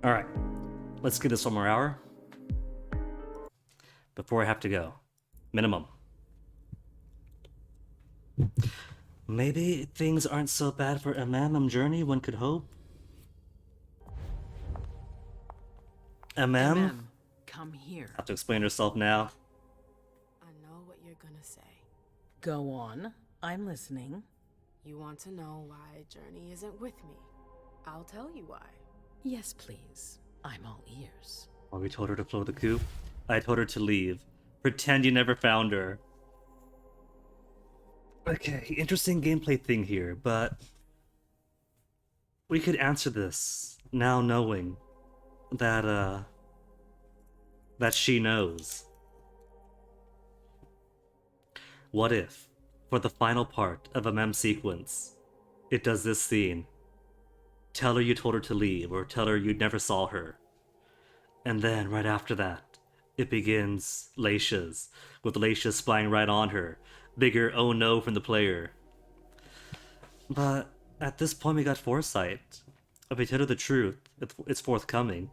Alright, let's get this one more hour before I have to go. Minimum. Maybe things aren't so bad for a MM journey, one could hope. MM? Come here. Have to explain herself now. I know what you're gonna say. Go on. I'm listening. You want to know why Journey isn't with me. I'll tell you why. Yes, please. I'm all ears. Well, we told her to float the coop. I told her to leave. Pretend you never found her. Okay, interesting gameplay thing here, but we could answer this now knowing that that she knows. What if, for the final part of a mem sequence, it does this scene? Tell her you told her to leave, or tell her you never saw her. And then, right after that, it begins Leisha's, with Leisha spying right on her. Bigger oh no from the player. But at this point we got foresight. If we tell her the truth, it's forthcoming.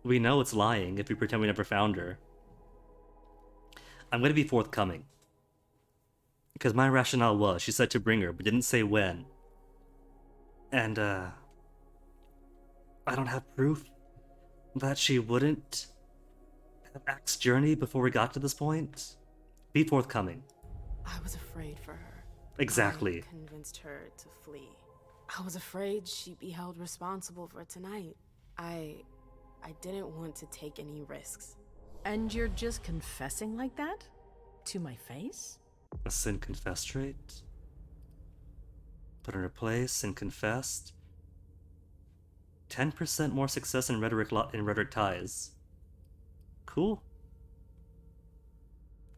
We know it's lying if we pretend we never found her. I'm gonna be forthcoming. Because my rationale was, she said to bring her, but didn't say when. And, I don't have proof that she wouldn't have axed Journey before we got to this point. Be forthcoming. I was afraid for her. Exactly. I convinced her to flee. I was afraid she'd be held responsible for tonight. I didn't want to take any risks. And you're just confessing like that? To my face? A sin confessed trait? Put in her place and confessed. 10% more success in rhetoric ties. Cool.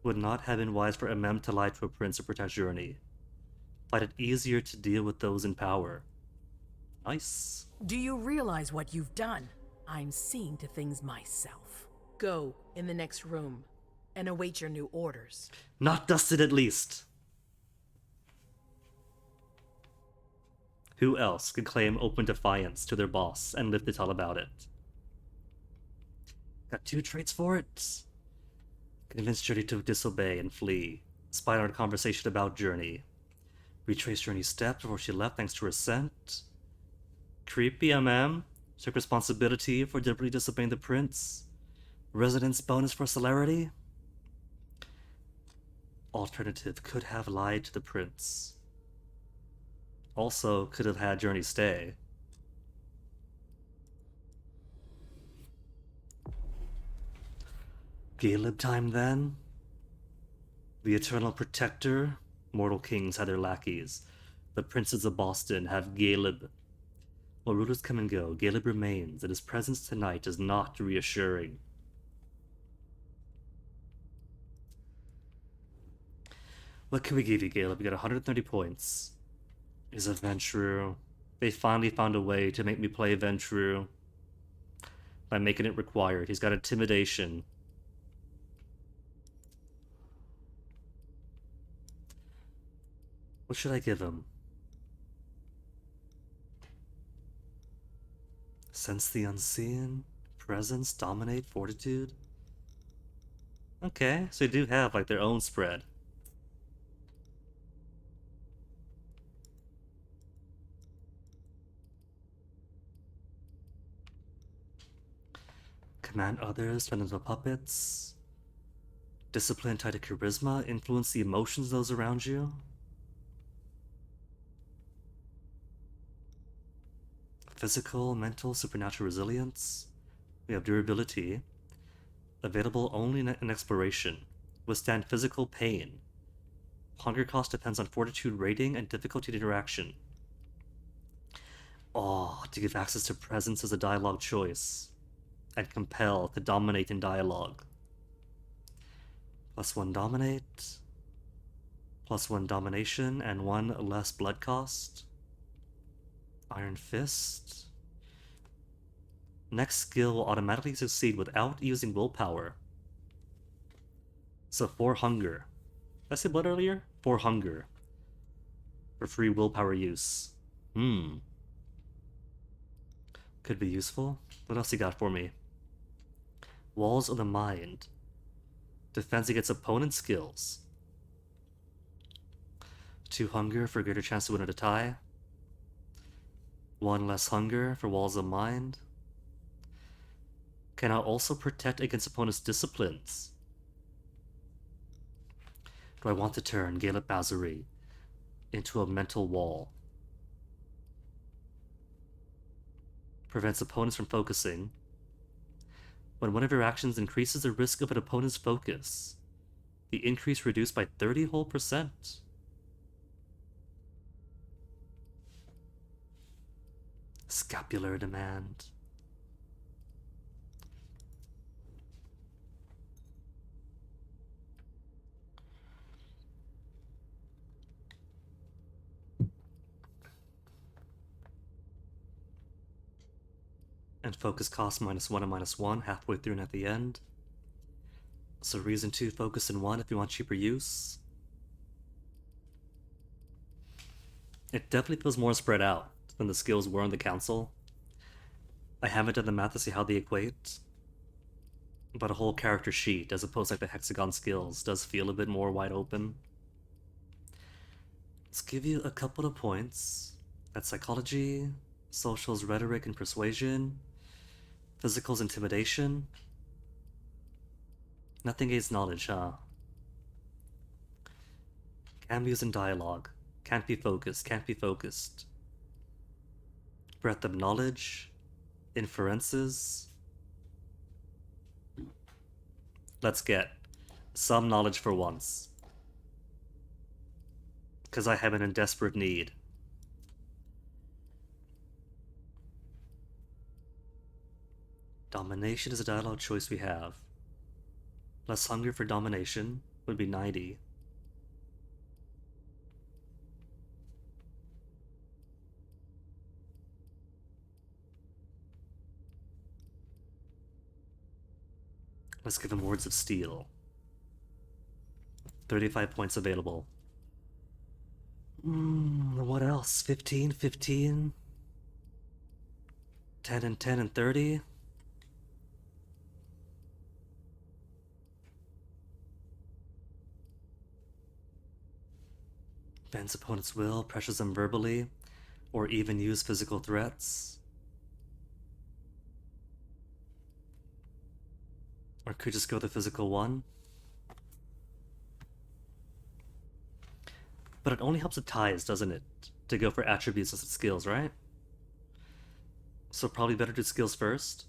Would not have been wise for MM to lie to a prince to protect Journey. Find it easier to deal with those in power. Nice. Do you realize what you've done? I'm seeing to things myself. Go in the next room and await your new orders. Not dusted at least. Who else could claim open defiance to their boss and live to tell about it? Got 2 traits for it. Convince Journey to disobey and flee. Spy on a conversation about Journey. Retrace Journey's steps before she left thanks to her scent. Creepy MM. Took responsibility for deliberately disobeying the prince. Residence bonus for celerity. Alternative, could have lied to the prince. Also, could have had Journey stay. Caleb time then? The Eternal Protector? Mortal kings had their lackeys. The princes of Boston have Caleb. While rulers come and go, Caleb remains, and his presence tonight is not reassuring. What can we give you, Caleb? You got 130 points. Is a Ventrue. They finally found a way to make me play Ventrue by making it required. He's got Intimidation. What should I give him? Sense the unseen, presence, dominate, fortitude. Okay, so they do have like their own spread. Command others, turn into puppets. Discipline tied to charisma, influence the emotions of those around you. Physical, mental, supernatural resilience. We have durability. Available only in exploration. Withstand physical pain. Hunger cost depends on fortitude rating and difficulty of interaction. Oh, to give access to presence as a dialogue choice. And compel to dominate in dialogue. +1 dominate. +1 domination and 1 less blood cost. Iron Fist. Next skill will automatically succeed without using willpower. So 4 hunger. Did I say blood earlier? 4 hunger. For free willpower use. Could Could be useful. What else you got for me? Walls of the Mind. Defense against opponent skills. 2 hunger for greater chance to win at a tie. 1 less hunger for Walls of Mind. Can I also protect against opponent's disciplines? Do I want to turn Galeb Bazuri into a mental wall? Prevents opponents from focusing. When one of your actions increases the risk of an opponent's focus, the increase reduced by 30%. Scapular demand. And focus cost -1 and -1 halfway through and at the end. So reason 2, focus in 1 if you want cheaper use. It definitely feels more spread out than the skills were in the council. I haven't done the math to see how they equate, but a whole character sheet, as opposed to like the hexagon skills, does feel a bit more wide open. Let's give you a couple of points. That's psychology, socials, rhetoric, and persuasion. Physical's intimidation. Nothing aids knowledge, huh? Cameos and dialogue. Can't be focused, can't be focused. Breadth of knowledge. Inferences. Let's get some knowledge for once. Because I have it in desperate need. Domination is a dialogue choice we have. Less hunger for domination would be 90. Let's give him Words of Steel. 35 points available. What else? 15, 15. 10 and 10 and 30. Bends opponent's will, pressures them verbally, or even use physical threats. Or could just go the physical one. But it only helps with ties, doesn't it? To go for attributes instead of skills, right? So probably better to do skills first.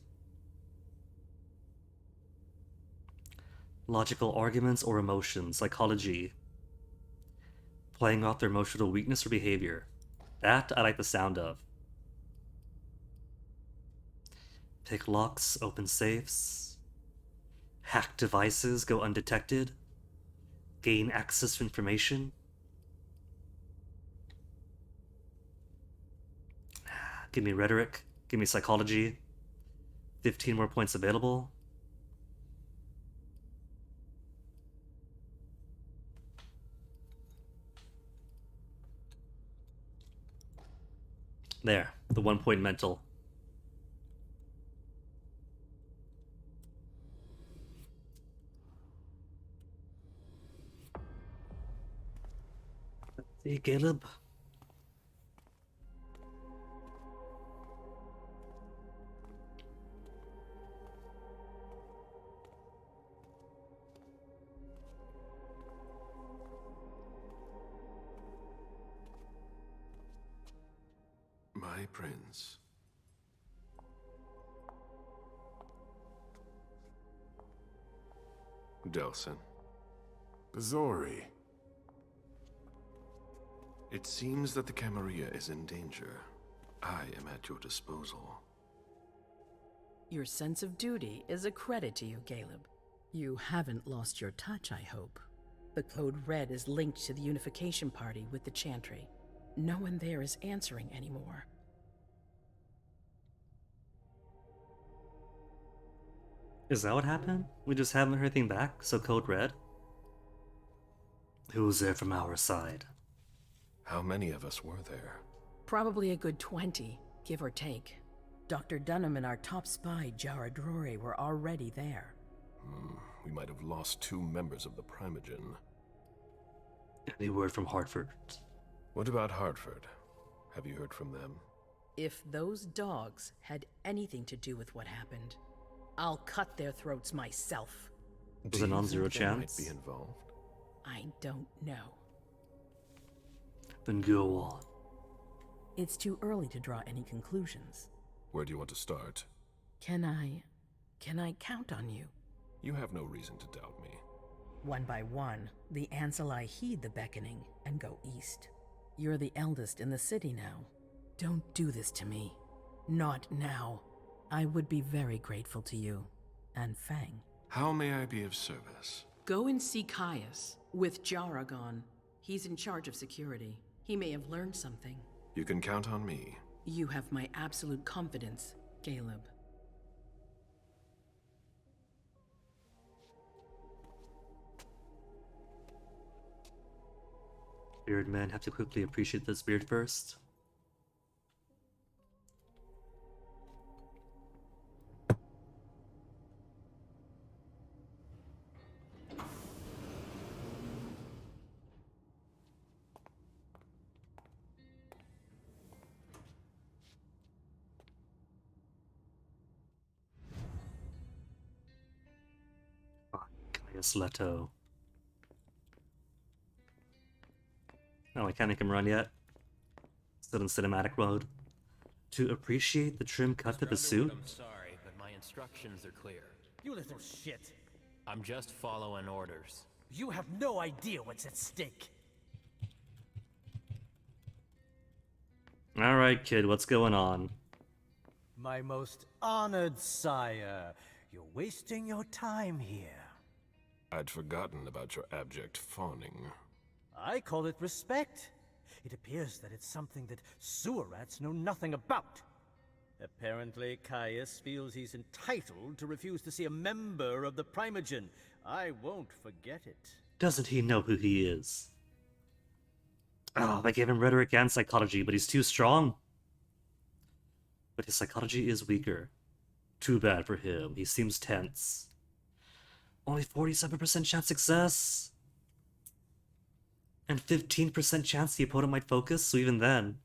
Logical arguments or emotions, psychology. Playing off their emotional weakness or behavior. That I like the sound of. Pick locks, open safes. Hack devices, go undetected. Gain access to information. Give me rhetoric. Give me psychology. 15 more points available. There, the 1 point mental. Let's see, Caleb. My prince. Delson. Bazori. It seems that the Camarilla is in danger. I am at your disposal. Your sense of duty is a credit to you, Caleb. You haven't lost your touch, I hope. The Code Red is linked to the Unification Party with the Chantry. No one there is answering anymore. Is that what happened? We just haven't heard anything back, so Code Red? Who's there from our side? How many of us were there? Probably a good 20, give or take. Dr. Dunham and our top spy, Jara Drory, were already there. We might have lost 2 members of the Primogen. Any word from Hartford? What about Hartford? Have you heard from them? If those dogs had anything to do with what happened, I'll cut their throats myself. Was a non-zero chance? Might be involved. I don't know. Then go on. It's too early to draw any conclusions. Where do you want to start? Can I count on you? You have no reason to doubt me. One by one, the Ancilai heed the beckoning and go east. You're the eldest in the city now. Don't do this to me. Not now. I would be very grateful to you. And Fang. How may I be of service? Go and see Caius. With Jara gone, he's in charge of security. He may have learned something. You can count on me. You have my absolute confidence, Caleb. Beard men have to quickly appreciate this beard first. Caius Leto. Oh, I can't make him run yet. Still in cinematic mode. To appreciate the trim cut of his suit? I'm sorry, but my instructions are clear. You little shit. I'm just following orders. You have no idea what's at stake. Alright, kid, what's going on? My most honored sire, you're wasting your time here. I'd forgotten about your abject fawning. I call it respect. It appears that it's something that sewer rats know nothing about. Apparently, Caius feels he's entitled to refuse to see a member of the Primogen. I won't forget it. Doesn't he know who he is? Oh, I gave him rhetoric and psychology, but he's too strong. But his psychology is weaker. Too bad for him. He seems tense. Only 47% chance success. And 15% chance the opponent might focus, so even then.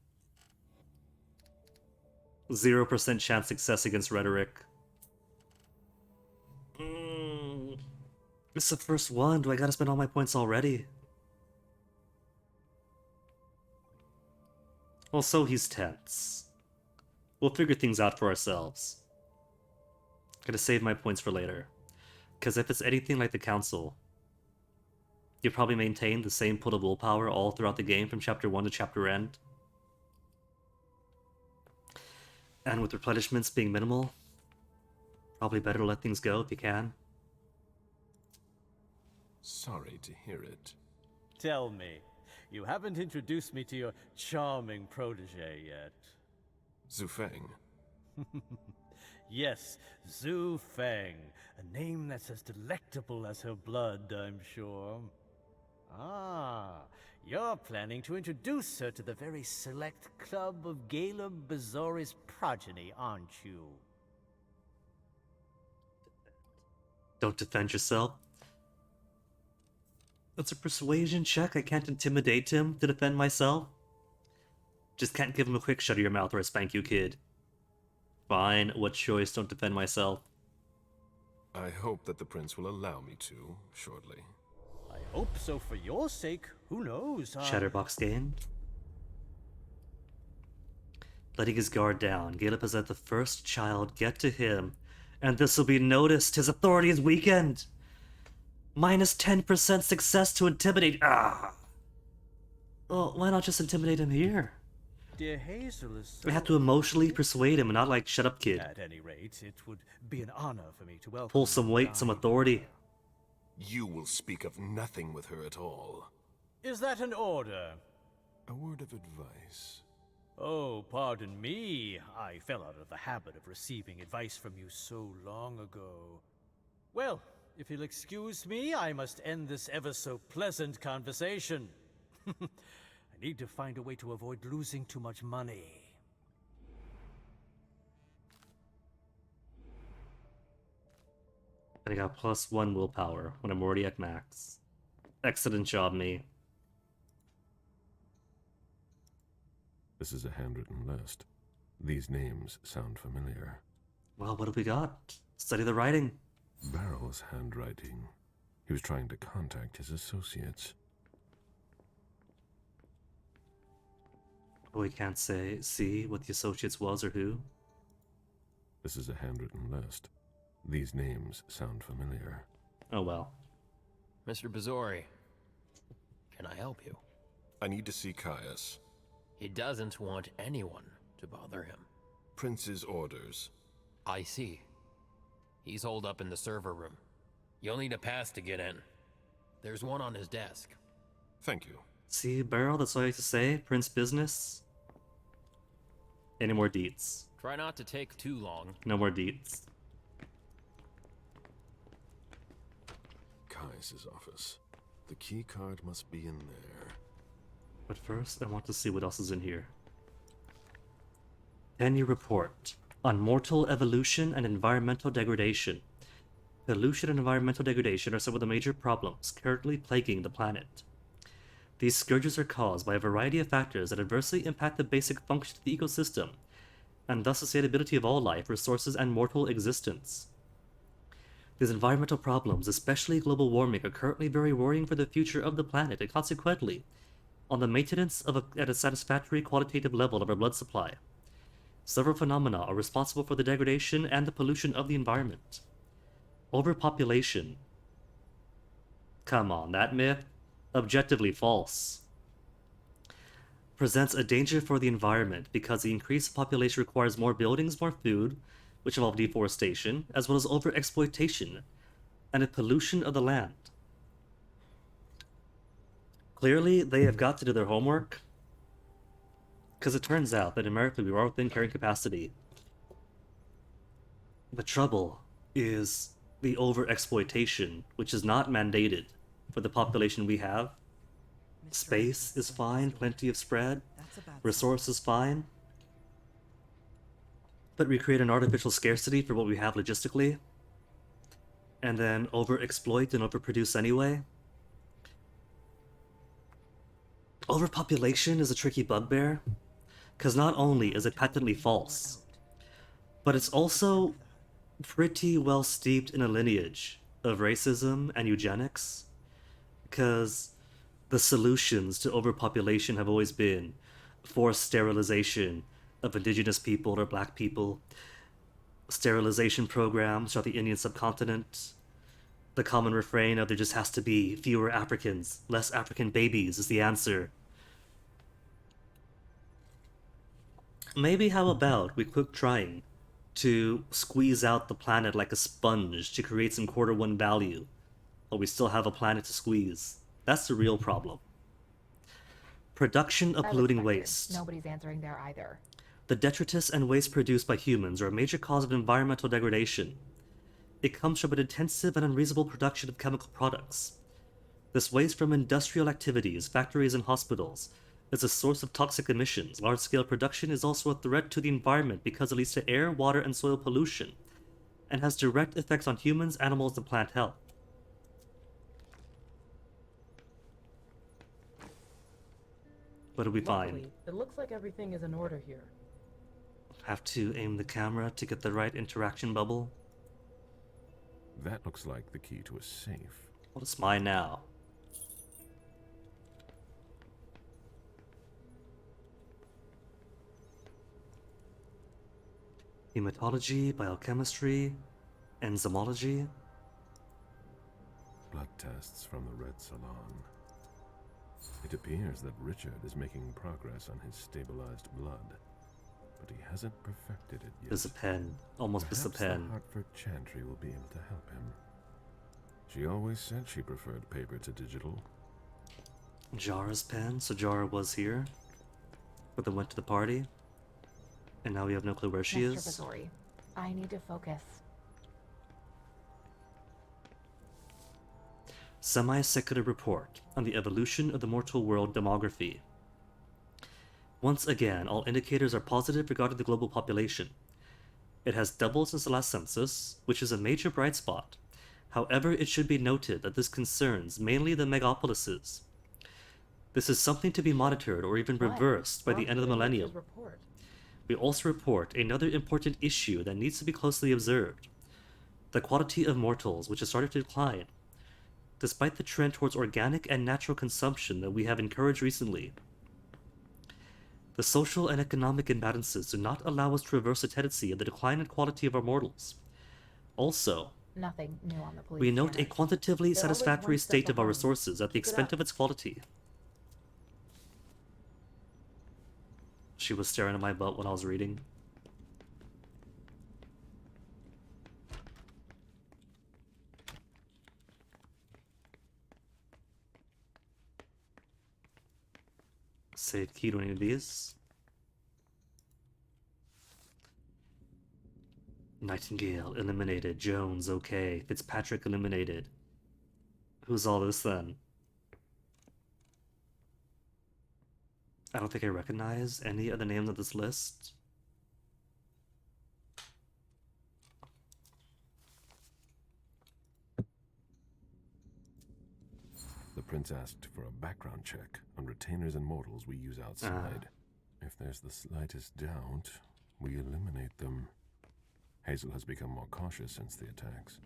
0% chance success against rhetoric. It's the first one. Do I gotta spend all my points already? Also, he's tense. We'll figure things out for ourselves. Gonna save my points for later. Because if it's anything like the Council, you probably maintain the same pool of willpower all throughout the game from chapter 1 to chapter end. And with replenishments being minimal, probably better to let things go if you can. Sorry to hear it. Tell me, you haven't introduced me to your charming protege yet. Zufeng. Yes, Zhu Feng, a name that's as delectable as her blood, I'm sure. Ah, you're planning to introduce her to the very select club of Caleb Bazori's progeny, aren't you? Don't defend yourself. That's a persuasion check. I can't intimidate him to defend myself. Just can't give him a quick shut of your mouth or I spank you, kid. Fine, what choice? Don't defend myself. I hope that the prince will allow me to, shortly. I hope so for your sake. Who knows? Chatterbox gained. Letting his guard down, Caleb has let the first child get to him, and this will be noticed. His authority is weakened. Minus 10% success to intimidate. Ah. Well, why not just intimidate him here? Dear Hazel is so... I have to emotionally persuade him and not like, shut up, kid. At any rate, it would be an honor for me to welcome Pull some weight, some authority. You will speak of nothing with her at all. Is that an order? A word of advice. Oh, pardon me. I fell out of the habit of receiving advice from you so long ago. Well, if you'll excuse me, I must end this ever so pleasant conversation. I need to find a way to avoid losing too much money. And I got +1 willpower when I'm already at max. Excellent job, me. This is a handwritten list. These names sound familiar. Well, what have we got? Study the writing. Barrel's handwriting. He was trying to contact his associates. We can't see what the associates was or who. This is a handwritten list. These names sound familiar. Oh well. Mr. Bazori, can I help you? I need to see Caius. He doesn't want anyone to bother him. Prince's orders. I see. He's holed up in the server room. You'll need a pass to get in. There's one on his desk. Thank you. See, Beryl, that's all I have to say. Prince business. Any more deets? Try not to take too long. No more deets. Caius's office. The key card must be in there. But first, I want to see what else is in here. 10-year report on mortal evolution and environmental degradation. Pollution and environmental degradation are some of the major problems currently plaguing the planet. These scourges are caused by a variety of factors that adversely impact the basic function of the ecosystem, and thus the sustainability of all life, resources, and mortal existence. These environmental problems, especially global warming, are currently very worrying for the future of the planet, and consequently, on the maintenance at a satisfactory qualitative level of our blood supply. Several phenomena are responsible for the degradation and the pollution of the environment. Overpopulation. Come on, that myth? Objectively false. Presents a danger for the environment because the increased population requires more buildings, more food, which involve deforestation, as well as overexploitation and a pollution of the land. Clearly, they have got to do their homework, because it turns out that in America we are within carrying capacity. The trouble is the overexploitation, which is not mandated for the population we have. Space is fine, plenty of spread, resources fine, but we create an artificial scarcity for what we have logistically, and then overexploit and overproduce anyway. Overpopulation is a tricky bugbear, because not only is it patently false, but it's also pretty well steeped in a lineage of racism and eugenics, because the solutions to overpopulation have always been forced sterilization of indigenous people or black people, sterilization programs throughout the Indian subcontinent. The common refrain of there just has to be fewer Africans, less African babies is the answer. Maybe how about we quit trying to squeeze out the planet like a sponge to create some quarter-one value, but we still have a planet to squeeze. That's the real problem. Production of polluting waste. Nobody's answering there either. The detritus and waste produced by humans are a major cause of environmental degradation. It comes from an intensive and unreasonable production of chemical products. This waste from industrial activities, factories, and hospitals is a source of toxic emissions. Large-scale production is also a threat to the environment because it leads to air, water, and soil pollution, and has direct effects on humans, animals, and plant health. What do we find? Luckily, it looks like everything is in order here. Have to aim the camera to get the right interaction bubble. That looks like the key to a safe. Well, it's mine now. Hematology, biochemistry, enzymology. Blood tests from the Red Salon. It appears that Richard is making progress on his stabilized blood, but he hasn't perfected it yet. There's a pen. Almost missed a pen. Perhaps the Hartford Chantry will be able to help him. She always said she preferred paper to digital. Jara's pen. So Jara was here, but then went to the party, and now we have no clue where she Mr. is. Bazori, I need to focus. Semi-secular report on the evolution of the mortal world demography. Once again, all indicators are positive regarding the global population. It has doubled since the last census, which is a major bright spot, However, it should be noted that this concerns mainly the megapolises. This is something to be monitored or even reversed by the end of the millennium. We also report another important issue that needs to be closely observed: the quality of mortals, which has started to decline. Despite the trend towards organic and natural consumption that we have encouraged recently, the social and economic imbalances do not allow us to reverse the tendency of the decline in quality of our mortals. Also, Nothing new on the police we note a scanners. quantitatively They're always satisfactory one step state of our behind. resources at the Keep it expense up. of its quality. She was staring at my butt when I was reading. Save key to any of these. Nightingale eliminated. Jones okay. Fitzpatrick eliminated. Who's all this then? I don't think I recognize any of the names of this list. The prince asked for a background check on retainers and mortals we use outside. If there's the slightest doubt, we eliminate them. Hazel has become more cautious since the attacks.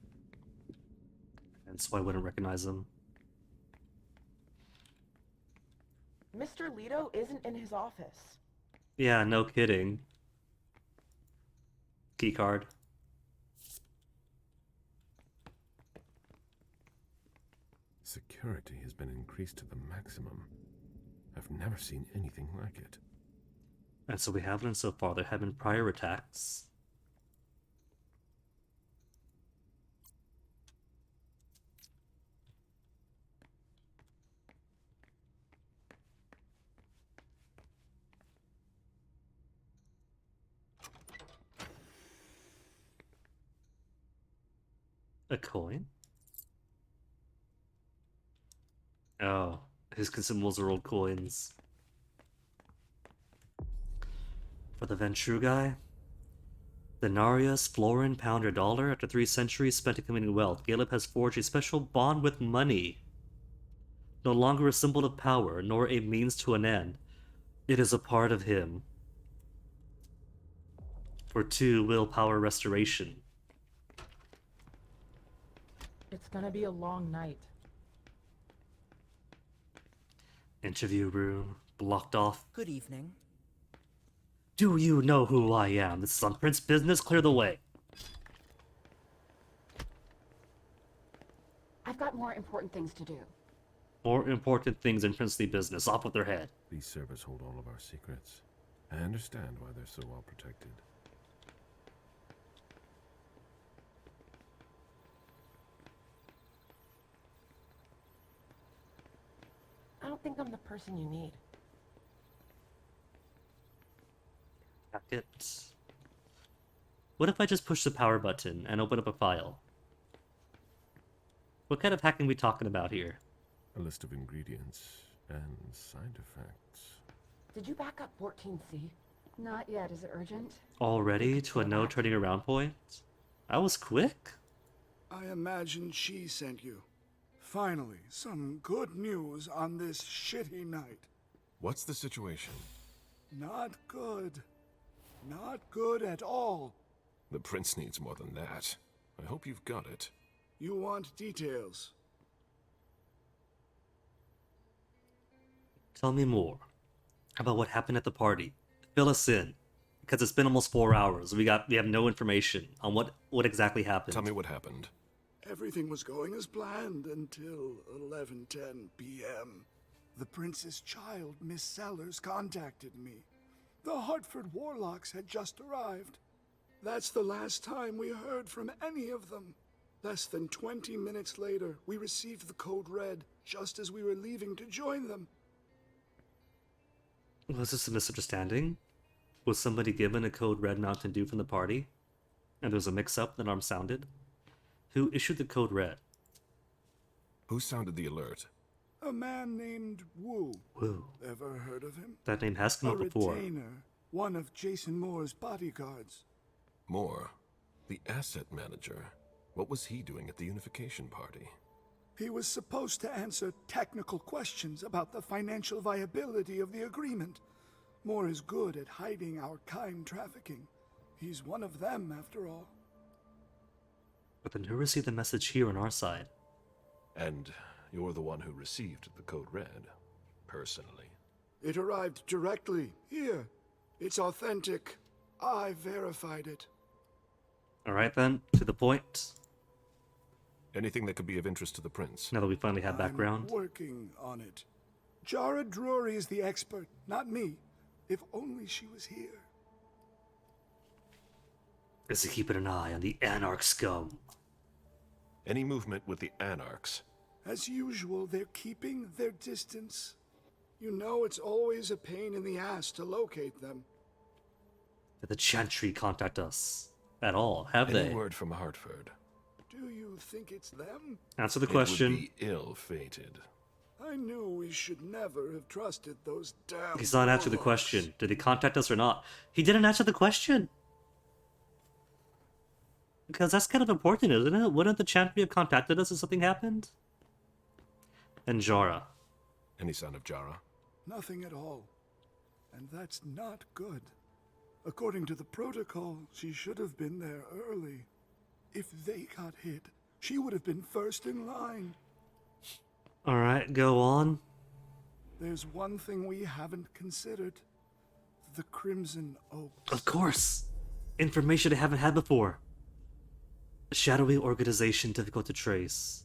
And so I wouldn't recognize them. Mr. Leto isn't in his office. Yeah, no kidding. Keycard. Security has been increased to the maximum. I've never seen anything like it. And so we have learned so far there have been prior attacks. A coin? Oh, his consumables are old coins. For the Ventrue guy? Denarius, florin, pound, or dollar. After 3 centuries spent accumulating wealth, Caleb has forged a special bond with money. No longer a symbol of power, nor a means to an end. It is a part of him. For 2, willpower restoration. It's gonna be a long night. Interview room. Blocked off. Good evening. Do you know who I am? This is on Prince business. Clear the way. I've got more important things to do. More important things in princely business. Off with their head. These servers hold all of our secrets. I understand why they're so well protected. I don't think I'm the person you need. Packet. What if I just push the power button and open up a file? What kind of hacking are we talking about here? A list of ingredients and side effects. Did you back up 14C? Not yet. Is it urgent? Already to a no turning around point? I was quick. I imagine she sent you. Finally, some good news on this shitty night. What's the situation? Not good. Not good at all. The prince needs more than that. I hope you've got it. You want details? Tell me more about what happened at the party. Fill us in, because it's been almost 4 hours. We have no information on what exactly happened. Tell me what happened. Everything was going as planned until 11:10 p.m. The prince's child, Miss Sellers, contacted me. The Hartford Warlocks had just arrived. That's the last time we heard from any of them. Less than 20 minutes later, we received the code red, just as we were leaving to join them. Was this a misunderstanding? Was somebody given a code red Mountain Dew from the party? And there was a mix-up, the alarm sounded? Who issued the code red? Who sounded the alert? A man named Wu. Wu. Ever heard of him? That name has come up before. A retainer, one of Jason Moore's bodyguards. Moore, the asset manager. What was he doing at the unification party? He was supposed to answer technical questions about the financial viability of the agreement. Moore is good at hiding our kind trafficking. He's one of them, after all. But then who received the message here on our side? And you're the one who received the code red, personally. It arrived directly here. It's authentic. I verified it. Alright then, to the point. Anything that could be of interest to the prince. Now that we finally have background. I'm working on it. Jara Drury is the expert, not me. If only she was here. Is he keeping an eye on the Anarch scum? Any movement with the Anarchs? As usual, they're keeping their distance. You know it's always a pain in the ass to locate them. Did the Chantry contact us at all? Have Any they? word from Hartford? Do you think it's them? Answer the question. It would be ill-fated. I knew we should never have trusted those damn He's not answering the warlocks. question. Did they contact us or not? He didn't answer the question. Because that's kind of important, isn't it? Wouldn't the Chantry have contacted us if something happened? And Jara. Any sign of Jara? Nothing at all. And that's not good. According to the protocol, she should have been there early. If they got hit, she would have been first in line. Alright, go on. There's one thing we haven't considered. The Crimson Oaks. Of course! Information I haven't had before. A shadowy organization difficult to trace.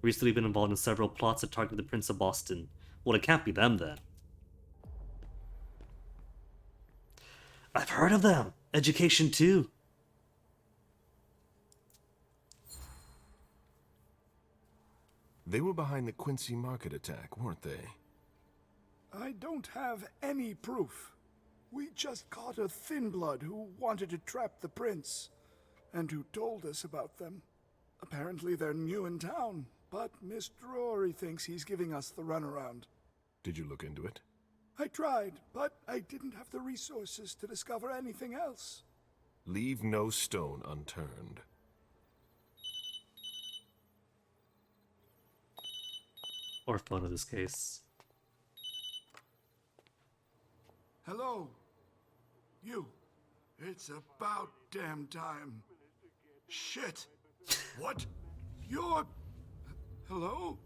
Recently been involved in several plots that target the Prince of Boston. Well, it can't be them then. I've heard of them! Education too. They were behind the Quincy Market attack, weren't they? I don't have any proof. We just caught a thin blood who wanted to trap the prince, and who told us about them. Apparently they're new in town, but Miss Drury thinks he's giving us the runaround. Did you look into it? I tried, but I didn't have the resources to discover anything else. Leave no stone unturned. Or phone in this case. Hello? You. It's about damn time. Shit. What? You're... Hello?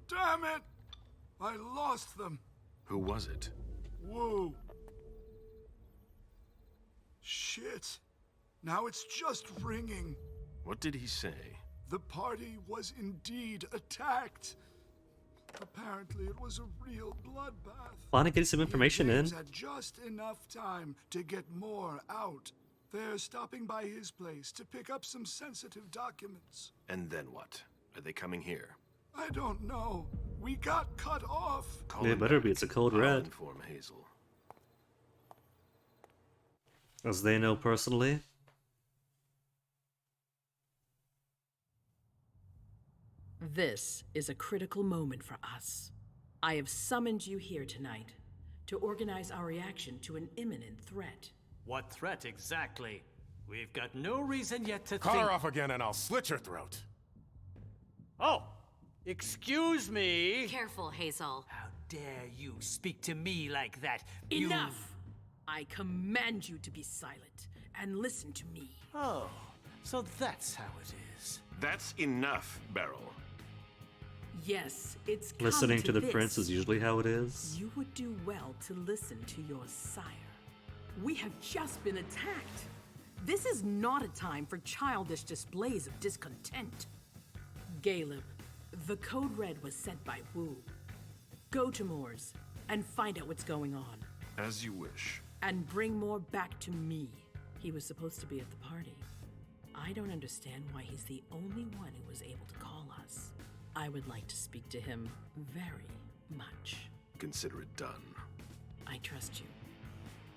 Damn it! I lost them. Who was it? Woo. Shit. Now it's just ringing. What did he say? The party was indeed attacked. Apparently it was a real bloodbath. Finally getting some information in. James had just enough time to get more out. They're stopping by his place to pick up some sensitive documents. And then what? Are they coming here? I don't know. We got cut off. It better be. It's a code I'll red. inform Hazel. As they know personally. This is a critical moment for us. I have summoned you here tonight to organize our reaction to an imminent threat. What threat exactly? We've got no reason yet to Car think... off again and I'll slit your throat. Oh! Excuse me! Careful, Hazel. How dare you speak to me like that? Enough! I command you to be silent and listen to me. Oh, so that's how it is. That's enough, Beryl. Yes, it's come Listening to the this. prince is usually how it is. You would do well to listen to your sire. We have just been attacked. This is not a time for childish displays of discontent. Caleb, the code red was sent by Wu. Go to Moore's and find out what's going on. As you wish. And bring Moore back to me. He was supposed to be at the party. I don't understand why he's the only one who was able to call us. I would like to speak to him very much. Consider it done. I trust you.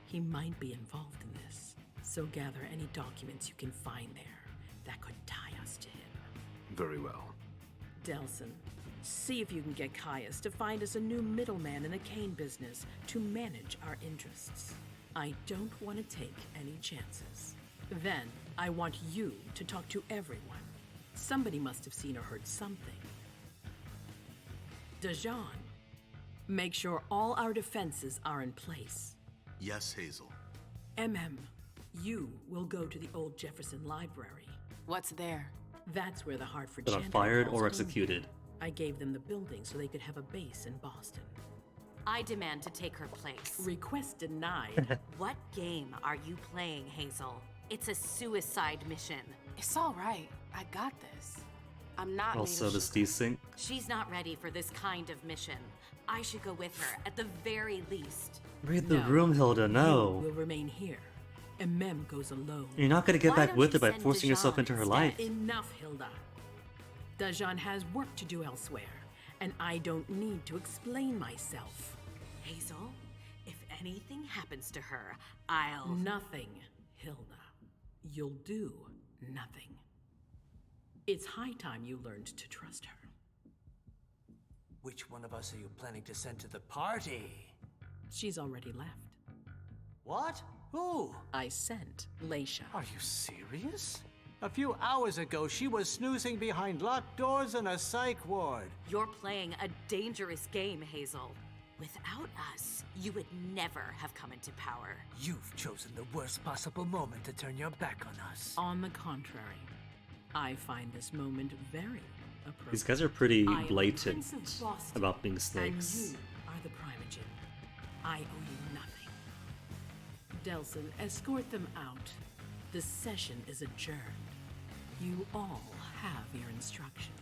He might be involved in this, so gather any documents you can find there that could tie us to him. Very well. Delson, see if you can get Caius to find us a new middleman in the cane business to manage our interests. I don't want to take any chances. Then, I want you to talk to everyone Somebody must have seen or heard something. Dajan, make sure all our defenses are in place. Yes, Hazel. You will go to the old Jefferson Library. What's there? That's where the Hartford That are Chantry fired calls or home. executed. I gave them the building so they could have a base in Boston. I demand to take her place. Request denied. What game are you playing, Hazel? It's a suicide mission. It's all right. I got this. I'm not Also, made of this sugar. desync. She's not ready for this kind of mission. I should go with her, at the very least. Read the room, Hilda, no. You will remain here. Mem goes alone. You're not gonna get Why back don't with you her by send forcing yourself Dajan into her instead? life. Enough, Hilda. Dajan has work to do elsewhere, and I don't need to explain myself. Hazel, if anything happens to her, I'll... Nothing, Hilda. You'll do nothing. It's high time you learned to trust her. Which one of us are you planning to send to the party? She's already left. What? Who? I sent Leisha. Are you serious? A few hours ago, she was snoozing behind locked doors in a psych ward. You're playing a dangerous game, Hazel. Without us, you would never have come into power. You've chosen the worst possible moment to turn your back on us. On the contrary, I find this moment very appropriate. These guys are pretty I am the blatant Prince of Boston, about being and snakes. you are the Primogen. I owe you nothing. Delson, escort them out. The session is adjourned. You all have your instructions.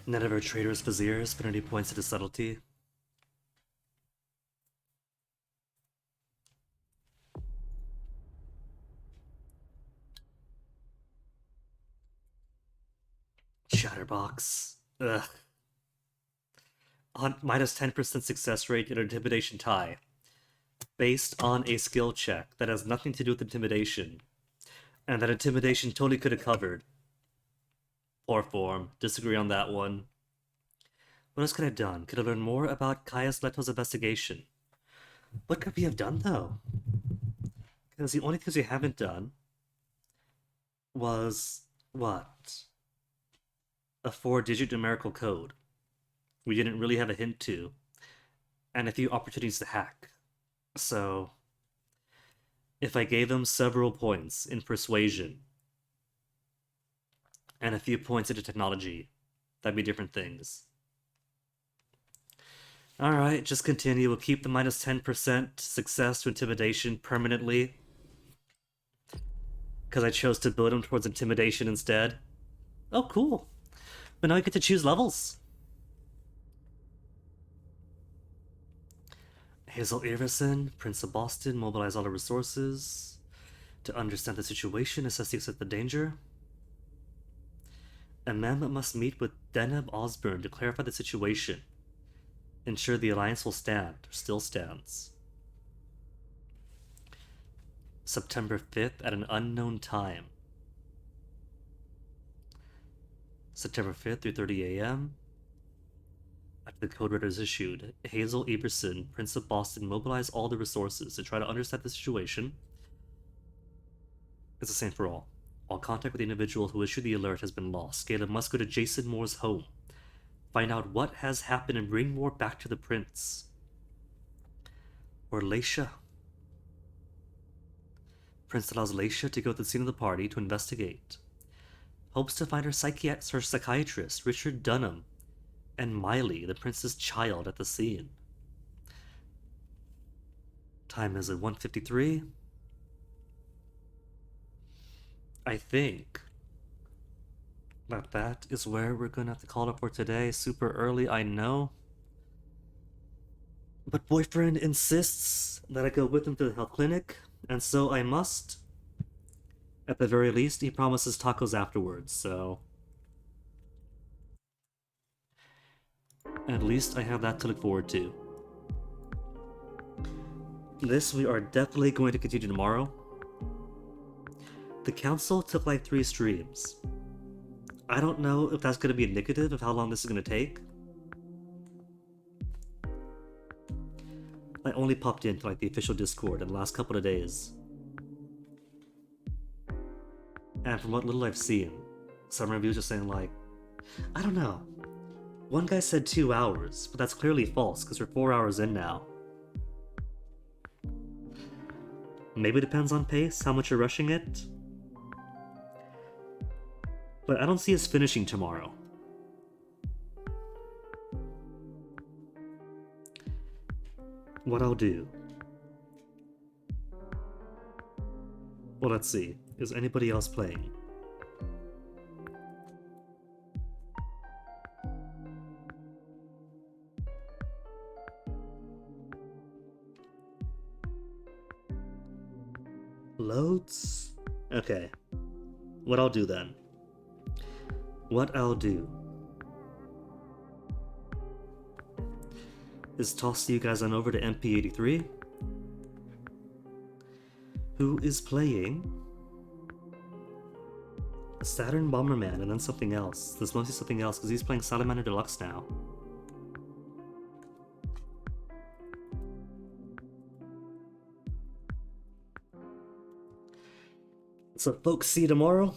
None of our traitorous viziers put any points into subtlety. Chatterbox. Ugh. On minus 10% success rate in an intimidation tie. Based on a skill check that has nothing to do with intimidation. And that intimidation totally could have covered. Poor form. Disagree on that one. What else could I have done? Could I learn more about Caius Leto's investigation? What could we have done, though? Because the only things we haven't done was... what? A 4-digit numerical code. We didn't really have a hint to. And a few opportunities to hack. So... if I gave them several points in persuasion, and a few points into technology, that'd be different things. Alright, just continue. We'll keep the minus 10% success to intimidation permanently. Because I chose to build him towards intimidation instead. Oh, cool. But now I get to choose levels. Hazel Iverson, Prince of Boston, mobilize all the resources to understand the situation, assess the extent of the danger. Mem must meet with Deneb Osborne to clarify the situation. Ensure the alliance will stand, or still stands. September 5th at an unknown time. September 5th, 3:30 a.m. After the code red is issued, Hazel Eberson, Prince of Boston, mobilize all the resources to try to understand the situation. It's the same for all. All contact with the individual who issued the alert has been lost. Galen must go to Jason Moore's home. Find out what has happened and bring Moore back to the Prince. Or Leisha. Prince allows Leisha to go to the scene of the party to investigate. Hopes to find her psychiatrist, Richard Dunham, and Miley, the prince's child, at the scene. Time is at 1:53. I think that is where we're gonna have to call it for today. Super early, I know. But boyfriend insists that I go with him to the health clinic, and so I must. At the very least, he promises tacos afterwards, so... at least I have that to look forward to. This we are definitely going to continue tomorrow. The council took like 3 streams. I don't know if that's going to be indicative of how long this is going to take. I only popped into like the official Discord in the last couple of days. And from what little I've seen, some reviews are saying like, I don't know. One guy said 2 hours, but that's clearly false because we're 4 hours in now. Maybe it depends on pace, how much you're rushing it. But I don't see us finishing tomorrow. What I'll do... Well, let's see. Is anybody else playing? Loads? Okay. What I'll do then. What I'll do is toss you guys on over to MP83, who is playing Saturn Bomberman and then something else. There's mostly something else because he's playing Salamander Deluxe now. So folks, see you tomorrow.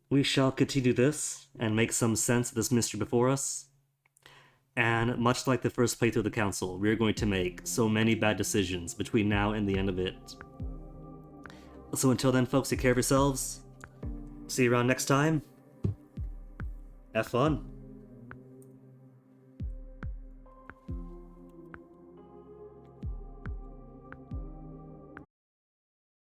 We shall continue this and make some sense of this mystery before us. And much like the first playthrough of the Council, we're going to make so many bad decisions between now and the end of it. So until then, folks, take care of yourselves. See you around next time. Have fun.